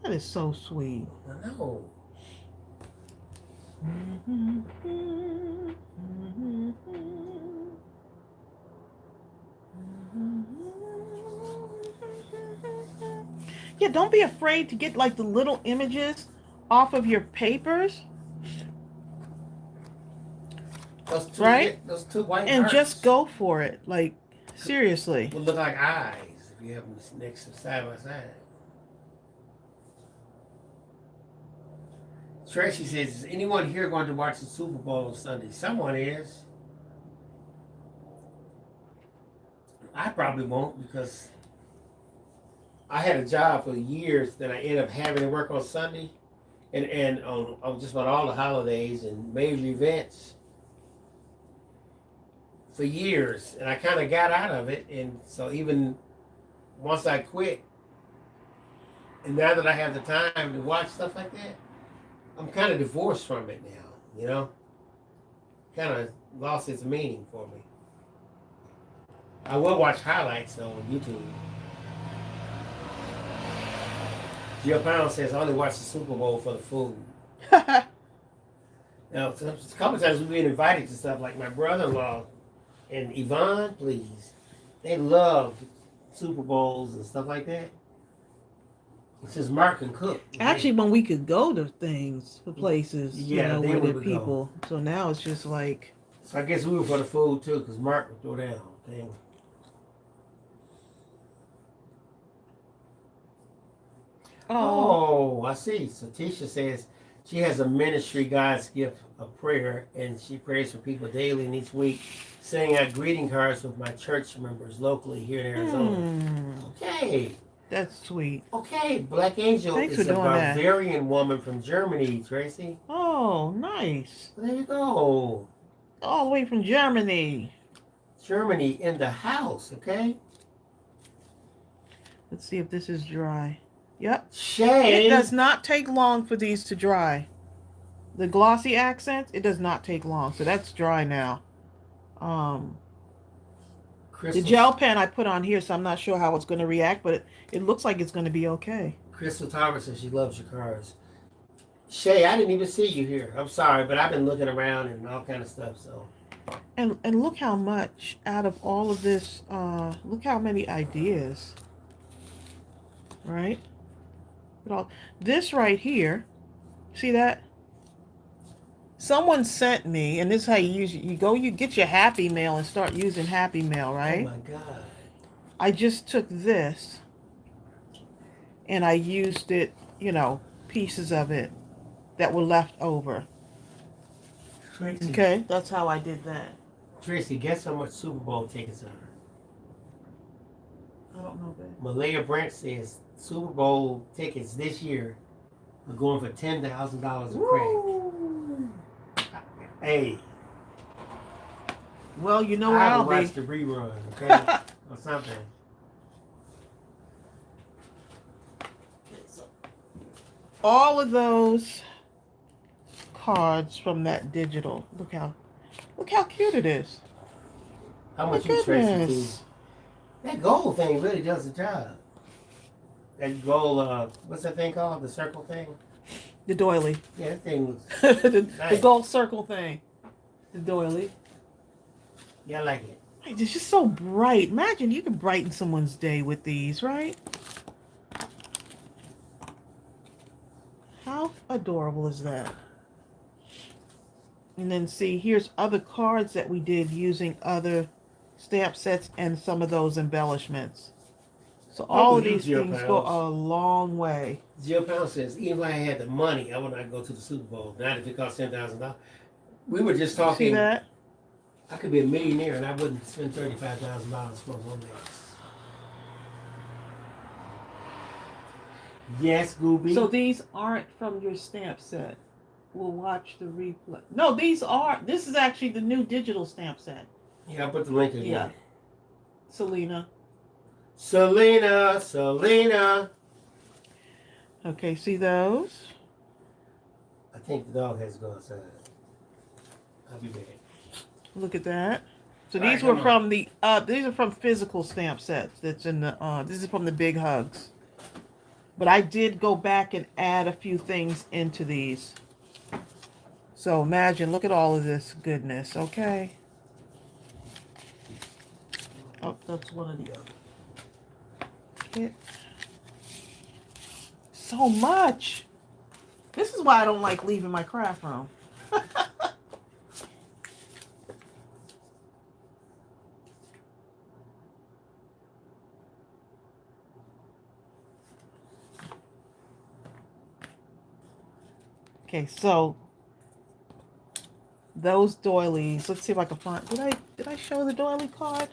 That is so sweet. I know. Yeah, don't be afraid to get like the little images off of your papers. Those two white and hearts just go for it. Like, seriously. would look like eyes if you have them next to side by side. Tracy says, is anyone here going to watch the Super Bowl on Sunday? Someone is. I probably won't because I had a job for years that I ended up having to work on Sunday and on just about all the holidays and major events for years. And I kind of got out of it. And so even once I quit, and now that I have the time to watch stuff like that, I'm kind of divorced from it now, you know? Kind of lost its meaning for me. I will watch highlights though on YouTube. Jill Pound says, I only watch the Super Bowl for the food. Now, a couple times we've been invited to stuff like my brother-in-law and Yvonne, please. They love Super Bowls and stuff like that. It's just Mark and Cook. Actually, when we could go to things, for places, Yeah, you know, they where there are would people. So now it's just like. So I guess we were for the food too, because Mark would throw down. Dang. Oh, I see. So Tisha says She has a ministry, God's gift of prayer, and she prays for people daily and each week, sending out greeting cards with my church members locally here in Arizona. Okay. That's sweet. Okay, Black Angel Thanks is for a doing that. Bavarian woman from Germany, Tracy. Oh, nice. There you go. All the way from Germany. Germany in the house, okay? Let's see if this is dry. Yep. Shay. It does not take long for these to dry. The glossy accents, it does not take long. So that's dry now. The gel pen I put on here, so I'm not sure how it's going to react, but it looks like it's going to be okay. Crystal Thomas says she loves your cards. Shay, I didn't even see you here. I'm sorry, but I've been looking around and all kind of stuff, so. And look how much out of all of this, look how many ideas. Right? This right here, see that? Someone sent me, and this is how you use it. You get your Happy Mail and start using Happy Mail, right? Oh my God. I just took this and I used it, pieces of it that were left over. Tracy. Okay, that's how I did that. Tracy, guess how much Super Bowl tickets are? I don't know that. Malaya Branch says Super Bowl tickets this year are going for $10,000 a crack. Hey. Well, you know where I'll be. watch the rerun, okay? Or something. All of those cards from that digital. Look how cute it is. How much My you Tracy goodness. do? That gold thing really does the job. That gold, what's that thing called? The circle thing? The doily. Yeah, that thing was the nice. gold circle thing. The doily. Yeah, I like it. It's just so bright. Imagine you could brighten someone's day with these, right? How adorable is that? And then see, here's other cards that we did using other stamp sets and some of those embellishments. So all of these things go a long way. Jill Pound says, even if I had the money, I would not go to the Super Bowl. Not if it cost $10,000. We were just talking. See that? I could be a millionaire and I wouldn't spend $35,000 for one day. Yes, Gooby. So these aren't from your stamp set. We'll watch the replay. No, this is actually the new digital stamp set. Yeah, I'll put the link again. Yeah. Selena. Okay, see those? I think the dog has to go outside. I'll be back. Look at that. So All right, these were come from these are from physical stamp sets. That's in the this is from the Big Hugs. But I did go back and add a few things into these. So imagine, look at all of this goodness, okay? Oh, that's one of the other. So much. This is why I don't like leaving my craft room. Okay, so those doilies. Let's see if I can find. Did I show the doily card?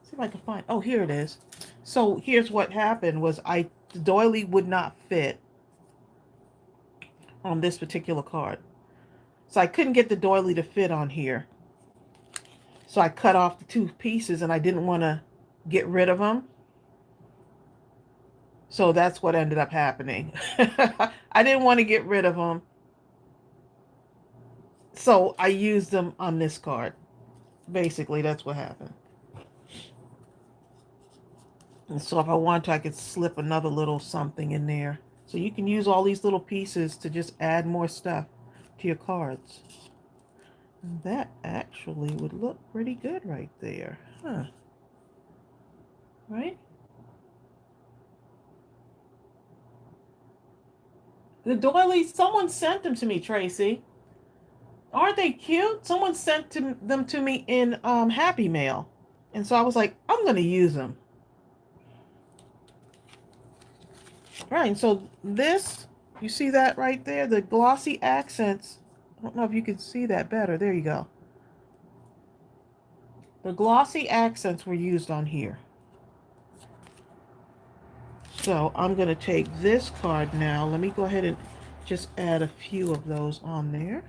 See if I can find. Oh, here it is. So here's what happened: was the doily would not fit on this particular card, so I couldn't get the doily to fit on here. So I cut off the two pieces, and I didn't want to get rid of them. So that's what ended up happening. I didn't want to get rid of them. So I used them on this card. Basically, that's what happened. And so if I want to, I could slip another little something in there. So you can use all these little pieces to just add more stuff to your cards. And that actually would look pretty good right there. Huh. Right? The doilies, someone sent them to me, Tracy. Aren't they cute? Someone sent them to me in Happy Mail. And so I was like, I'm going to use them. Right, so this You see that right there? The glossy accents. I don't know if you can see that better. There you go. The glossy accents were used on here. So I'm going to take this card now. Let me go ahead and just add a few of those on there.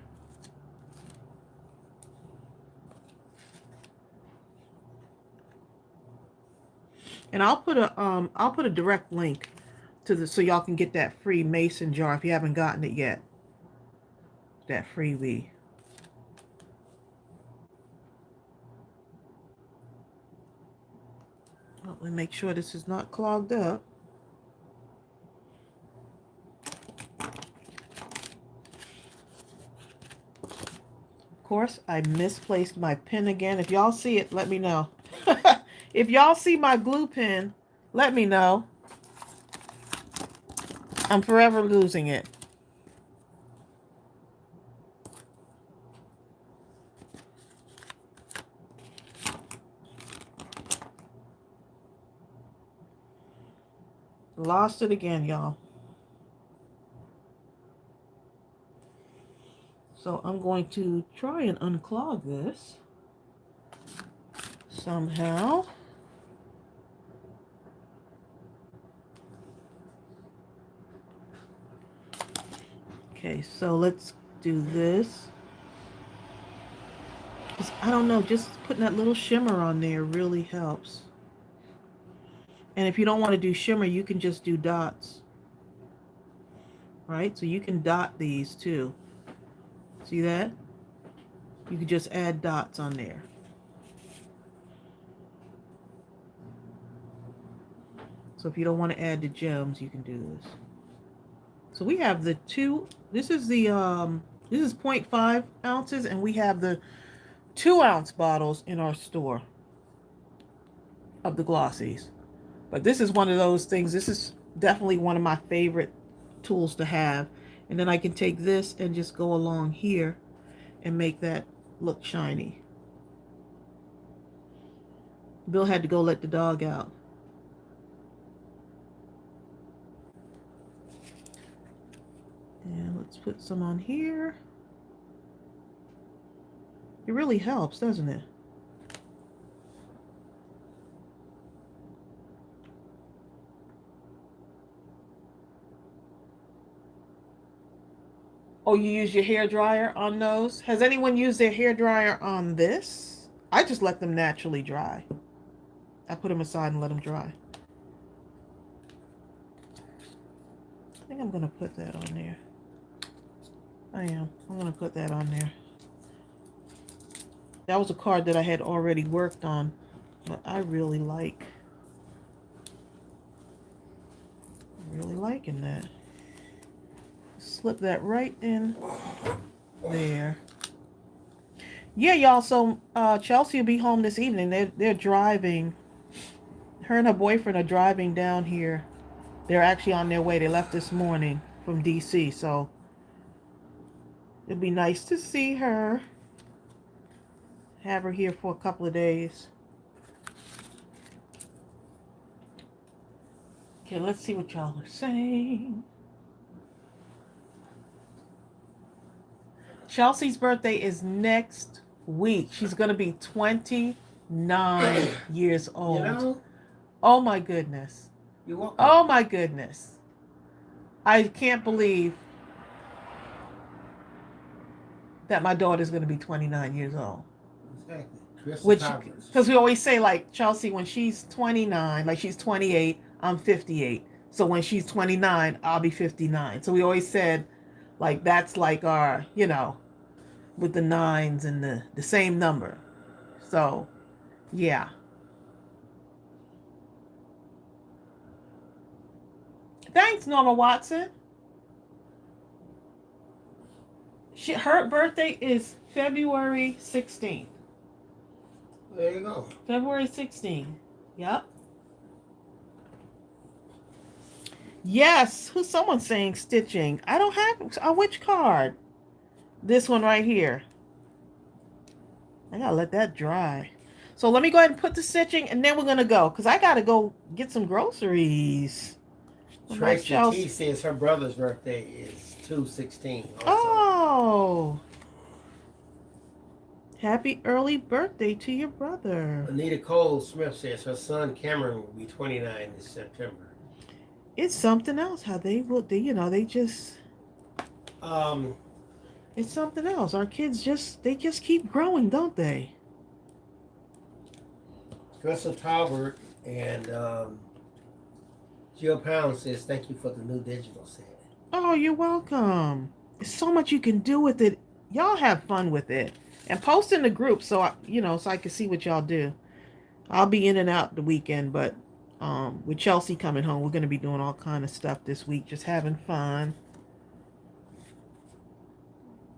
And I'll put a direct link to the so y'all can get that free mason jar if you haven't gotten it yet. That freebie. Well, let me make sure this is not clogged up. Of course, I misplaced my pen again. If y'all see it, let me know. If y'all see my glue pen, let me know. I'm forever losing it. Lost it again, y'all. So I'm going to try and unclog this somehow. Okay, so let's do this. I don't know, just putting that little shimmer on there really helps. And if you don't want to do shimmer, you can just do dots. Right? So you can dot these too. See that? You can just add dots on there. So if you don't want to add the gems, you can do this. So we have the two, this is the, this is 0.5 ounces, and we have the 2-ounce bottles in our store of the glossies. But this is one of those things, this is definitely one of my favorite tools to have. And then I can take this and just go along here and make that look shiny. Bill had to go let the dog out. And let's put some on here. It really helps, doesn't it? Oh, you use your hair dryer on those? Has anyone used their hair dryer on this? I just let them naturally dry. I put them aside and let them dry. I think I'm going to put that on there. I'm going to put that on there. That was a card that I had already worked on, but I really liking that. Slip that right in there. Yeah, y'all, so Chelsea will be home this evening. They're driving. Her and her boyfriend are driving down here. They're actually on their way. They left this morning from DC, so it'd be nice to see her. Have her here for a couple of days. Okay, let's see what y'all are saying. Chelsea's birthday is next week. She's going to be 29 years old. You know? Oh my goodness. You're welcome. Oh my goodness. I can't believe that my daughter's going to be 29 years old. Exactly. Which, because we always say, like, Chelsea, when she's 29, like she's 28, I'm 58. So when she's 29, I'll be 59. So we always said, like, that's like our, you know, with the nines and the same number. So, yeah. Thanks, Norma Watson. Her birthday is February 16th. There you go. February 16th. Yep. Yes. Who's someone saying stitching? I don't have which card? This one right here. I gotta let that dry. So let me go ahead and put the stitching, and then we're gonna go, because I gotta go get some groceries. My Tracey Chelsea. T says her brother's birthday is 2/16 also. Oh. Happy early birthday to your brother. Anita Cole Smith says her son Cameron will be 29 in September. It's something else how they just it's something else. Our kids just keep growing, don't they? Crystal Talbert and Jill Pound says thank you for the new digital set. Oh, you're welcome. There's so much you can do with it. Y'all have fun with it. And post in the group so I can see what y'all do. I'll be in and out the weekend, but with Chelsea coming home, we're going to be doing all kind of stuff this week, just having fun.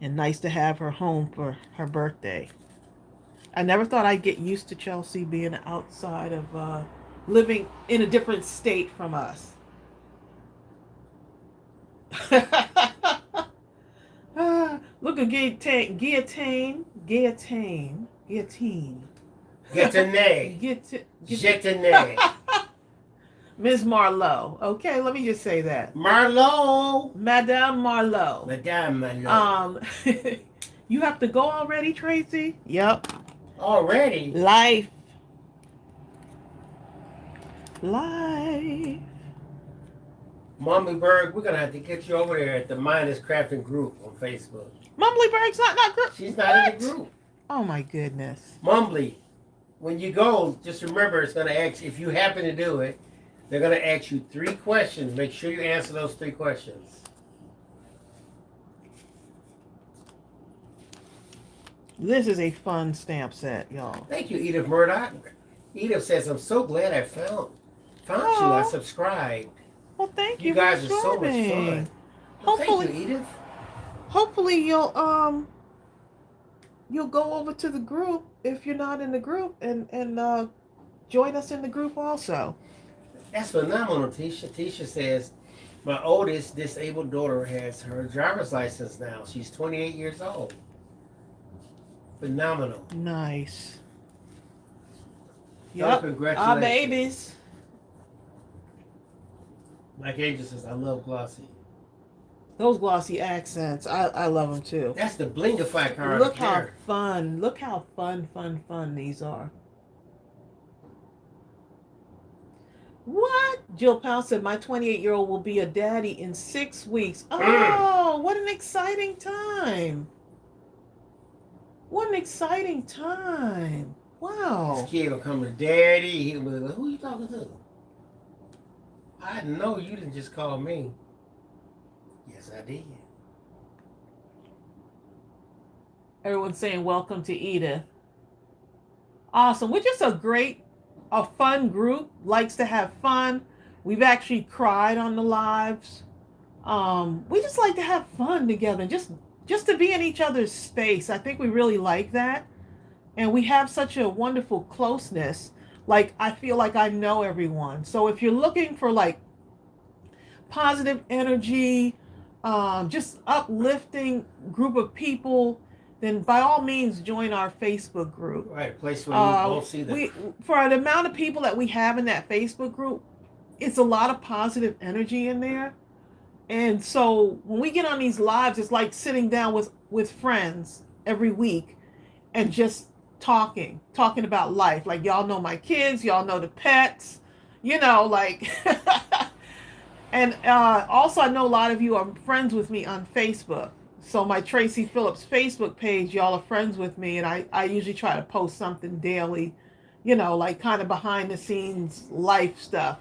And nice to have her home for her birthday. I never thought I'd get used to Chelsea being outside of living in a different state from us. Look at guillotine. Ms. Marlowe. Okay, let me just say that. Marlowe. Madame Marlowe. Madame Marlowe. You have to go already, Tracy? Yep. Already? Life. Mumblyberg, we're going to have to get you over there at the Mindless Crafting group on Facebook. Mumblyberg's not group. She's not in the group. Oh, my goodness. Mumbly, when you go, just remember it's going to ask, if you happen to do it, they're going to ask you 3 questions. Make sure you answer those 3 questions. This is a fun stamp set, y'all. Thank you, Edith Murdoch. Edith says, I'm so glad I found you. I subscribed. Well, thank you. You guys are so much fun. Hopefully, thank you, Edith. Hopefully you'll go over to the group if you're not in the group and join us in the group also. That's phenomenal, Tisha. Tisha says, my oldest disabled daughter has her driver's license now. She's 28 years old. Phenomenal. Nice. Yep. Congratulations. Our babies. Mike Angel says, I love glossy. Those glossy accents, I love them too. That's the blingify card. Look how fun these are. What? Jill Powell said, my 28-year-old will be a daddy in 6 weeks. Oh, what an exciting time. What an exciting time. Wow. This kid will come to daddy. He'll be like, who you talking to? I know you didn't just call me. Yes, I did. Everyone's saying welcome to Edith. Awesome. We're just a fun group. Likes to have fun. We've actually cried on the lives. We just like to have fun together. Just to be in each other's space. I think we really like that. And we have such a wonderful closeness. Like, I feel like I know everyone. So if you're looking for like positive energy, just uplifting group of people, then by all means join our Facebook group. Right, place where you won't see them. For the amount of people that we have in that Facebook group, it's a lot of positive energy in there. And so when we get on these lives, it's like sitting down with friends every week and just talking about life. Like, y'all know my kids, y'all know the pets, like and also I know a lot of you are friends with me on Facebook. So my Tracey Phillips Facebook page, y'all are friends with me, and I usually try to post something daily, like kind of behind the scenes life stuff,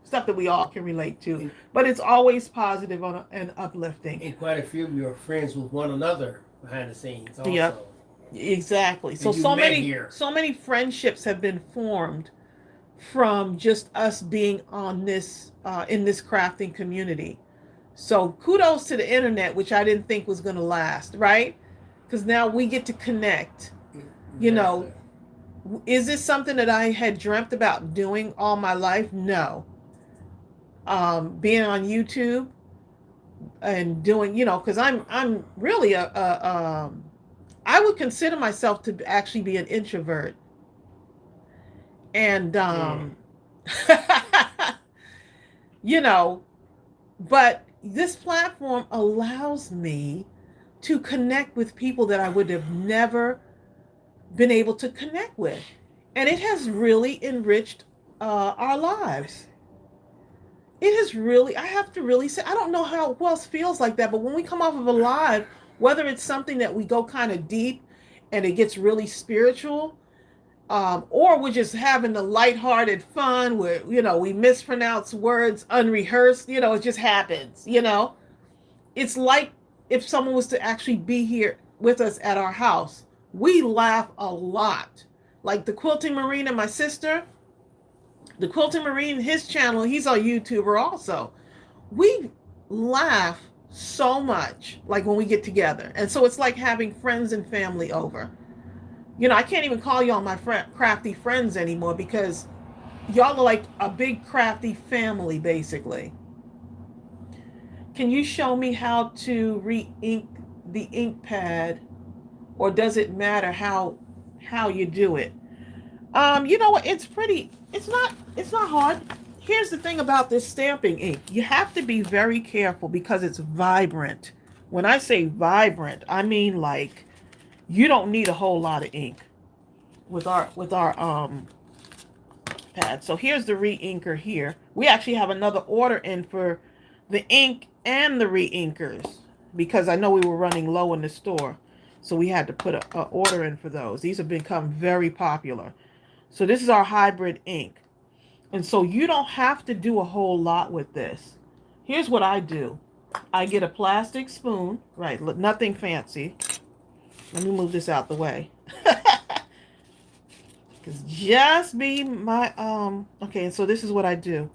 stuff that we all can relate to. But it's always positive and uplifting. And quite a few of you are friends with one another behind the scenes also. Yep. Exactly. So many friendships have been formed from just us being on this in this crafting community. So kudos to the internet, which I didn't think was going to last, right? Because now we get to connect. Exactly. Is this something that I had dreamt about doing all my life? No. Being on YouTube and doing, because I'm really I would consider myself to actually be an introvert. And, But this platform allows me to connect with people that I would have never been able to connect with. And it has really enriched our lives. It has really, I have to really say, I don't know how who else feels like that, but when we come off of a live, whether it's something that we go kind of deep and it gets really spiritual, or we're just having the lighthearted fun where, we mispronounce words unrehearsed, it just happens, It's like if someone was to actually be here with us at our house. We laugh a lot. Like the Quilting Marine, my sister, the Quilting Marine, his channel, he's a YouTuber also. We laugh so much, like when we get together. And so it's like having friends and family over. I can't even call y'all my crafty friends anymore because y'all are like a big crafty family, basically. Can you show me how to re-ink the ink pad, or does it matter how you do it? You know what? It's not hard. Here's the thing about this stamping ink. You have to be very careful because it's vibrant. When I say vibrant, I mean like you don't need a whole lot of ink with our pad. So here's the re-inker here. We actually have another order in for the ink and the re-inkers because I know we were running low in the store. So we had to put a order in for those. These have become very popular. So this is our hybrid ink. And so you don't have to do a whole lot with this. Here's what I do. I get a plastic spoon, right? Nothing fancy. Let me move this out the way. Because just be my, okay, so this is what I do.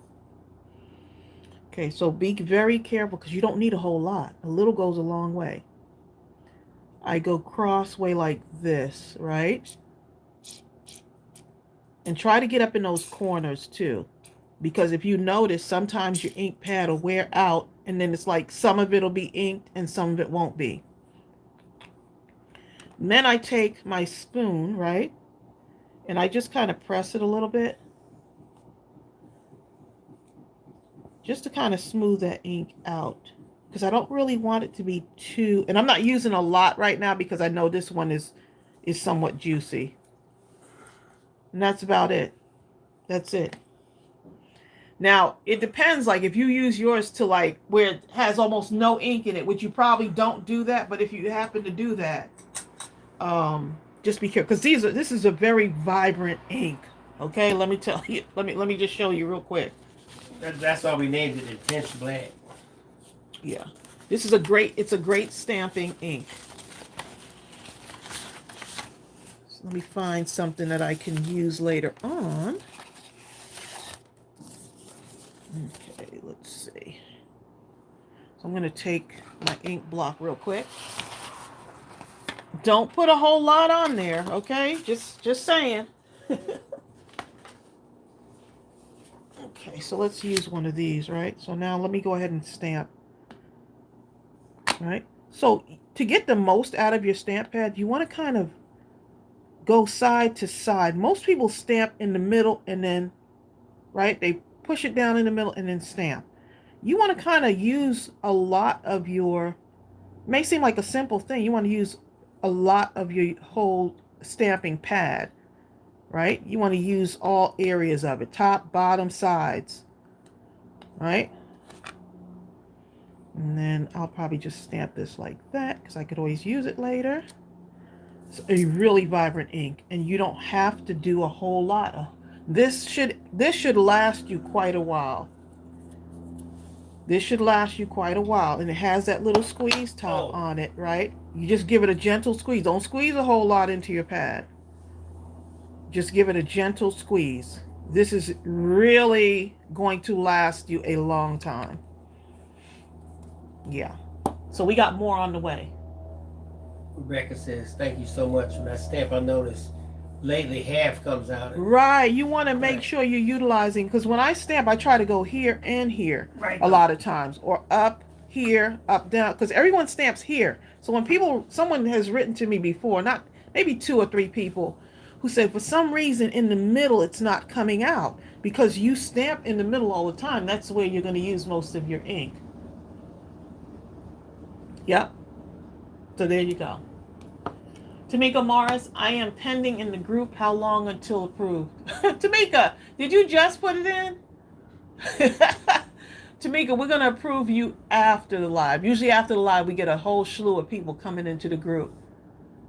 Okay, so be very careful because you don't need a whole lot. A little goes a long way. I go crossway like this, right? And try to get up in those corners too. Because if you notice, sometimes your ink pad will wear out and then it's like some of it will be inked and some of it won't be. And then I take my spoon, right? And I just kind of press it a little bit. Just to kind of smooth that ink out. Because I don't really want it to be too... And I'm not using a lot right now because I know this one is somewhat juicy. And that's about it. That's it. Now, it depends, like, if you use yours to, like, where it has almost no ink in it, which you probably don't do that, but if you happen to do that, just be careful. Because this is a very vibrant ink. Okay, let me tell you. Let me just show you real quick. That's why we named it Intense Black. Yeah. It's a great stamping ink. So let me find something that I can use later on. Okay, let's see. So I'm going to take my ink block real quick. Don't put a whole lot on there, okay? Just saying. Okay, so let's use one of these, right? So now let me go ahead and stamp. Right? So to get the most out of your stamp pad, you want to kind of go side to side. Most people stamp in the middle and then, right? They push it down in the middle and then stamp. You want to kind of use a lot of your, may seem like a simple thing. You want to use a lot of your whole stamping pad, right? You want to use all areas of it, top, bottom, sides, right? And then I'll probably just stamp this like that because I could always use it later. It's a really vibrant ink, and you don't have to do a whole lot. This should last you quite a while. This should last you quite a while, and it has that little squeeze top on it, right? You just give it a gentle squeeze. Don't squeeze a whole lot into your pad. Just give it a gentle squeeze. This is really going to last you a long time. Yeah. So we got more on the way. Rebecca says, thank you so much. When I stamp, I notice lately half comes out. Right. You want to make sure you're utilizing, because when I stamp, I try to go here and here a lot of times, or up here, up, down, because everyone stamps here. So when someone has written to me before, not maybe 2 or 3 people, who said for some reason in the middle it's not coming out because you stamp in the middle all the time. That's where you're going to use most of your ink. Yep. So there you go. Tamika Morris, I am pending in the group. How long until approved? Tamika, did you just put it in? Tamika, we're going to approve you after the live. Usually after the live, we get a whole slew of people coming into the group.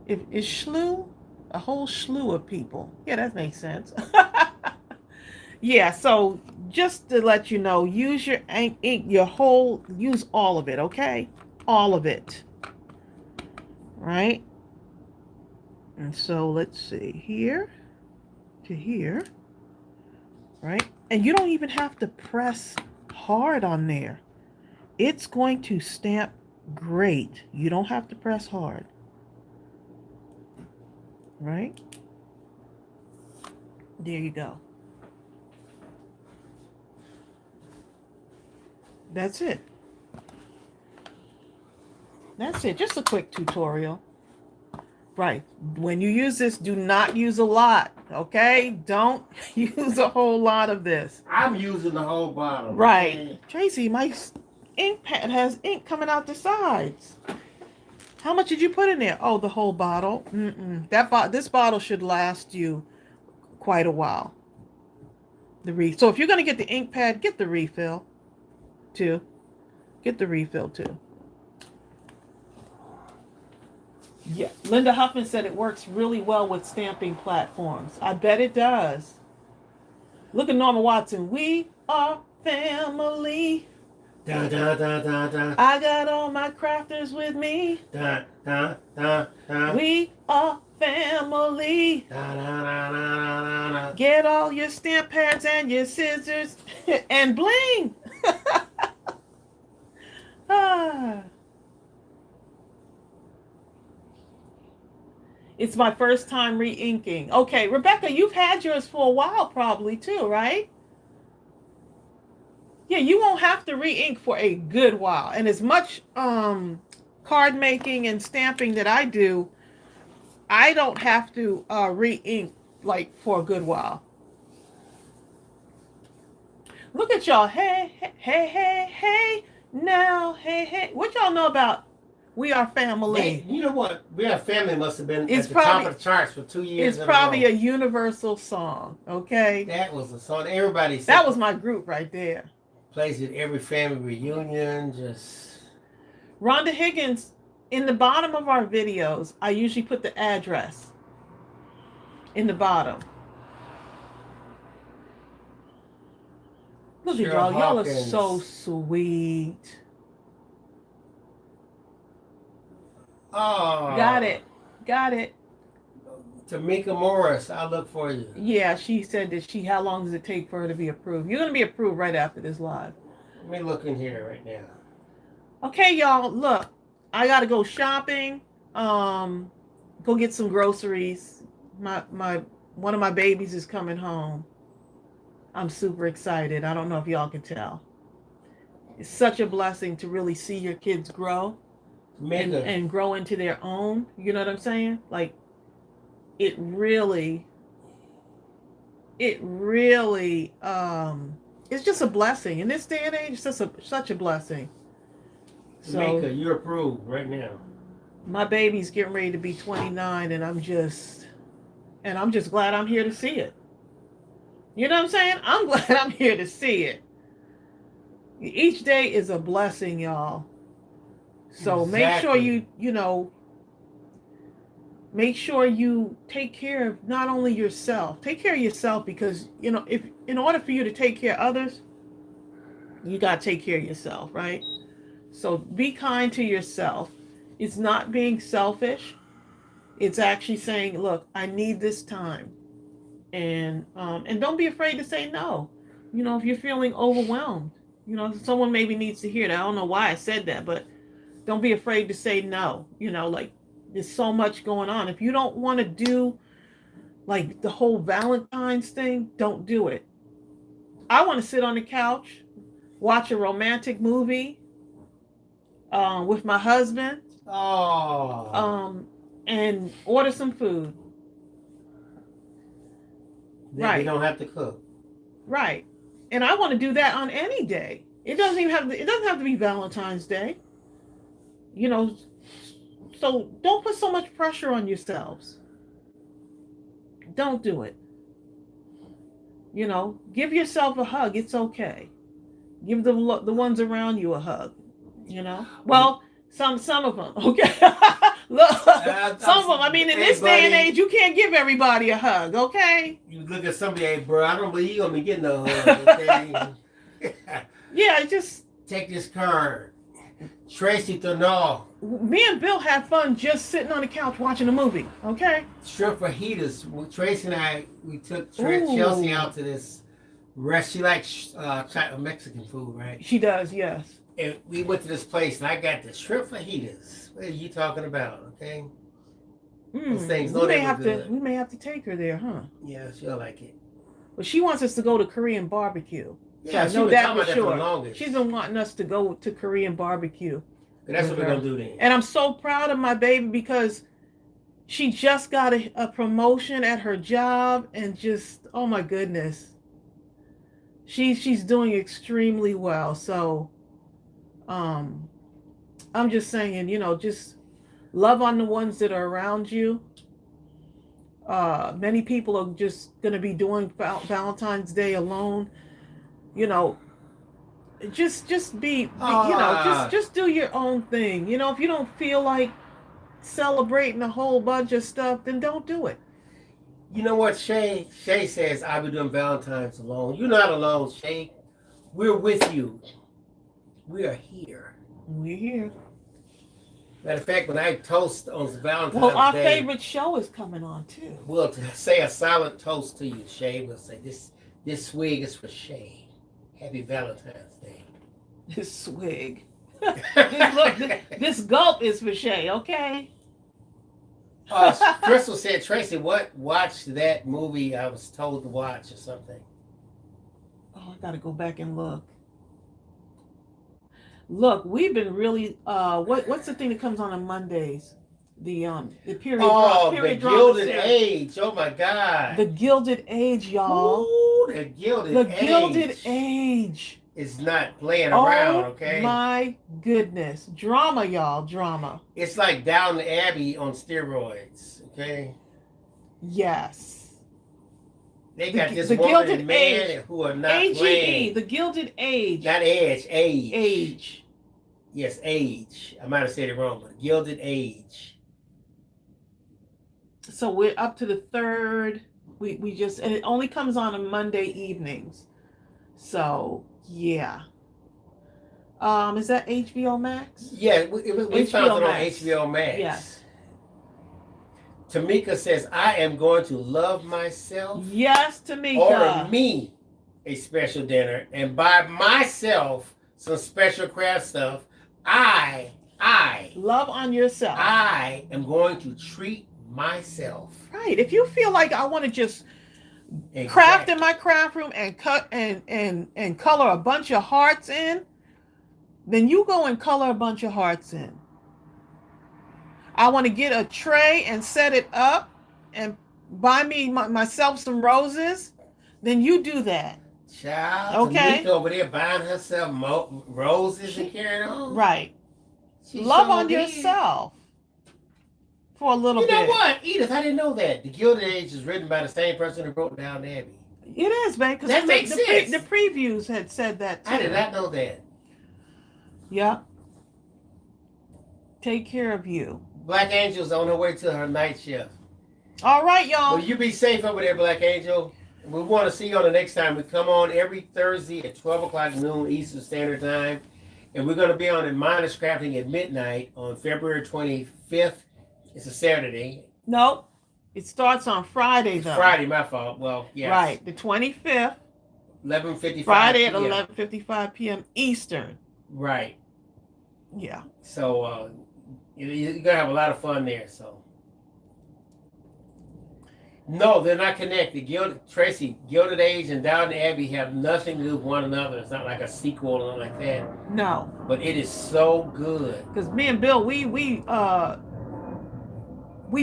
Is slew? A whole slew of people. Yeah, that makes sense. Yeah, so just to let you know, use your ink, use all of it, okay? All of it. Right? And so let's see, here to here, right? And you don't even have to press hard on there. It's going to stamp great. You don't have to press hard. Right? There you go. That's it. That's it. Just a quick tutorial. Right. When you use this, do not use a lot. Okay? Don't use a whole lot of this. I'm using the whole bottle. Right. Okay? Tracy, my ink pad has ink coming out the sides. How much did you put in there? Oh, the whole bottle. This bottle should last you quite a while. So if you're going to get the ink pad, get the refill too. Get the refill too. Yeah, Linda Huffman said it works really well with stamping platforms. I bet it does. Look at Norma Watson. We are family. Da, da, da, da, da. I got all my crafters with me. Da, da, da, da. We are family. Da, da, da, da, da, da. Get all your stamp pads and your scissors and bling. Ah. It's my first time re-inking. Okay, Rebecca, you've had yours for a while probably too, right? Yeah, you won't have to re-ink for a good while. And as much card making and stamping that I do, I don't have to re-ink like for a good while. Look at y'all. Hey, hey, hey, hey, hey. Now, hey, hey. What y'all know about We Are Family? Hey, you know what? We Are Family must have been It's at the probably- top of the charts for 2 years. It's probably a universal song, okay? That was a song everybody said. That was my group right there. Plays at every family reunion. Just Rhonda Higgins, in the bottom of our videos, I usually put the address in the bottom. Look at Cheryl y'all. Y'all are Hawkins. so sweet. oh, Got it. Got it. Tamika Morris, I look for you. Yeah, she said that how long does it take for her to be approved? You're going to be approved right after this live. Let me look in here right now. Okay, y'all, look. I got to go shopping. Go get some groceries. One of my babies is coming home. I'm super excited. I don't know if y'all can tell. It's such a blessing to really see your kids grow and grow into their own. You know what I'm saying? Like, it really, it's just a blessing. In this day and age, it's just such a blessing. Tamika, you're approved right now. My baby's getting ready to be 29, and I'm just glad I'm here to see it. You know what I'm saying? I'm glad I'm here to see it. Each day is a blessing, y'all. So Make sure make sure you take care of not only yourself. Take care of yourself because, if in order for you to take care of others, you got to take care of yourself, right? So be kind to yourself. It's not being selfish. It's actually saying, look, I need this time. And don't be afraid to say no. If you're feeling overwhelmed, someone maybe needs to hear that. I don't know why I said that, but don't be afraid to say no. Like, there's so much going on. If you don't want to do like the whole Valentine's thing, don't do it. I want to sit on the couch, watch a romantic movie with my husband, and order some food. Right. You don't have to cook. Right. And I want to do that on any day. It doesn't have to be Valentine's Day. You know, so don't put so much pressure on yourselves. Don't do it. You know, give yourself a hug. It's okay. Give the ones around you a hug. You know, well, some of them. Okay, look, some of them. I mean, in this day and age, you can't give everybody a hug. Okay. You look at somebody, hey, bro, I don't believe you're gonna be getting a hug. Okay. Yeah, just take this card. Tracey Phillips. Me and Bill had fun just sitting on the couch watching a movie. Okay. Shrimp fajitas. Tracey and I, we took Chelsea out to this rest. She likes Mexican food, right? She does, yes. And we went to this place, and I got the shrimp fajitas. What are you talking about? Okay. Those things. We may have to take her there, huh? Yeah, she'll like it. Well, she wants us to go to Korean barbecue. Yeah, so I know that for sure. She's been wanting us to go to Korean barbecue. That's what we're gonna do then. And I'm so proud of my baby because she just got a promotion at her job, and just, oh my goodness, she's doing extremely well. So, I'm just saying, you know, just love on the ones that are around you. Many people are just going to be doing Valentine's Day alone. You know, just be, you know, just do your own thing. You know, if you don't feel like celebrating a whole bunch of stuff, then don't do it. You know what, Shay? Shay says, I'll be doing Valentine's alone. You're not alone, Shay. We're with you. We are here. We're here. Matter of fact, when I toast on Valentine's Day... Well, our favorite show is coming on, too. We'll say a silent toast to you, Shay. We'll say, this swig is for Shay. Happy Valentine's Day. This swig. This gulp is for Shay, okay? Crystal said, Tracey, watch that movie I was told to watch or something. Oh, I got to go back and look. Look, we've been really what's the thing that comes on Mondays? The period the Gilded Age. Oh my God. The Gilded Age, y'all. Ooh, the Gilded Age is not playing around, okay? Oh my goodness. Drama, y'all, drama. It's like Downton Abbey on steroids, okay? Yes. They got this woman and man who are not playing. The Gilded Age. Not Edge, Age. Age. Yes, Age. I might have said it wrong, but Gilded Age. So we're up to the 3rd. We just, and it only comes on Monday evenings. So yeah. Is that HBO Max? Yeah, we found it on HBO Max. Yes. Tamika says, I am going to love myself. Yes, Tamika. Order me a special dinner and buy myself some special craft stuff. I love on yourself. I am going to treat myself. Right. If you feel like I want to just craft in my craft room and cut and color a bunch of hearts in, then you go and color a bunch of hearts in. I want to get a tray and set it up and buy me myself some roses, then you do that. Child, okay. Tamika over there buying herself roses and carrying on. Right. Love on yourself for a little bit. You know what, Edith? I didn't know that. The Gilded Age is written by the same person who wrote Downton Abbey. It is, man. Because that makes sense. The previews had said that too. I did not know that. Yeah. Take care of you. Black Angel's on her way to her night shift. All right, y'all. Well, you be safe over there, Black Angel. We want to see you on the next time. We come on every Thursday at 12 o'clock noon Eastern Standard Time. And we're going to be on in Mindless Crafting at midnight on February 25th. It's a Saturday. No, it starts on Friday, though. Friday, my fault. Well, yes. Right, the 25th. 11:55 Friday p.m. at 11:55 p.m. Eastern. Right. Yeah. So you're going to have a lot of fun there. So. No, they're not connected. Gilded Age and Downton Abbey have nothing to do with one another. It's not like a sequel or nothing like that. No. But it is so good. Because me and Bill, we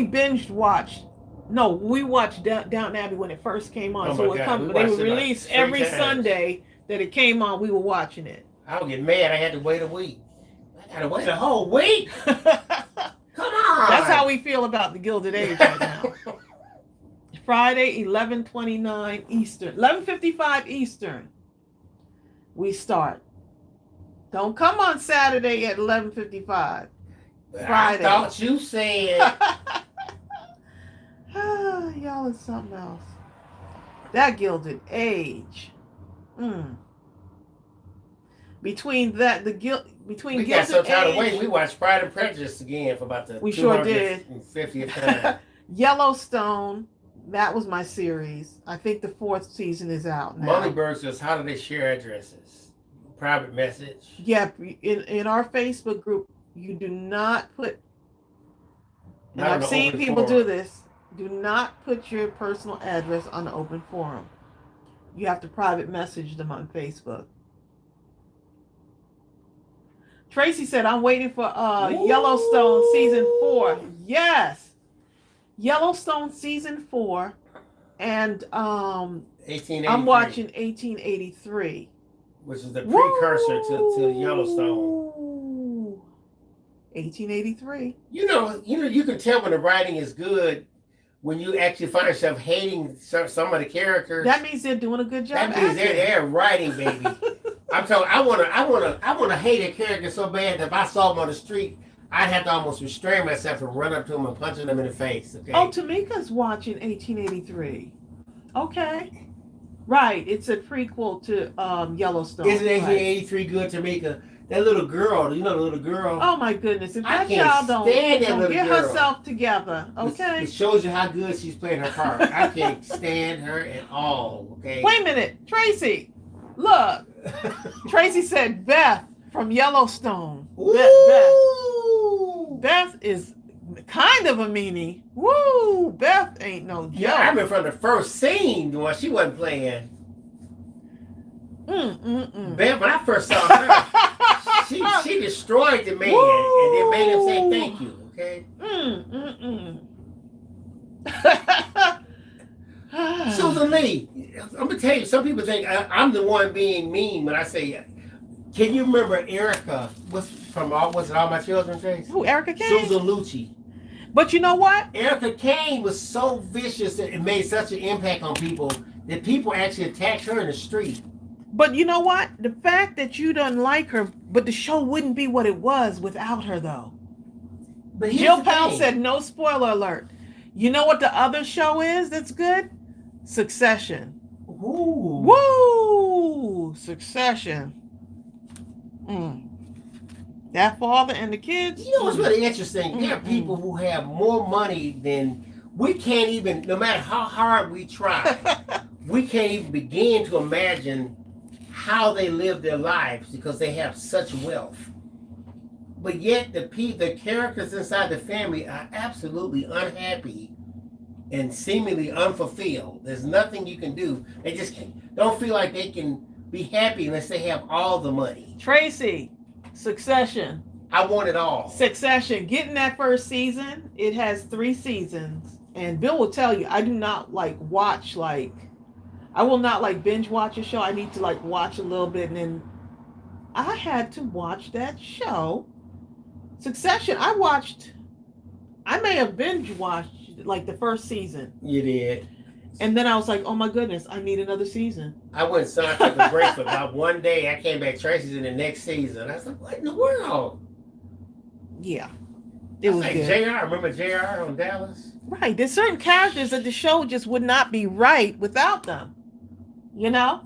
binge watched. No, we watched Downton Abbey when it first came on. Oh they would release every Sunday that it came on. We were watching it. I would get mad. I had to wait a week. I Gotta wait a whole week. Come on. That's how we feel about the Gilded Age right now. Friday, 11:29 Eastern, 11:55 Eastern. We start. Don't come on Saturday at 11:55. Friday. I thought you said. Y'all is something else. That Gilded Age. Between We Gilded got so tired of Age, waiting. We watched Pride and Prejudice again for about the We sure did. 250th time. Yellowstone. That was my series. I think the 4th season is out now. Moneybird says, how do they share addresses? Private message. Yeah, in our Facebook group, you do not put, and Not on I've the seen open people forum. do this, do not put your personal address on the open forum. You have to private message them on Facebook. Tracy said, I'm waiting for Yellowstone season 4. Yes. Yellowstone season 4. And 1883. I'm watching 1883. Which is the precursor to Yellowstone. 1883. You know, you can tell when the writing is good when you actually find yourself hating some of the characters. That means they're doing a good job. That means they're writing, baby. I'm telling you, I wanna hate a character so bad that if I saw him on the street, I'd have to almost restrain myself from running up to him and punching him in the face. Okay. Oh, Tamika's watching 1883. Okay. Right. It's a prequel to Yellowstone. Isn't 1883 good, Tamika? That little girl, you know the little girl. Oh my goodness! If I that can't child stand that don't little get girl. herself together, okay? It shows you how good she's playing her part. I can't stand her at all. Okay. Wait a minute, Tracy. Look, Tracy said Beth from Yellowstone. Beth is kind of a meanie. Woo! Beth ain't no joke. Yeah, I remember from the first scene when she wasn't playing. Beth, when I first saw her, she destroyed the man. Woo! And then made him say thank you. Okay. Susan Lee, I'm gonna tell you, some people think I'm the one being mean when I say, can you remember Erica? Was it All My Children, Trace? Who, Erica Kane? Susan Lucci. But you know what? Erica Kane was so vicious that it made such an impact on people that people actually attacked her in the street. But you know what? The fact that you don't like her, but the show wouldn't be what it was without her, though. But Jill Powell said, no spoiler alert. You know what the other show is that's good? Succession. Ooh. Woo! Succession. That father and the kids. You know what's really interesting? There are people who have more money than we can't even, no matter how hard we try, we can't even begin to imagine how they live their lives because they have such wealth. But yet the characters inside the family are absolutely unhappy and seemingly unfulfilled. There's nothing you can do. They just don't feel like they can be happy unless they have all the money. Tracy, Succession. I want it all. Succession. Getting that first season. It has 3 seasons. And Bill will tell you, I do not watch I will not binge watch a show. I need to watch a little bit, and then I had to watch that show. Succession. I may have binge watched the first season. You did. And then I was like, oh my goodness, I need another season. I went and I took a break for about one day. I came back, Tracy's in the next season. I was like, what in the world? Yeah. It was good. JR, remember JR on Dallas? Right. There's certain characters that the show just would not be right without them. You know?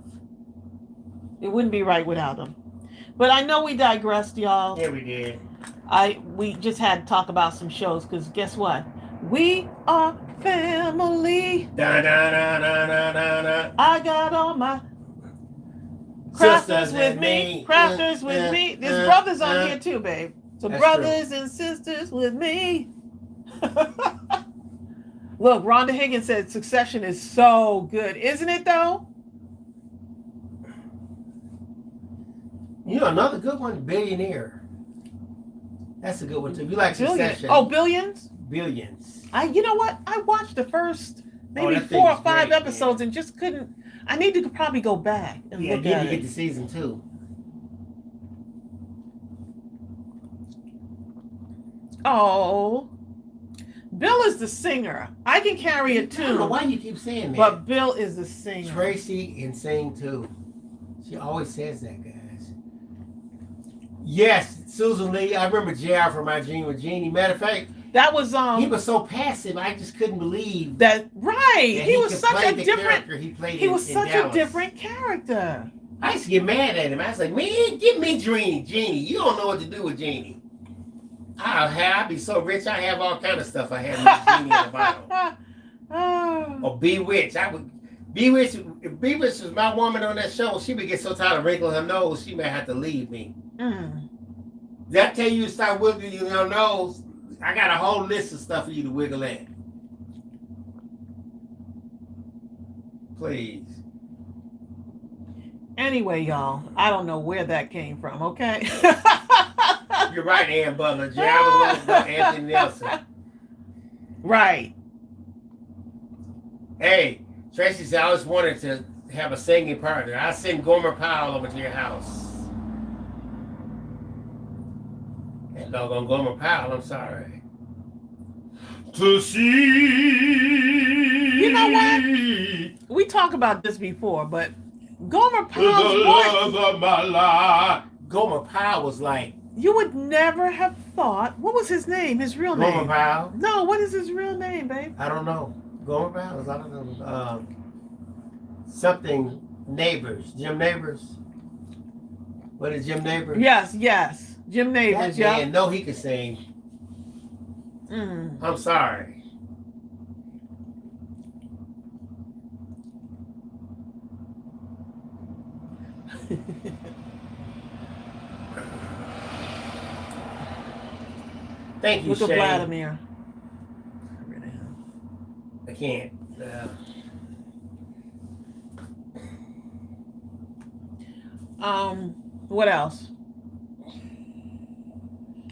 It wouldn't be right without them. But I know we digressed, y'all. Yeah, we did. We just had to talk about some shows because guess what? We are family. Da, da, da, da, da, da, da. I got all my crafters with me. Crafters with me. There's brothers on here too, babe. So That's brothers and sisters with me. Look, Rhonda Higgins said Succession is so good. Isn't it though? You know, another good one, Billionaire. That's a good one too. You like Succession? Oh, Billions? Billions. You know what? I watched the first maybe that 4 or thing's 5 great, episodes and just couldn't. I need to probably go back and Yeah, look you at need to it. get to season 2. Oh, Bill is the singer. I can carry a tune. Why do you keep saying that? But Bill is the singer. Tracey can sing too. She always says that, guys. Yes, Susan Lee. I remember JR from My Dream with Jeannie. Matter of fact, that was he was so passive. I just couldn't believe that. Right, that he was such a different. He was such a different character. I used to get mad at him. I was like, man, give me Jeannie. You don't know what to do with Jeannie. I'd be so rich. I have all kind of stuff. I have Jeannie at the bottom. Or Bewitched. Bewitched. If Bewitched was my woman on that show, she would get so tired of wrinkling her nose, she may have to leave me. Did I tell you to start wiggling your nose? I got a whole list of stuff for you to wiggle at. Please. Anyway, y'all, I don't know where that came from, okay? You're right, Ann Butler. I was about Anthony Nelson. Right. Hey, Tracey said, I always wanted to have a singing partner. I'll send Gomer Powell over to your house. That doggone Gomer Powell, I'm sorry. To see. You know what? We talked about this before, but Gomer Powell's love of my life. Gomer Powell was like. You would never have thought. What was his name? His real name? Gomer Powell? No, what is his real name, babe? I don't know. Gomer Powell? I don't know. Something Neighbors. Jim Neighbors. What is Jim Neighbors? Yes. Jim Neighbors, yeah. Man, no, he could sing. I'm sorry. Thank you, Look Shane. at Vladimir. I can't. What else?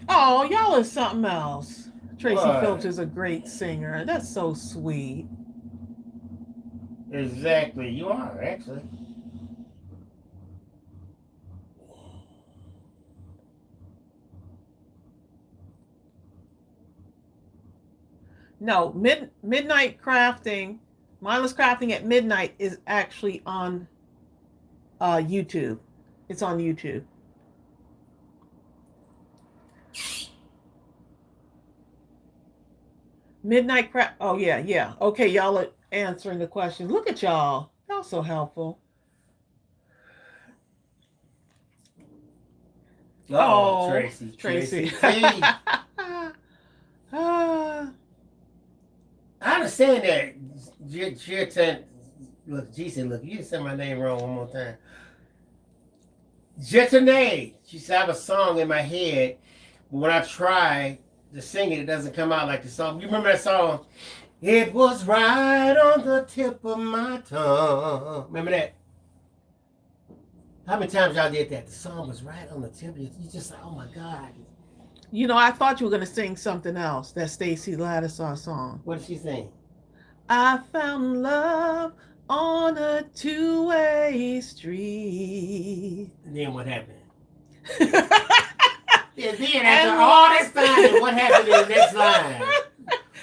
Oh, y'all are something else. Tracey Phillips is a great singer. That's so sweet. Exactly. You are, actually. No, Midnight Crafting, Mindless Crafting at Midnight is actually on YouTube. It's on YouTube. Midnight Craft. Oh, yeah. Okay, y'all are answering the question. Look at y'all. Y'all so helpful. Oh, Tracey. I understand that. Look, G said, look, you said my name wrong one more time. Jetane. She said, I have a song in my head, but when I try to sing it, it doesn't come out like the song. You remember that song? It was right on the tip of my tongue. Remember that? How many times y'all did that? The song was right on the tip of you. You just like, oh my God. You know, I thought you were going to sing something else, that Stacey Lattisaw song. What did she sing? I found love on a two-way street. And then what happened? And then after all this time, what happened in the next line?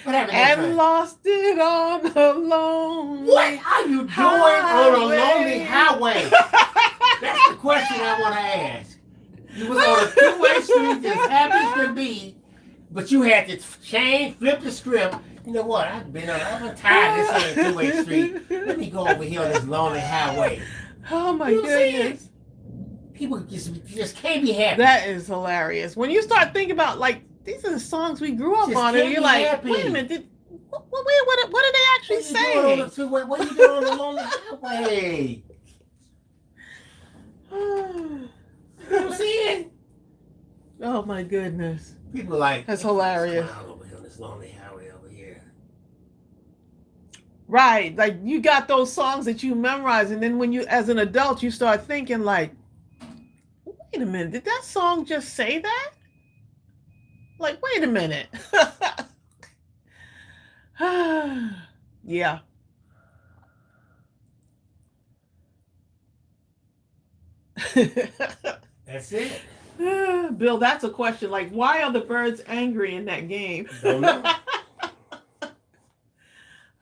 What happened next line? And lost it on a lonely What are you doing on a lonely highway? That's the question I want to ask. You was on a two-way street that happens to be, but you had to change, flip the script. You know what? I'm tired of this on a two-way street. Let me go over here on this lonely highway. Oh my goodness. People just can't be happy. That is hilarious. When you start thinking about, like, these are the songs we grew up on, and you're like, happy. Wait a minute, what did they actually say? What are you doing on the lonely highway? You know what I'm saying? Oh my goodness. People are like, that's hilarious. Over here on this lonely highway over here. Right. Like, you got those songs that you memorize, and then when you, as an adult, you start thinking like, wait a minute, did that song just say that? Like, wait a minute. Yeah. That's it. Bill, that's a question. Like, why are the birds angry in that game? Don't know.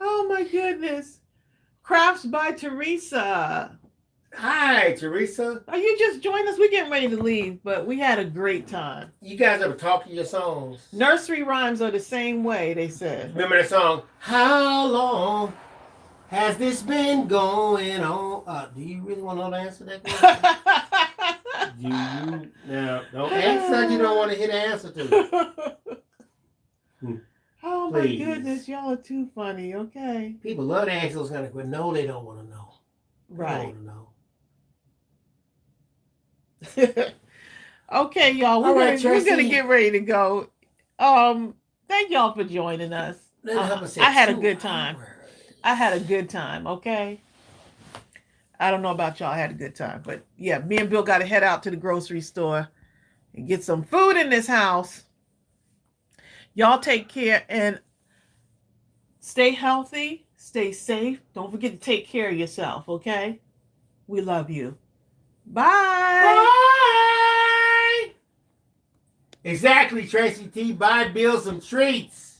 Oh my goodness. Crafts by Teresa. Hi, Teresa. Oh, you just joined us. We're getting ready to leave, but we had a great time. You guys ever talk to your songs? Nursery rhymes are the same way, they said. Remember the song, How Long Has This Been Going On? Do you really want to know the answer to that question? Do you? Now, don't answer you don't want to hear the answer to. Oh Please. my goodness, y'all are too funny, okay? People love to ask those kind of questions. No, they don't want to know. They Right. don't want to know. Okay, y'all, All right, we're gonna Tracy. get ready to go. Thank y'all for joining us. I had a good time. I had a good time, okay? I don't know about y'all, I had a good time. But yeah, me and Bill got to head out to the grocery store and get some food in this house. Y'all take care and stay healthy, stay safe. Don't forget to take care of yourself, okay? We love you. Bye. Bye. Exactly, Tracy T. Buy Bill some treats.